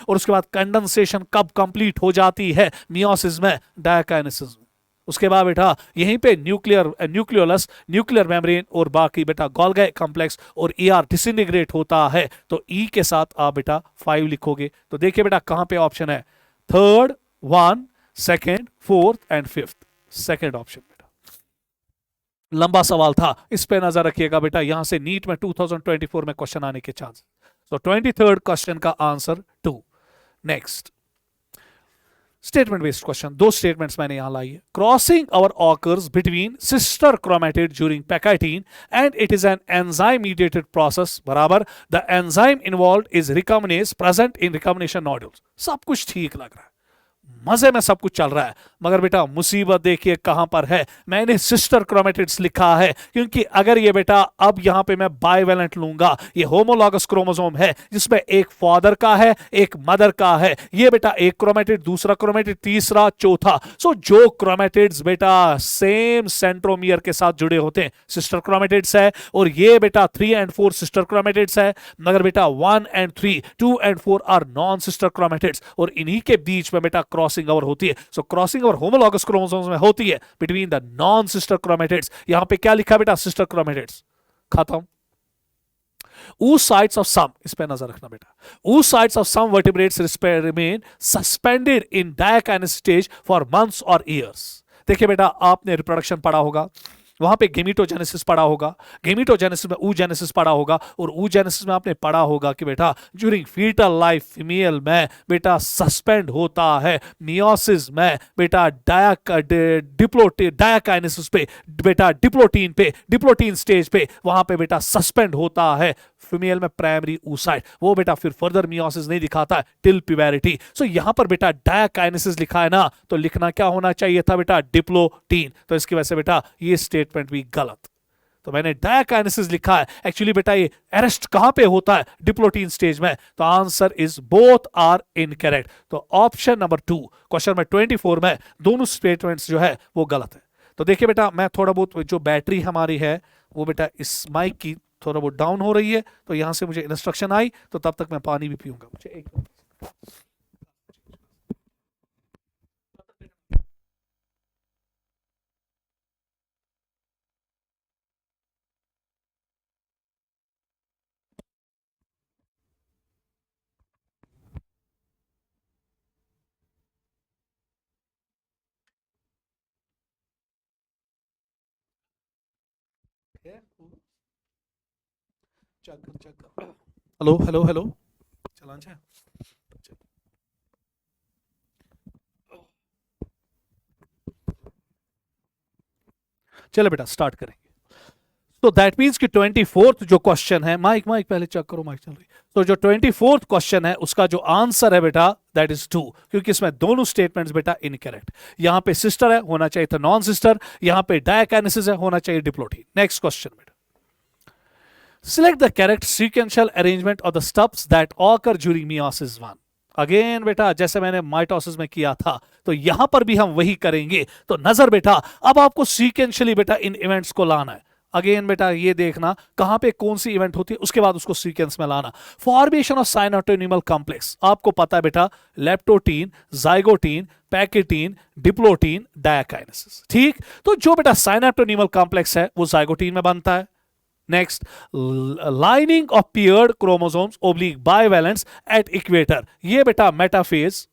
और उसके बाद कंडेंसेशन कब कंप्लीट हो जाती है? मियोसिस में, डायकाइनेसिस में। उसके बाद बेटा यहीं पे न्यूक्लियोलस, न्यूक्लियर मेम्ब्रेन और बाकी बेटा गोल्गी कॉम्प्लेक्स और ईआर डिसइंटीग्रेट होता है। तो ई के साथ आप बेटा 5 लिखोगे। तो देखिए बेटा कहां पे ऑप्शन है? Third, 1, second, fourth and fifth. Second option बेटा। लंबा सवाल था, इस पे नजर रखिएगा बेटा। यहां से नीट में 2024 में क्वेश्चन आने के चांस। तो 23rd क्वेश्चन का answer 2। Next statement based question, 2 statements मैंने यहां लाई है। Crossing over occurs between sister chromatid during pachytene and it is an enzyme mediated process, बराबर the enzyme involved is recombinase present in recombination nodules. सब कुछ ठीक लग रहा है, मजे में सब कुछ चल रहा है, मगर बेटा मुसीबत देखिए कहां पर है। मैंने सिस्टर क्रोमेटिड्स लिखा है क्योंकि अगर ये बेटा अब यहां पे मैं बाइवेलेंट लूंगा, ये होमोलॉगस क्रोमोसोम है जिसमें एक फादर का है एक मदर का है। ये बेटा एक क्रोमेटिड, दूसरा क्रोमेटिड, तीसरा, चौथा। सो जो क्रोमेटिड्स बेटा सेम सेंट्रोमियर के साथ जुड़े होते हैं सिस्टर क्रोमेटिड्स है, और ये बेटा 3 और 4 सिस्टर क्रोमेटिड्स है। मगर बेटा 1 और 3, 2 और 4 आर नॉन सिस्टर क्रोमेटिड्स, और इन्हीं के बीच में बेटा क्रॉसिंग ओवर होती है। सो क्रॉसिंग ओवर होमोलॉगस क्रोमोसोम्स में होती है between the non sister chromatids. यहां पे क्या लिखा बेटा? Sister chromatids. खत्म। oocytes of some, इस पे नजर रखना बेटा, oocytes of some vertebrates remain suspended in diakinesis stage for months or years। देखिए बेटा आपने रिप्रोडक्शन पढ़ा होगा, वहां पे गेमिटोजेनेसिस पढ़ा होगा, गेमिटोजेनेसिस में oogenesis पढ़ा होगा, और oogenesis में आपने पढ़ा होगा कि बेटा ड्यूरिंग फीटल लाइफ फीमेल में बेटा सस्पेंड होता है, मियोसिस में बेटा डायकाइनेसिस पे बेटा डिप्लोटीन स्टेज पे वहां पे बेटा सस्पेंड होता है फीमेल में प्राइमरी oocyte। वो बेटा फिर फर्दर मियोसिस नहीं दिखाता है टिल प्यूबरिटी। सो यहां पर बेटा डायकाइनेसिस लिखा है ना, तो लिखना क्या होना चाहिए था बेटा? डिप्लोटीन। तो इसकी वजह से बेटा ये स्टेटमेंट भी गलत। तो मैंने डायकाइनेसिस लिखा है, एक्चुअली बेटा ये अरेस्ट कहां पे होता है? डिप्लोटीन स्टेज में। तो answer is both are incorrect. तो ऑप्शन नंबर 2 क्वेश्चन में 24 में दोनों स्टेटमेंट्स जो है वो गलत है। तो देखिए बेटा मैं थोड़ा बहुत, जो बैटरी हमारी है वो बेटा इस माइक की थोड़ा बहुत डाउन हो रही है, तो यहां से मुझे इंस्ट्रक्शन आई, तो तब तक मैं पानी भी पीऊंगा। मुझे एक हेलो हेलो हेलो चलान छे? चलो बेटा स्टार्ट करेंगे। तो दैट मींस कि 24th जो क्वेश्चन है, माइक पहले चेक करो, माइक चल रही। तो जो 24th क्वेश्चन है उसका जो आंसर है बेटा दैट इज 2, क्योंकि इसमें दोनों स्टेटमेंट्स बेटा इनकरेक्ट। यहां पे सिस्टर है, होना चाहिए था नॉन सिस्टर। यहां पे डायकाइनेसिस है, होना चाहिए डिप्लोटीन। नेक्स्ट क्वेश्चन बेटा, select the correct sequential arrangement of the steps that occur during meiosis 1। Again बेटा जैसे मैंने माइटोसिस में किया था, तो यहां पर भी हम वही करेंगे। तो नजर बेटा अब आपको सीक्वेंशियली बेटा इन इवेंट्स को लाना है। अगेन बेटा ये देखना कहां पे कौन सी इवेंट होती है, उसके बाद उसको सीक्वेंस में लाना। फॉर्मेशन ऑफ साइनेप्टोनीमल कॉम्प्लेक्स आपको पता है बेटा, leptotene, zygotene, pachytene, diplotene, diakinesis. ठीक, तो जो बेटा साइनेप्टोनीमल कॉम्प्लेक्स है वो जाइगोटीन में बनता है। Next, lining of paired chromosomes oblique bivalents at equator, ये बेटा मेटाफेज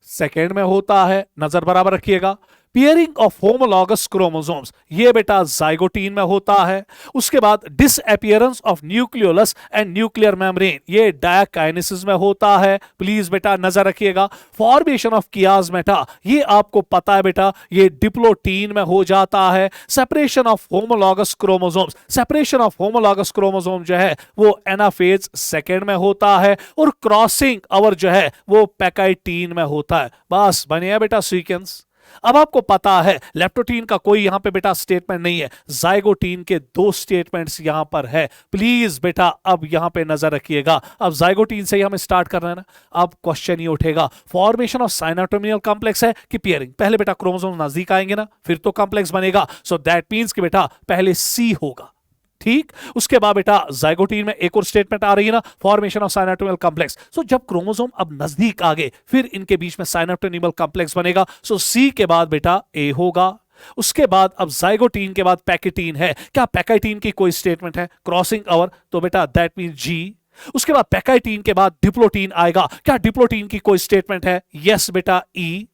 सेकेंड में होता है, नजर बराबर रखिएगा। पेयरिंग ऑफ होमोलॉगस क्रोमोसोम्स, ये बेटा जाइगोटीन में होता है। उसके बाद disappearance of nucleolus and nuclear membrane, ये डायकाइनेसिस में होता है। प्लीज बेटा नजर रखिएगा। फॉर्मेशन ऑफ कियास्मेटा, ये आपको पता है बेटा, ये डिप्लोटीन में हो जाता है। Separation of homologous chromosomes, separation of homologous chromosome जो है वो एनाफेज सेकेंड में होता है। और क्रॉसिंग ओवर जो है वो पैकाइटीन में होता है। बस बनिया बेटा सीक्वेंस। अब आपको पता है लेप्टोटीन का कोई यहां पे बेटा स्टेटमेंट नहीं है, जाइगोटीन के 2 स्टेटमेंट्स यहां पर है। प्लीज बेटा अब यहां पे नजर रखिएगा। अब जाइगोटीन से ही हमें स्टार्ट करना है ना। अब क्वेश्चन ये उठेगा, फॉर्मेशन ऑफ साइनोटोमियल कॉम्प्लेक्स है कि पेयरिंग? पहले बेटा क्रोमोसोम नजदीक आएंगे ना, फिर तो कॉम्प्लेक्स बनेगा। सो दैट मींस कि बेटा पहले सी होगा, ठीक। उसके बाद बेटा जाइगोटीन में एक और स्टेटमेंट आ रही है ना, फॉर्मेशन ऑफ साइनोटोनिमल कॉम्प्लेक्स। सो जब क्रोमोसोम अब नजदीक आ गए, फिर इनके बीच में साइनोटोनिमल कॉम्प्लेक्स बनेगा। सो सी के बाद बेटा ए होगा। उसके बाद अब जाइगोटीन के बाद पैकेटीन है। क्या पैकाइटीन की कोई स्टेटमेंट है क्रॉसिंग ओवर? तो बेटा दैट मीन जी। उसके बाद पैकाइटीन के बाद डिप्लोटीन आएगा। क्या डिप्लोटीन की कोई स्टेटमेंट है? यस बेटा ई।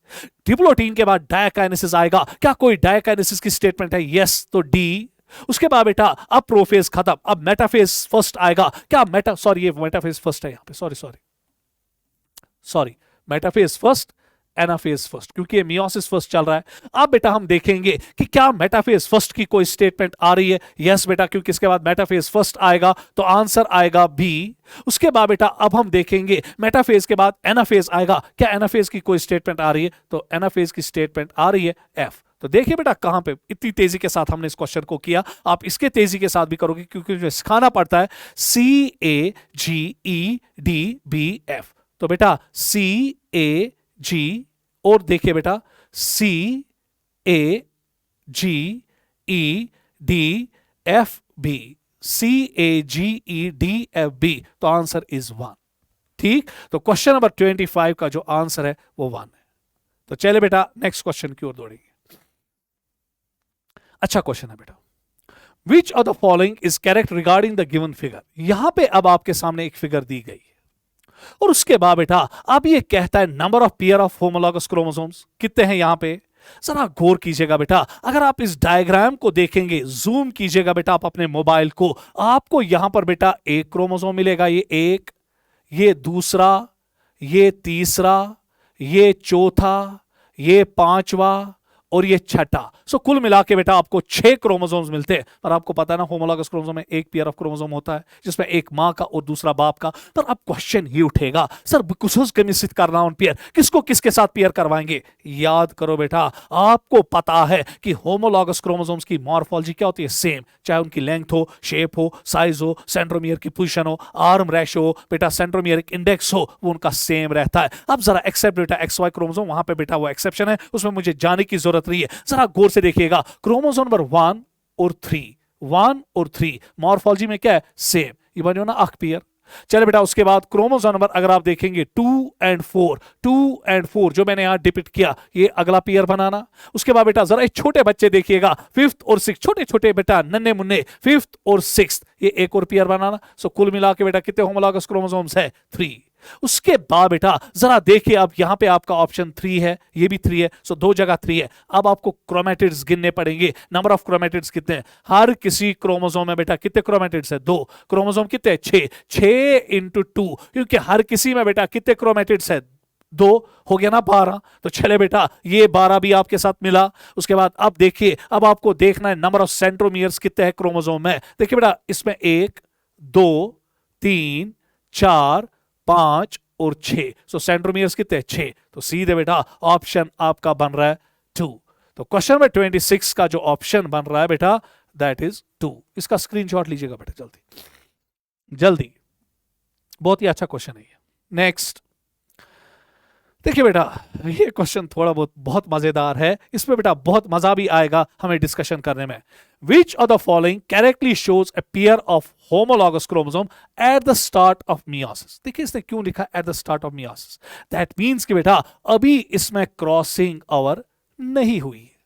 डिप्लोटीन के बाद डायकाइनेसिस आएगा। क्या कोई डायकाइनेसिस की स्टेटमेंट है? यस, तो डी। उसके बाद बेटा अब प्रोफेज खत्म, अब मेटाफेज फर्स्ट आएगा। क्या ये मेटाफेज फर्स्ट है यहां पे, sorry metaphase first, anaphase first, क्योंकि ये मियोसिस फर्स्ट चल रहा है। अब बेटा हम देखेंगे कि क्या मेटाफेज फर्स्ट की कोई स्टेटमेंट आ रही है। यस बेटा, क्योंकि इसके बाद मेटाफेज फर्स्ट आएगा, तो आंसर आएगा बी। उसके बाद बेटा अब हम देखेंगे मेटाफेज के बाद एनाफेज आएगा। क्या एनाफेज की कोई स्टेटमेंट आ रही है? तो एनाफेज की स्टेटमेंट आ रही है एफ। तो देखिए बेटा कहां पे इतनी तेजी के साथ हमने इस क्वेश्चन को किया। आप इसके तेजी के साथ भी करोगे, क्योंकि मुझे सिखाना पड़ता है CAGEDBF। तो बेटा CAG, और देखिए बेटा CAGEDFB, CAGEDFB, तो आंसर इज 1, ठीक। तो क्वेश्चन नंबर 25 का जो आंसर है वो 1 है। तो चले बेटा नेक्स्ट क्वेश्चन की ओर दौड़ेंगे। अच्छा क्वेश्चन है बेटा, विच of the following is correct regarding the given figure. यहां पे अब आपके सामने एक फिगर दी गई है, और उसके बाद बेटा अब ये कहता है number of pair of homologous chromosomes कितने हैं यहां पे। जरा गौर कीजिएगा बेटा, अगर आप इस डायग्राम को देखेंगे, जूम कीजिएगा बेटा आप अपने मोबाइल को, आपको यहां पर बेटा एक क्रोमोसोम मिलेगा, ये एक, ये दूसरा, ये तीसरा, ये चौथा, ये पांचवा और ये छठा। सो कुल मिला के बेटा आपको 6 क्रोमोसोम्स मिलते हैं। पर आपको पता है ना, होमोलॉगस क्रोमोसोम में एक पेयर ऑफ क्रोमोसोम होता है, जिसमें एक मां का और दूसरा बाप का। पर अब क्वेश्चन ही उठेगा, सर कुछ कमिसित करना उन पेयर, किसको किसके साथ पेयर करवाएंगे। याद करो बेटा, आपको पता है कि होमोलॉगस क्रोमोसोम्स की मॉर्फोलॉजी क्या होती है, सेम, चाहे उनकी लेंथ हो, शेप हो, साइज हो, सेंट्रोमियर की पोजीशन हो, आर्म रेशो हो, बेटा सेंट्रोमियरिक इंडेक्स हो, वो उनका सेम रहता है। अब जरा एक्सेप्ट बेटा XY क्रोमोसोम, वहां पे बेटा वो एक्सेप्शन है, उसमें मुझे जाने की जरूरत नहीं है। जरा गौर से देखिएगा, क्रोमोसोम नंबर 1 और 3 मॉर्फोलॉजी में क्या है, सेम, ये बने ना अख पेयर। चले बेटा उसके बाद क्रोमोसोम नंबर अगर आप देखेंगे 2 और 4 जो मैंने यहां डिपिक्ट किया, ये अगला पेयर बनाना। उसके बाद बेटा जरा छोटे बच्चे देखिएगा, 5th और 6th, छोटे छोटे बेटा नन्हे मुन्ने, 5th और 6th, ये एक और पेयर बनाना। सो कुल मिला के बेटा कितने होमोलॉगस क्रोमोसोम्स है, 3। उसके बाद बेटा जरा देखिए, अब यहां पे आपका ऑप्शन 3 है, ये भी 3 है, सो 2 जगह 3 है। अब आपको क्रोमेटिड्स गिनने पड़ेंगे, नंबर ऑफ क्रोमेटिड्स कितने हैं। हर किसी क्रोमोसोम में बेटा कितने क्रोमेटिड्स है, 2। क्रोमोसोम कितने, 6 इंटू 2, क्योंकि हर किसी में बेटा कितने क्रोमेटिड्स है, 2 हो गया ना, 12। तो चले बेटा ये 12 भी आपके साथ मिला। उसके बाद अब देखिए, अब आपको देखना है नंबर ऑफ सेंट्रोमियर्स कितने हैं क्रोमोसोम में। देखिए बेटा इसमें 1 2 3 4 5 और 6, सो सेंट्रोमियर्स कितने, 6। तो सीधे बेटा ऑप्शन आपका बन रहा है 2। तो क्वेश्चन नंबर 26 का जो ऑप्शन बन रहा है बेटा, दैट इज 2। इसका स्क्रीनशॉट लीजिएगा बेटा जल्दी, बहुत ही अच्छा क्वेश्चन है ये। नेक्स्ट देखिए बेटा, ये क्वेश्चन थोड़ा बहुत मजेदार है, इसमें बेटा बहुत मजा भी आएगा हमें डिस्कशन करने में। Which of the following correctly shows a pair of homologous chromosome at the start of meiosis? देखिए इसने क्यों लिखा at the start of meiosis? That means कि बेटा अभी इसमें क्रॉसिंग ओवर नहीं हुई है,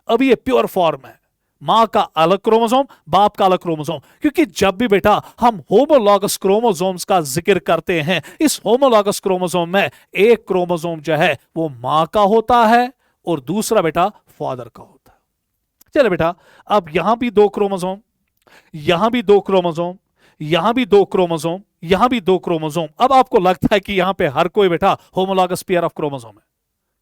अभी ये प्योर फॉर्म है, मां का अलग क्रोमोसोम, बाप का अलग क्रोमोसोम। क्योंकि जब भी बेटा हम होमोलॉगस क्रोमोसोम्स का जिक्र करते हैं, इस होमोलॉगस क्रोमोसोम में एक क्रोमोसोम जो है वो मां का होता है और दूसरा बेटा फादर का होता है। चले बेटा, अब यहां भी 2 क्रोमोसोम, यहां भी 2 क्रोमोसोम, यहां भी 2 क्रोमोसोम, यहां भी 2 क्रोमोसोम। अब आपको लगता है कि यहां पे हर कोई बेटा होमोलॉगस पेयर ऑफ क्रोमोसोम है।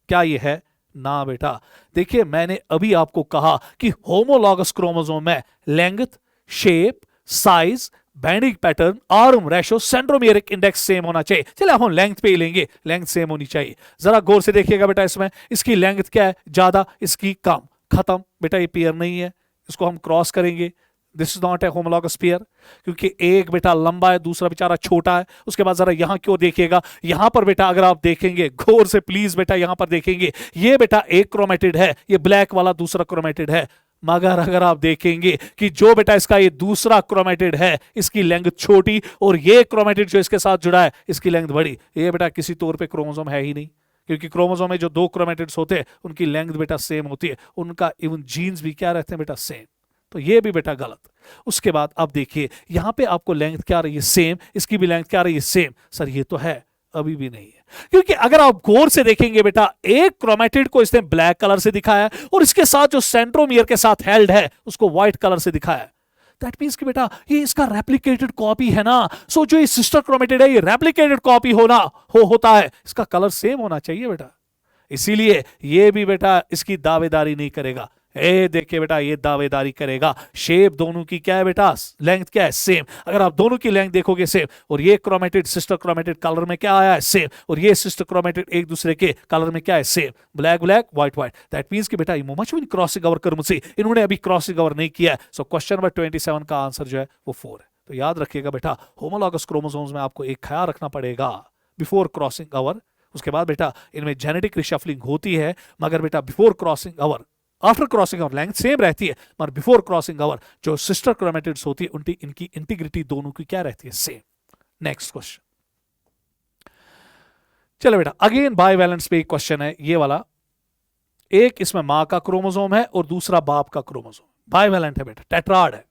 क्या ये है? ना बेटा। देखिए, मैंने अभी आपको कहा कि होमोलॉगस क्रोमोसोम में length, shape, size, binding pattern, arm ratio, centromeric index same होना चाहिए। चलिए हम लेंथ पे ही लेंगे, लेंथ सेम होनी चाहिए। जरा गौर से देखिएगा बेटा, इसमें इसकी लेंथ क्या है? ज्यादा, इसकी कम। खत्म बेटा, ये पेयर नहीं है, इसको हम क्रॉस करेंगे। This is not a homologous pair, क्योंकि एक बेटा लंबा है, दूसरा बेचारा छोटा है। उसके बाद जरा यहां क्यों देखिएगा, यहां पर बेटा अगर आप देखेंगे गौर से प्लीज बेटा, यहां पर देखेंगे, ये बेटा एक क्रोमेटिड है, ये ब्लैक वाला दूसरा क्रोमेटिड है। मगर अगर आप देखेंगे कि जो बेटा इसका ये दूसरा क्रोमेटिड है, इसकी लेंथ छोटी, और ये क्रोमेटिड जो इसके साथ जुड़ा है, इसकी लेंथ बड़ी। ये बेटा किसी तौर पे क्रोमोसोम है ही नहीं, क्योंकि क्रोमोसोम में जो 2 क्रोमेटिड्स होते हैं उनकी लेंथ बेटा सेम होती है, उनका इवन जीन्स भी क्या रहते हैं बेटा? सेम। तो ये भी बेटा गलत। उसके बाद अब देखिए, यहां पे आपको लेंथ क्या आ रही है? सेम। इसकी भी लेंथ क्या आ रही है? सेम। सर ये तो है, अभी भी नहीं है, क्योंकि अगर आप गौर से देखेंगे बेटा, एक क्रोमेटिड को इसने ब्लैक कलर से दिखाया और इसके साथ जो सेंट्रोमियर के साथ हेल्ड है उसको व्हाइट कलर से दिखाया। दैट मींस कि बेटा ये इसका रेप्लिकेटेड कॉपी है ना। सो जो ये सिस्टर क्रोमेटिड है, ये रेप्लिकेटेड कॉपी होता है, इसका कलर सेम होना चाहिए बेटा। इसीलिए ये भी बेटा इसकी दावेदारी नहीं करेगा। ए देखिए बेटा, ये दावेदारी करेगा। शेप दोनों की क्या है बेटा? लेंथ क्या है? सेम। अगर आप दोनों की लेंथ देखोगे सेम, और ये क्रोमेटिड सिस्टर क्रोमेटिड कलर में क्या आया है? सेम। और ये सिस्टर क्रोमेटिड एक दूसरे के कलर में क्या है? Same. Black black, white white. That means कि बेटा मच विन क्रॉसिंग ओवर कर मुझसे, इन्होंने अभी क्रॉसिंग ओवर नहीं किया है। सो क्वेश्चन नंबर 27 का आंसर जो है वो 4 है। तो याद रखिएगा बेटा, होमोलॉगस क्रोमोसोम्स में आपको एक ख्याल रखना पड़ेगा बिफोर क्रॉसिंग ओवर। उसके बाद बेटा इनमें जेनेटिक रिशफलिंग होती है, मगर बेटा before crossing over, after crossing over length same रहती है, मगर बिफोर क्रॉसिंग ओवर जो सिस्टर क्रोमेटिड्स होती है इनकी इंटीग्रिटी दोनों की क्या रहती है? सेम। Next question. चलो बेटा, अगेन बाइवैलेंस पे एक क्वेश्चन है ये वाला। एक इसमें मां का क्रोमोसोम है और दूसरा बाप का क्रोमोसोम। बाइवैलेंट है बेटा, टेट्राड है।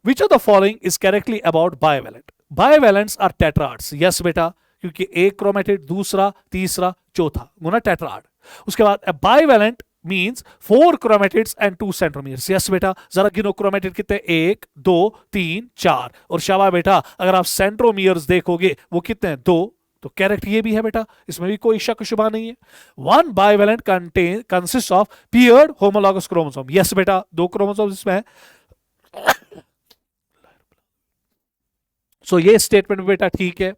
Which of the following is correctly about bivalent? Bivalents are tetrads. Yes बेटा, क्योंकि एक क्रोमेटिड, दूसरा, तीसरा, चौथा गुना टेट्राड। उसके बाद bivalent means 4 chromatids and 2 centromeres। Yes बेटा, जरा गिनो क्रोमेटिड कितने? 1 2 3 4। और शाबा बेटा, अगर आप सेंट्रोमियर्स देखोगे वो कितने हैं? 2। तो करेक्ट ये भी है बेटा, इसमें भी कोई शक शुबा नहीं है। 1 bivalent consist of paired homologous chromosome. Yes बेटा, 2 क्रोमोसोम इसमें है। सो ये स्टेटमेंट बेटा ठीक है।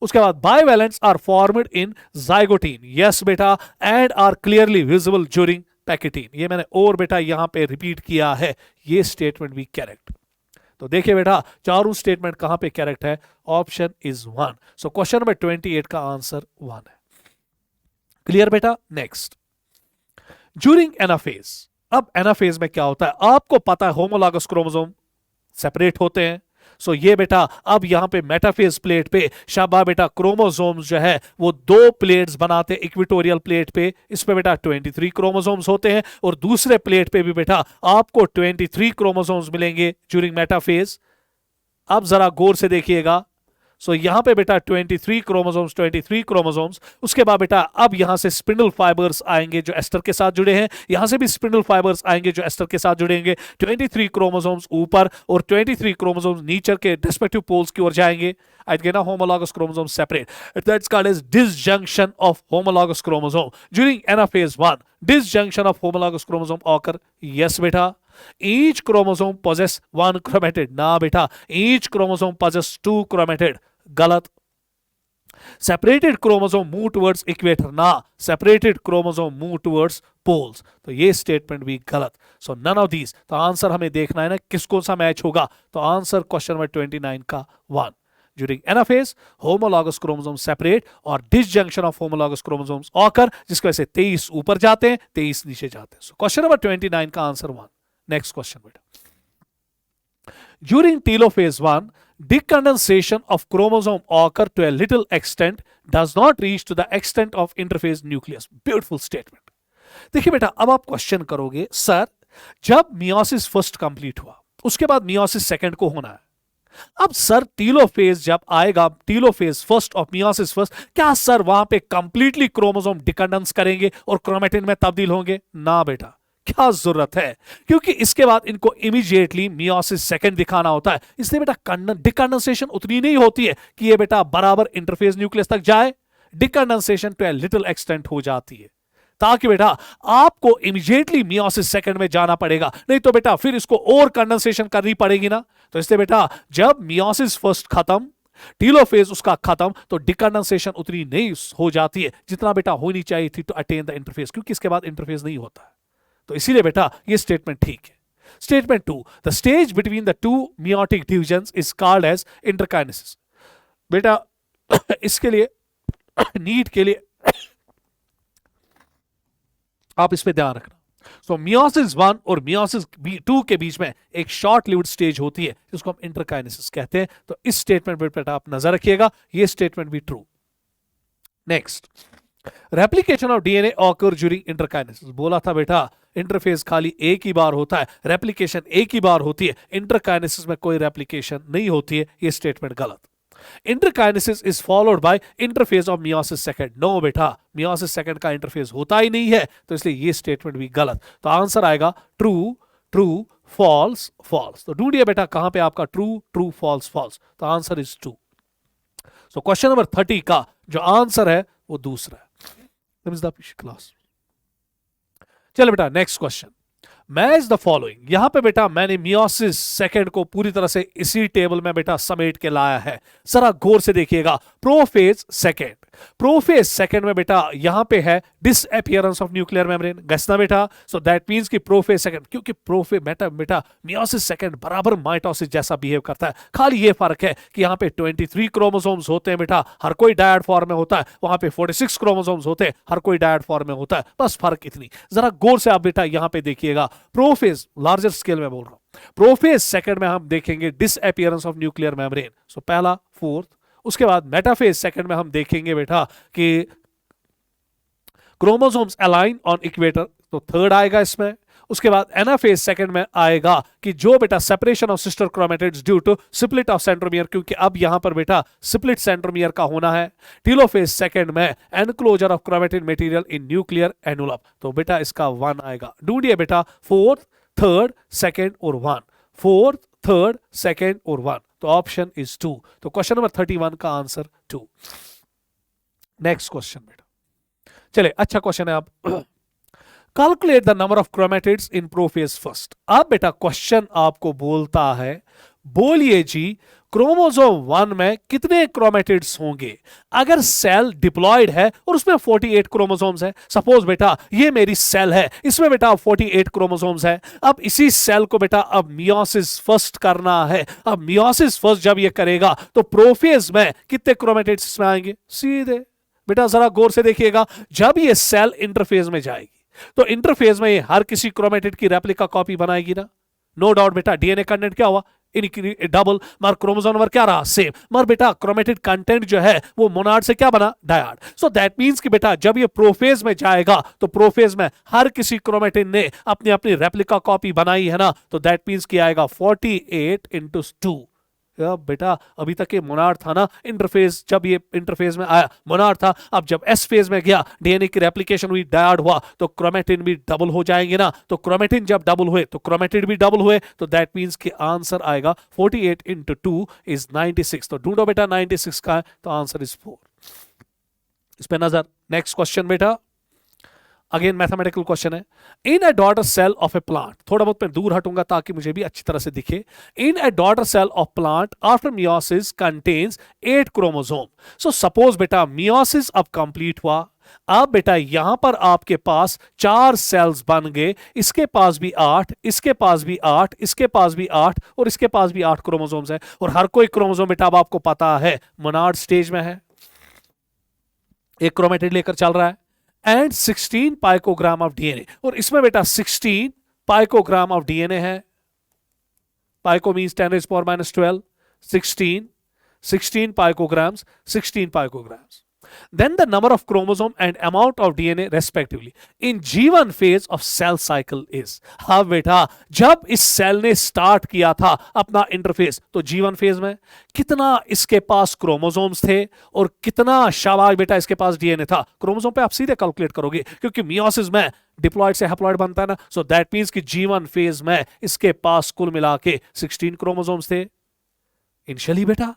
उसके बाद bivalents are formed in zygotene. Yes बेटा, and are clearly visible during pachytene. ये मैंने और बेटा यहां पे रिपीट किया है, ये स्टेटमेंट भी करेक्ट। तो देखिए बेटा, चारों स्टेटमेंट कहां पे करेक्ट है? Option is 1। So question number 28 का आंसर 1 है। क्लियर बेटा? Next, during anaphase. अब एनाफेज में क्या होता है आपको पता है, होमोलॉगस क्रोमोसोम सेपरेट होते हैं। सो ये बेटा अब यहां पे मेटाफेज प्लेट पे शाबा बेटा क्रोमोसोम्स जो है वो 2 प्लेट्स बनाते हैं इक्वेटोरियल प्लेट पे। इस पे बेटा 23 क्रोमोसोम्स होते हैं, और दूसरे प्लेट पे भी बेटा आपको 23 क्रोमोसोम्स मिलेंगे ड्यूरिंग मेटाफेज। अब जरा गौर से देखिएगा। सो यहां पे बेटा 23 क्रोमोसोम्स। उसके बाद बेटा अब यहां से स्पिंडल फाइबर्स आएंगे जो एस्टर के साथ जुड़े हैं, यहां से भी स्पिंडल फाइबर्स आएंगे जो एस्टर के साथ जुड़ेंगे। 23 क्रोमोसोम्स ऊपर और 23 क्रोमोसोम्स नीचे के रिस्पेक्टिव पोल्स की ओर जाएंगे। I get a homologous chromosome separate. That's called as disjunction of homologous chromosome. During anaphase 1, disjunction of homologous chromosome occur. Yes, beta. Each chromosome possess 1 chromatid. Na, beta. Each chromosome possess 2 chromatid. Galat. Separated chromosome move towards equator. Na, separated chromosome move towards poles. तो ये statement भी गलत। सो none of these. तो answer हमें देखना है ना किसको सा मैच होगा। तो आंसर क्वेश्चन नंबर 29 का 1। During anaphase, homologous chromosomes separate और disjunction of homologous chromosomes occur, जिसकी वजह से 23 ऊपर जाते हैं, 23 नीचे जाते हैं। So क्वेश्चन नंबर 29 का आंसर 1। नेक्स्ट क्वेश्चन बेटा, during telophase 1, decondensation of chromosome occur to a little extent, does not reach to the extent of interphase nucleus. Beautiful statement। देखिए बेटा, अब आप क्वेश्चन करोगे सर जब मियोसिस फर्स्ट कंप्लीट हुआ उसके बाद मियोसिस सेकंड को होना है, अब सर टीलोफेज जब आएगा, telophase first of meiosis first, क्या सर वहां पे कंप्लीटली क्रोमोसोम डिकंडेंस करेंगे और क्रोमेटिन में तब्दील होंगे? ना बेटा, क्या जरूरत है, क्योंकि इसके बाद इनको इमीडिएटली मियोसिस सेकंड दिखाना होता है। इसलिए बेटा डिकंडेंसेशन उतनी नहीं होती है कि ये बेटा बराबर इंटरफेज न्यूक्लियस तक जाए। डिकंडेंसेशन टू ए लिटिल एक्सटेंट हो जाती है, ताकि बेटा आपको इमीडिएटली मियोसिस सेकंड में जाना पड़ेगा, नहीं तो बेटा फिर इसको और कंडेंसेशन करनी पड़ेगी ना। तो इसलिए बेटा जब मियोसिस फर्स्ट खत्म, टीलोफेज उसका खत्म, तो डिकंडेंसेशन उतनी नहीं हो जाती है जितना बेटा होनी चाहिए थी टू अटेन द इंटरफेज, क्योंकि इसके बाद इंटरफेज नहीं होता है। तो इसीलिए बेटा ये स्टेटमेंट ठीक है। Statement 2, the stage between the two meiotic divisions is called as interkinesis. बेटा इसके लिए नीट के लिए आप इस पे ध्यान रखना। सो मियोसिस 1 और मियोसिस 2 के बीच में एक शॉर्ट लिव्ड स्टेज होती है जिसको हम इंटरकाइनेसिस कहते हैं। तो इस स्टेटमेंट पे बेटा आप नजर रखिएगा, ये स्टेटमेंट भी true. Next, replication of DNA occur during interkinesis. बोला था बेटा इंटरफेज खाली एक ही बार होता है, रेप्लिकेशन एक ही बार होती है, इंटरकाइनेसिस में कोई रेप्लिकेशन नहीं होती है। ये स्टेटमेंट गलत। Interkinesis is followed by interphase of meiosis second. No बेटा, मियोसिस सेकंड का इंटरफेज होता ही नहीं है, तो इसलिए ये स्टेटमेंट भी गलत। तो आंसर आएगा ट्रू ट्रू फॉल्स फॉल्स। तो ढूंढिए बेटा कहां पे आपका ट्रू ट्रू फॉल्स फॉल्स। तो answer is true. So question number 30 का जो आंसर है वो दूसरा है। क्लास चलो बेटा next question, match the following. यहां पे बेटा मैंने मियोसिस सेकंड को पूरी तरह से इसी टेबल में बेटा समेट के लाया है। जरा गौर से देखिएगा, प्रोफेज सेकंड, प्रोफेज सेकंड में बेटा यहां पे है disappearance of nuclear membrane, gas ना बेटा। सो दैट मींस कि प्रोफेज सेकंड, क्योंकि प्रोफे बेटा मियोसिस सेकंड बराबर माइटोसिस जैसा बिहेव करता है, खाली ये फर्क है कि यहां पे 23 क्रोमोसोम्स होते हैं बेटा, हर कोई डायड फॉर्म में होता है, वहां पे 46 क्रोमोसोम्स होते हैं, हर कोई डायड फॉर्म में होता है, बस फर्क इतनी। जरा गौर से आप बेटा यहां पे देखिएगा, प्रोफेज लार्जर स्केल में बोल रहा हूं, प्रोफेज सेकंड में हम देखेंगे डिसअपीयरेंस ऑफ न्यूक्लियर मेम्ब्रेन, सो पहला फोर्थ। उसके बाद मेटाफेज सेकंड में हम देखेंगे बेटा कि क्रोमोसोम्स अलाइन ऑन इक्वेटर, तो थर्ड आएगा इसमें। उसके बाद एनाफेज सेकंड में आएगा कि जो बेटा separation of sister chromatids due to split of centromere, क्योंकि अब यहां पर बेटा स्प्लिट सेंट्रोमियर का होना है। टीलोफेज सेकंड में enclosure of chromatin material in nuclear annulum, तो बेटा इसका 1 आएगा। ढूंढिए बेटा फोर्थ, थर्ड, सेकंड और 1, फोर्थ, थर्ड, सेकंड और 1, तो ऑप्शन इज 2। तो क्वेश्चन नंबर 31 का आंसर 2। नेक्स्ट क्वेश्चन बेटा, चले अच्छा क्वेश्चन है। आप calculate the number of chromatids in prophase first. अब बेटा क्वेश्चन आपको बोलता है, बोलिए जी क्रोमोसोम 1 में कितने क्रोमेटिड्स होंगे अगर सेल डिप्लॉयड है और उसमें 48 क्रोमोसोम्स है। सपोज बेटा ये मेरी सेल है, इसमें बेटा 48 क्रोमोसोम्स है। अब इसी सेल को बेटा अब मियोसिस फर्स्ट करना है। अब मियोसिस फर्स्ट जब ये करेगा तो प्रोफेज में कितने क्रोमेटिड्स इसमें आएंगे? सीधे बेटा जरा गौर से देखिएगा, जब ये सेल इंटरफेज में जाएगी तो इंटरफेज में ये हर किसी क्रोमेटिड की रेप्लिका कॉपी बनाएगी ना। नो डाउट बेटा डीएनए कंटेंट क्या हुआ? डबल, मगर क्रोमोसोम नंबर क्या रहा? सेम। मगर बेटा क्रोमेटिड कंटेंट जो है वो मोनाड से क्या बना? डायड। सो दैट मींस कि बेटा जब ये प्रोफेज में जाएगा तो प्रोफेज में हर किसी क्रोमेटिन ने अपनी अपनी रेप्लिका कॉपी बनाई है ना, तो दैट मींस कि आएगा 48 इंटू 2। बेटा अभी तक ये मोनाड था ना इंटरफेज, जब ये इंटरफेज में आया मोनाड था। अब जब एस फेज में गया, डीएनए की रेप्लिकेशन हुई, डायड हुआ, तो क्रोमेटिन भी डबल हो जाएंगे ना। तो क्रोमेटिन जब डबल हुए तो क्रोमेटिड भी डबल हुए, तो दैट मींस कि आंसर आएगा 48 इंटू 2 इज 96। तो ढूंढो बेटा 96 का है, तो आंसर इज 4। इस पे नजर। नेक्स्ट क्वेश्चन बेटा, अगेन मैथमेटिकल क्वेश्चन है। In a daughter cell of a plant, थोड़ा बहुत मैं दूर हटूंगा ताकि मुझे भी अच्छी तरह से दिखे। In a daughter cell of plant after meiosis contains 8 chromosome. So suppose बेटा मियोसिस अब कंप्लीट हुआ, अब बेटा यहां पर आपके पास 4 सेल्स बन गए, इसके पास भी 8, इसके पास भी 8, इसके पास भी 8 और इसके पास भी 8 क्रोमोसोम्स है। और हर कोई क्रोमोसोम बेटा अब आपको पता है मोनाड स्टेज में है, एक क्रोमेटिड लेकर चल रहा है, एंड 16 पाइकोग्राम ऑफ डीएनए। और इसमें बेटा 16 पाइकोग्राम ऑफ डीएनए है। पाइको means 10⁻⁻12, 16 पाइकोग्राम्स, 16 पाइकोग्राम्स। then the number of chromosome and amount of DNA respectively in G1 phase of cell cycle is। हाँ बेटा, जब इस सेल ने स्टार्ट किया था अपना इंटरफेस, तो G1 फेज में कितना इसके पास क्रोमोसोम्स थे और कितना, शाबाश बेटा, इसके पास डीएनए था। क्रोमोसोम पे आप सीधे कैलकुलेट करोगे क्योंकि मियोसिस में डिप्लॉयड से हैप्लॉयड बनता है ना। सो दैट मींस कि G1 फेज में इसके पास कुल मिला के 16 क्रोमोसोम्स थे इनिशियली बेटा।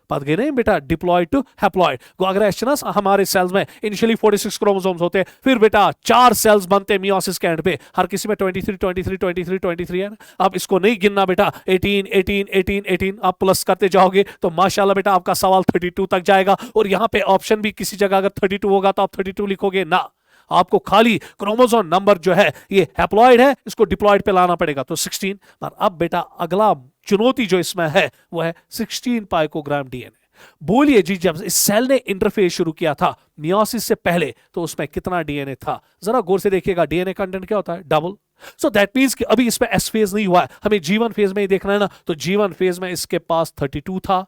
पता गए नहीं बेटा, डिप्लॉयड टू हैप्लॉयड को अगर ऐसे ना हमारे सेल्स में इनिशियली 46 क्रोमोसोम्स होते हैं, फिर बेटा 4 सेल्स बनते हैं मियोसिस के एंड पे, हर किसी में 23 23 23 23 है ना। अब इसको नहीं गिनना बेटा, 18 18 18 18 आप प्लस करते जाओगे तो माशाल्लाह बेटा आपका सवाल 32 तक जाएगा। और यहां पे ऑप्शन भी किसी जगह अगर 32 होगा तो आप 32 लिखोगे ना, आपको खाली क्रोमोसोम नंबर जो है ये हैप्लॉयड है, इसको डिप्लॉयड पे लाना पड़ेगा, तो 16। पर अब बेटा अगला चुनौती जो इसमें है वो है 16 पाइकोग्राम डीएनए। बोलिए जी, जब इस सेल ने इंटरफेस शुरू किया था मियोसिस से पहले, तो उसमें कितना डीएनए था? जरा गौर से देखिएगा, डीएनए कंटेंट क्या होता है? डबल। सो दैट मींस कि अभी इसमें एस फेज नहीं हुआ है, हमें G1 फेज में ही देखना है ना। तो G1 फेज में इसके पास 32 था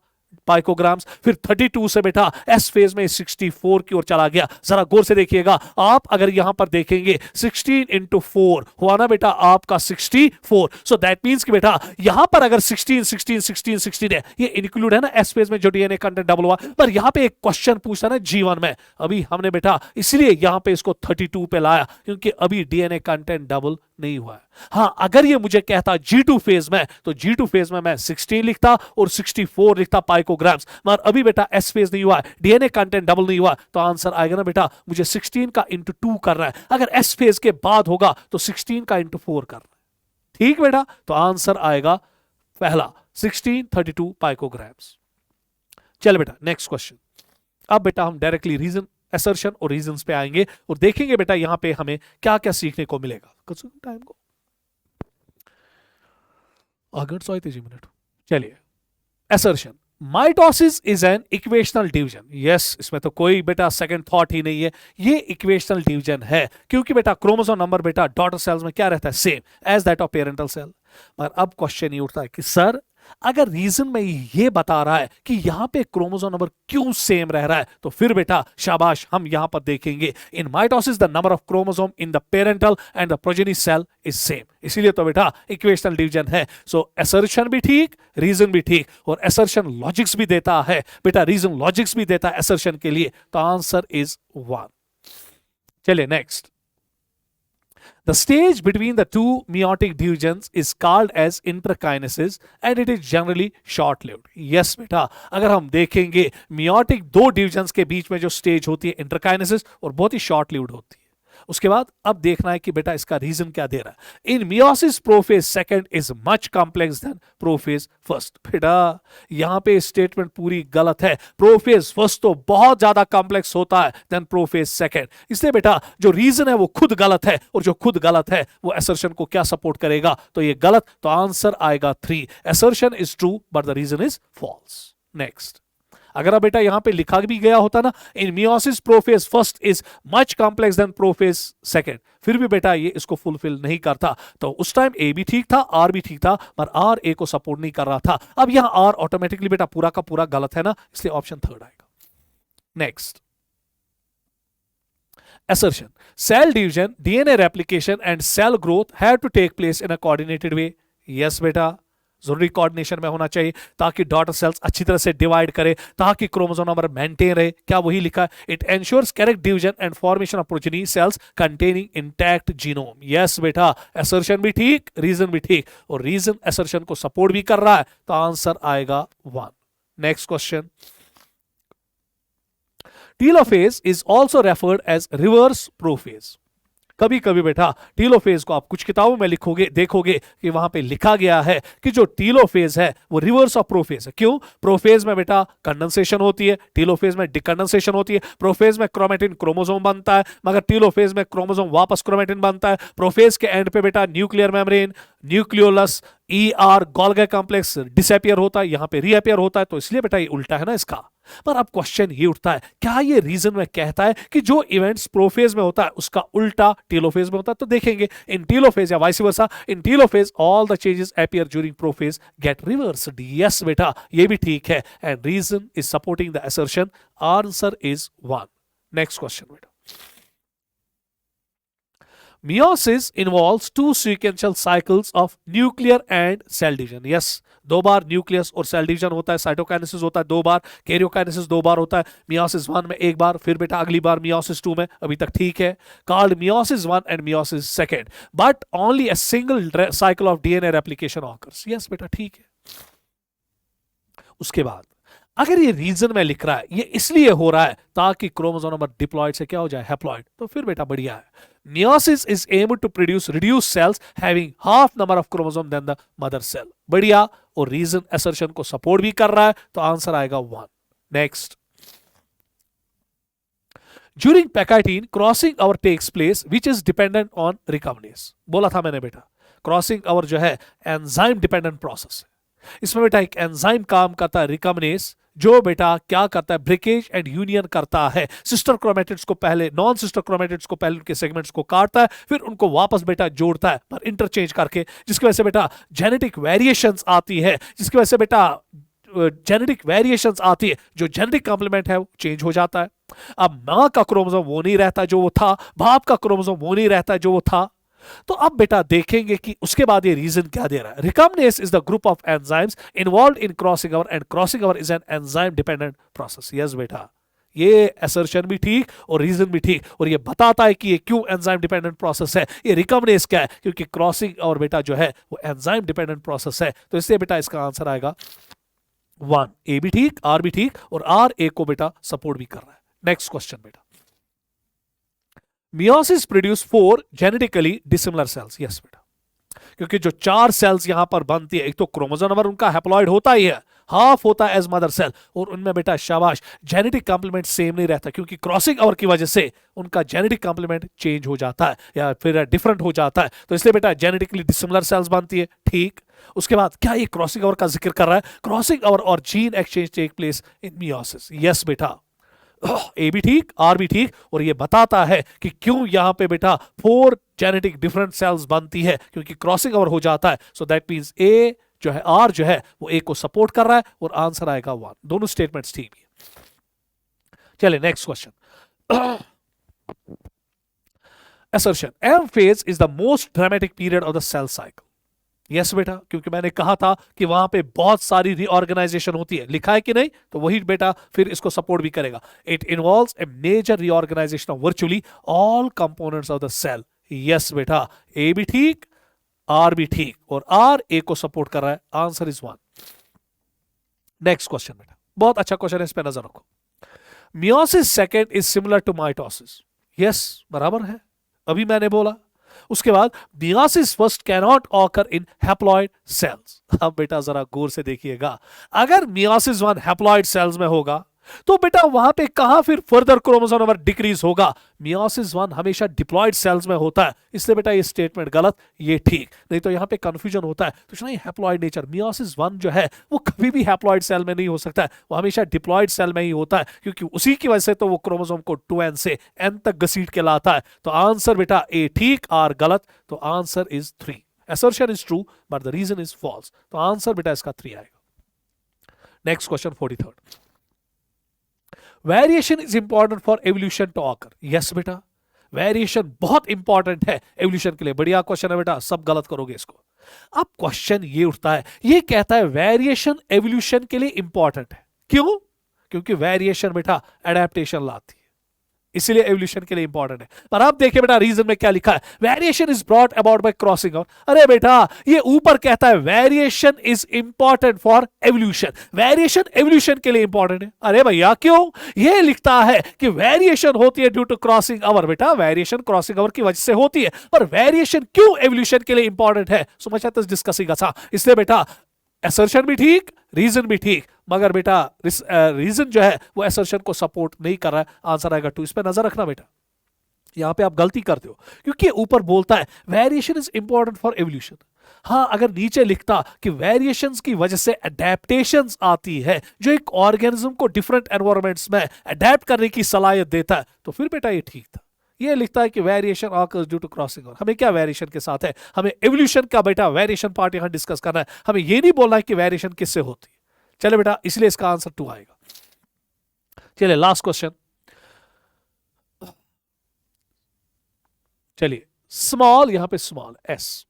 पाइकोग्राम्स, फिर 32 से बेटा एस फेज में 64 की ओर चला गया। जरा गौर से देखिएगा, आप अगर यहां पर देखेंगे 16 इंटू 4 हुआ ना बेटा आपका 64। सो दैट मींस कि बेटा यहां पर अगर 16 16 16 16 है, ये इंक्लूड है ना एस फेज में जो डीएनए कंटेंट डबल हुआ। पर यहां पे एक क्वेश्चन पूछा ना G1 में, अभी हमने बेटा इसलिए यहां पे इसको 32 पे लाया क्योंकि अभी डीएनए कंटेंट डबल नहीं हुआ है। हाँ, अगर ये मुझे कहता G2 फेज में, तो G2 फेज में मैं 16 लिखता और 64 लिखता पाइकोग्राम्स। मगर अभी बेटा एस फेज नहीं हुआ, डीएनए कंटेंट डबल नहीं हुआ, तो आंसर आएगा ना बेटा, मुझे 16 का इंटू 2 करना है। अगर एस फेज के बाद होगा तो 16 का इंटू 4 करना है। ठीक बेटा, तो आंसर आएगा पहला 16 32 पाइकोग्राम्स। चल बेटा नेक्स्ट क्वेश्चन। अब बेटा हम डायरेक्टली रीजन, असर्शन और रीजंस पे आएंगे और देखेंगे बेटा यहां पे हमें क्या क्या सीखने को मिलेगा। टाइम को अगर 1 मिनट। चलिए, assertion, mitosis is an equational division. Yes, इसमें तो कोई बेटा सेकंड थॉट ही नहीं है, ये इक्वेशनल डिवीजन है क्योंकि बेटा क्रोमोसोम नंबर बेटा डॉटर सेल्स में क्या रहता है? Same as that of parental cell. पर अब क्वेश्चन ये उठता है कि सर अगर रीजन में ये बता रहा है कि यहां पे क्रोमोसोम नंबर क्यों सेम रह रहा है, तो फिर बेटा शाबाश, हम यहां पर देखेंगे in mitosis the number of chromosome in the parental and the progeny cell is same. इसीलिए तो बेटा इक्वेशनल डिवीजन है। सो असर्शन भी ठीक, रीजन भी ठीक, और असर्शन लॉजिक्स भी देता है बेटा, रीजन लॉजिक्स भी देता है असर्शन के लिए, तो आंसर इज 1। चलिए next. The stage between the two meiotic divisions is called as interkinesis and it is generally short-lived. Yes बेटा, अगर हम देखेंगे meiotic 2 divisions के बीच में जो stage होती है interkinesis, और बहुत ही short-lived होती है। उसके बाद अब देखना है कि बेटा इसका रीजन क्या दे रहा है। In meiosis prophase second is much complex than prophase first. बेटा यहां पे स्टेटमेंट पूरी गलत है, प्रोफेज फर्स्ट तो बहुत ज्यादा कॉम्प्लेक्स होता है देन प्रोफेज सेकंड। इसलिए बेटा जो रीजन है वो खुद गलत है, और जो खुद गलत है वो असर्शन को क्या सपोर्ट करेगा? तो ये गलत, तो आंसर आएगा 3। Assertion is true but the reason is false. Next, अगर अब बेटा यहां पे लिखा भी गया होता ना, in meiosis prophase first is much complex than prophase second, फिर भी बेटा ये इसको फुलफिल नहीं करता। तो उस टाइम ए भी ठीक था, आर भी ठीक था, पर आर ए को सपोर्ट नहीं कर रहा था। अब यहां आर ऑटोमेटिकली बेटा पूरा का पूरा गलत है ना, इसलिए ऑप्शन 3 आएगा। Next, assertion, cell division, DNA replication and cell growth have to take place in a coordinated way. Yes बेटा, जरूरी कोऑर्डिनेशन में होना चाहिए ताकि डॉटर सेल्स अच्छी तरह से डिवाइड करे, ताकि क्रोमोसोम नंबर मेंटेन रहे। क्या वही लिखा है? It ensures correct division and formation of progeny cells containing intact genome. Yes बेटा, असर्शन भी ठीक, रीजन भी ठीक, और रीजन असर्शन को सपोर्ट भी कर रहा है, तो आंसर आएगा 1। Next question, telophase is also referred as reverse prophase. कभी कभी बेटा टीलोफेज को आप कुछ किताबों में लिखोगे, देखोगे कि वहां पे लिखा गया है कि जो टीलोफेज है वो रिवर्स ऑफ प्रोफेज है। क्यों? प्रोफेज में बेटा कंडेंसेशन होती है, टीलोफेज में डिकंडेंसेशन होती है। प्रोफेज में क्रोमेटिन क्रोमोसोम बनता है, मगर टीलोफेज में क्रोमोसोम वापस क्रोमेटिन बनता है। प्रोफेज के एंड पे बेटा nuclear membrane, nucleolus ER Golgi complex disappear होता है, यहां पे रीअपियर होता है, तो इसलिए बेटा ये उल्टा है ना इसका। पर अब क्वेश्चन ये उठता है, क्या ये रीजन में कहता है कि जो इवेंट्स प्रोफेज में होता है उसका उल्टा टेलोफेज में होता है? तो देखेंगे इन टेलोफेज या vice versa, in telophase all the changes appear during prophase get reversed. Yes बेटा ये भी ठीक है, and reason is supporting the assertion. Answer is 1। Next question बेटा, Meiosis involves two sequential cycles of nuclear and cell division. Yes, 2 bar nucleus और cell division होता है, cytokinesis होता है 2 बार, कैरियोकाइनेसिस 2 बार होता है, मियोसिस 1 में 1 बार, फिर बेटा अगली बार मियोसिस 2 में। अभी तक ठीक है, called meiosis 1 and meiosis 2, but only a single cycle of DNA replication occurs. Yes बेटा ठीक है। उसके बाद अगर ये रीजन में लिख रहा है ये इसलिए हो रहा है ताकि क्रोमोसोम नंबर डिप्लॉयड से क्या हो जाए, हैप्लॉयड, तो फिर बेटा बढ़िया है। Meiosis is aimed to produce reduced cells having half number of chromosome than the mother cell. बढ़िया, और रीजन assertion को सपोर्ट भी कर रहा है, तो आंसर आएगा 1। Next, During Pachytene, crossing over takes place which is dependent on recombinase. बोला था मैंने बेटा, क्रॉसिंग ओवर जो है एंजाइम डिपेंडेंट प्रोसेस है। इसमें बेटा एक एंजाइम काम करता है रिकम्बिनेस, जो बेटा क्या करता है, ब्रेकेज एंड यूनियन करता है सिस्टर क्रोमेटिड्स को, पहले नॉन सिस्टर क्रोमेटिड्स को पहले उनके सेगमेंट्स को काटता है, फिर उनको वापस बेटा जोड़ता है पर इंटरचेंज करके, जिसकी वजह से बेटा जेनेटिक वेरिएशंस आती है, जिसकी वजह से बेटा जेनेटिक वेरिएशंस आती है, जो जेनेटिक कॉम्प्लीमेंट है वो चेंज हो जाता है। अब मां का क्रोमोसोम वो नहीं रहता जो वो था, बाप का क्रोमोसोम वो नहीं रहता जो वो था। तो अब बेटा देखेंगे कि उसके बाद ये रीजन क्या दे रहा है। Recombinase is the group of enzymes involved in crossing over, and crossing over is an enzyme dependent process. Yes बेटा, ये असर्शन भी ठीक और रीजन भी ठीक, और ये बताता है कि ये क्यों एंजाइम डिपेंडेंट प्रोसेस है। ये रिकम्बिनेस क्या है, क्योंकि क्रॉसिंग और बेटा जो है वो एंजाइम डिपेंडेंट प्रोसेस है, तो इसलिए बेटा इसका आंसर आएगा 1। ए भी ठीक, आर भी ठीक, और आर ए को बेटा सपोर्ट भी कर रहा है। नेक्स्ट क्वेश्चन बेटा, meiosis produce 4 genetically dissimilar cells. Yes बेटा, क्योंकि जो 4 सेल्स यहां पर बनती है, एक तो क्रोमोसोम नंबर उनका हैप्लॉइड होता ही है, हाफ होता है एज मदर सेल, और उनमें बेटा शाबाश जेनेटिक कॉम्प्लीमेंट सेम नहीं रहता, क्योंकि क्रॉसिंग ओवर की वजह से उनका जेनेटिक कॉम्प्लीमेंट चेंज हो जाता है या फिर डिफरेंट हो जाता है, तो इसलिए बेटा जेनेटिकली डिसिमिलर सेल्स बनती है। ठीक, उसके बाद क्या ये क्रॉसिंग ओवर का जिक्र कर रहा है? क्रॉसिंग ओवर और gene exchange take place in meiosis. Yes बेटा, ए भी ठीक, आर भी ठीक, और ये बताता है कि क्यों यहां पे बेटा 4 जेनेटिक डिफरेंट सेल्स बनती है, क्योंकि क्रॉसिंग ओवर हो जाता है। सो दैट मींस ए जो है, आर जो है वो ए को सपोर्ट कर रहा है, और आंसर आएगा 1। दोनों स्टेटमेंट्स ठीक है। चलिए next question, assertion M phase is the most dramatic period of the cell cycle. Yes बेटा, क्योंकि मैंने कहा था कि वहां पे बहुत सारी रीऑर्गेनाइजेशन होती है, लिखा है कि नहीं, तो वही बेटा फिर इसको सपोर्ट भी करेगा। It involves a major reorganisation of virtually all components of the cell. Yes बेटा, ए भी ठीक, आर भी ठीक, और आर ए को सपोर्ट कर रहा है। Answer is 1। नेक्स्ट क्वेश्चन बेटा, बहुत अच्छा क्वेश्चन है, इस पे नजर रखो। Meiosis second is similar to mitosis. Yes बराबर है, अभी मैंने बोला। उसके बाद meiosis first cannot occur in haploid cells. अब बेटा जरा गौर से देखिएगा, अगर मियोसिस 1 हैप्लॉइड सेल्स में होगा तो बेटा वहां पे कहां फिर फर्दर क्रोमोसोम नंबर डिक्रीज होगा? मियोसिस 1 हमेशा डिप्लॉइड सेल्स में होता है, इसलिए बेटा ये स्टेटमेंट गलत, ये ठीक। नहीं तो यहां पे कंफ्यूजन होता है, तो नहीं हैप्लॉइड नेचर, मियोसिस 1 जो है वो कभी भी हैप्लॉइड सेल में नहीं हो सकता है, वो हमेशा डिप्लॉइड सेल में ही होता है, क्योंकि उसी की वजह से तो वो क्रोमोसोम को 2n से n तक घसीट के लाता है। तो आंसर बेटा ए ठीक, आर गलत, तो answer is 3। assertion is true but the reason is false, तो आंसर बेटा इसका 3 आएगा। Next question 43rd, variation is important for evolution to occur. Yes बेटा, वेरिएशन बहुत इंपॉर्टेंट है एवोल्यूशन के लिए। बढ़िया क्वेश्चन है बेटा, सब गलत करोगे इसको। अब क्वेश्चन ये उठता है, ये कहता है वेरिएशन एवोल्यूशन के लिए इंपॉर्टेंट है। क्यों? क्योंकि वेरिएशन बेटा एडेप्टेशन लाती है, इसीलिए एवोल्यूशन के लिए इंपॉर्टेंट है। पर आप देखिए बेटा रीजन में क्या लिखा है, variation is brought about by crossing over. अरे बेटा ये ऊपर कहता है variation is important for evolution, variation evolution के लिए इंपॉर्टेंट है। अरे भैया क्यों? ये लिखता है कि वेरिएशन होती है ड्यू टू क्रॉसिंग ओवर। बेटा वेरिएशन क्रॉसिंग ओवर की वजह से होती है, पर वेरिएशन क्यों एवोल्यूशन के लिए इंपॉर्टेंट है? So much at discussing. अच्छा, इसलिए बेटा असर्शन भी ठीक, रीजन भी ठीक, मगर बेटा रीजन जो है वो असर्शन को सपोर्ट नहीं कर रहा है। आंसर आएगा 2। इस पे नजर रखना बेटा, यहां पे आप गलती करते हो, क्योंकि ऊपर बोलता है variation is important for evolution. हाँ, अगर नीचे लिखता कि वेरिएशंस की वजह से अडेप्टेशंस आती है जो एक ऑर्गेनिज्म को डिफरेंट एनवायरमेंट्स में अडेप्ट करने की सलाहियत देता है, तो फिर बेटा ये ठीक था। ये लिखता है कि variation occurs due to crossing. हमें क्या वेरिएशन के साथ है, हमें एवोल्यूशन का बेटा वेरिएशन पार्ट यहां डिस्कस करना है, हमें ये नहीं बोलना है कि वेरिएशन किससे होती है। चले बेटा, इसलिए इसका आंसर 2 आएगा। चलिए लास्ट क्वेश्चन, चलिए स्मॉल, यहां पे small S,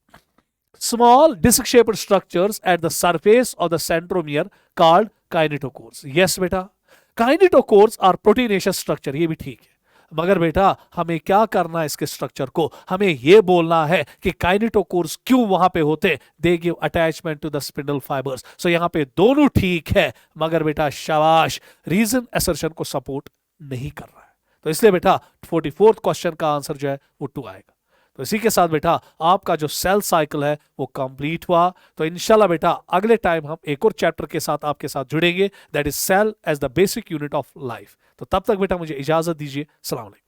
small disc-shaped structures at the surface of the centromere called kinetochores. Yes बेटा, kinetochores are proteinaceous structure, ये भी ठीक है। मगर बेटा हमें क्या करना है इसके स्ट्रक्चर को, हमें ये बोलना है कि काइनेटोकोर्स क्यों वहां पे होते, they give attachment to the spindle fibres. So यहां पे दोनों ठीक है, मगर बेटा शाबाश, रीजन असर्शन को सपोर्ट नहीं कर रहा है। तो इसलिए बेटा 44th क्वेश्चन का आंसर जो है वो 2 आएगा। तो इसी के साथ बेटा आपका जो सेल साइकिल है वो कंप्लीट हुआ। तो इंशाल्लाह बेटा अगले टाइम हम एक और चैप्टर के साथ आपके साथ जुड़ेंगे, that is cell as the basic unit of life. तो तब तक बेटा मुझे इजाजत दीजिए, सलाम अलैकुम।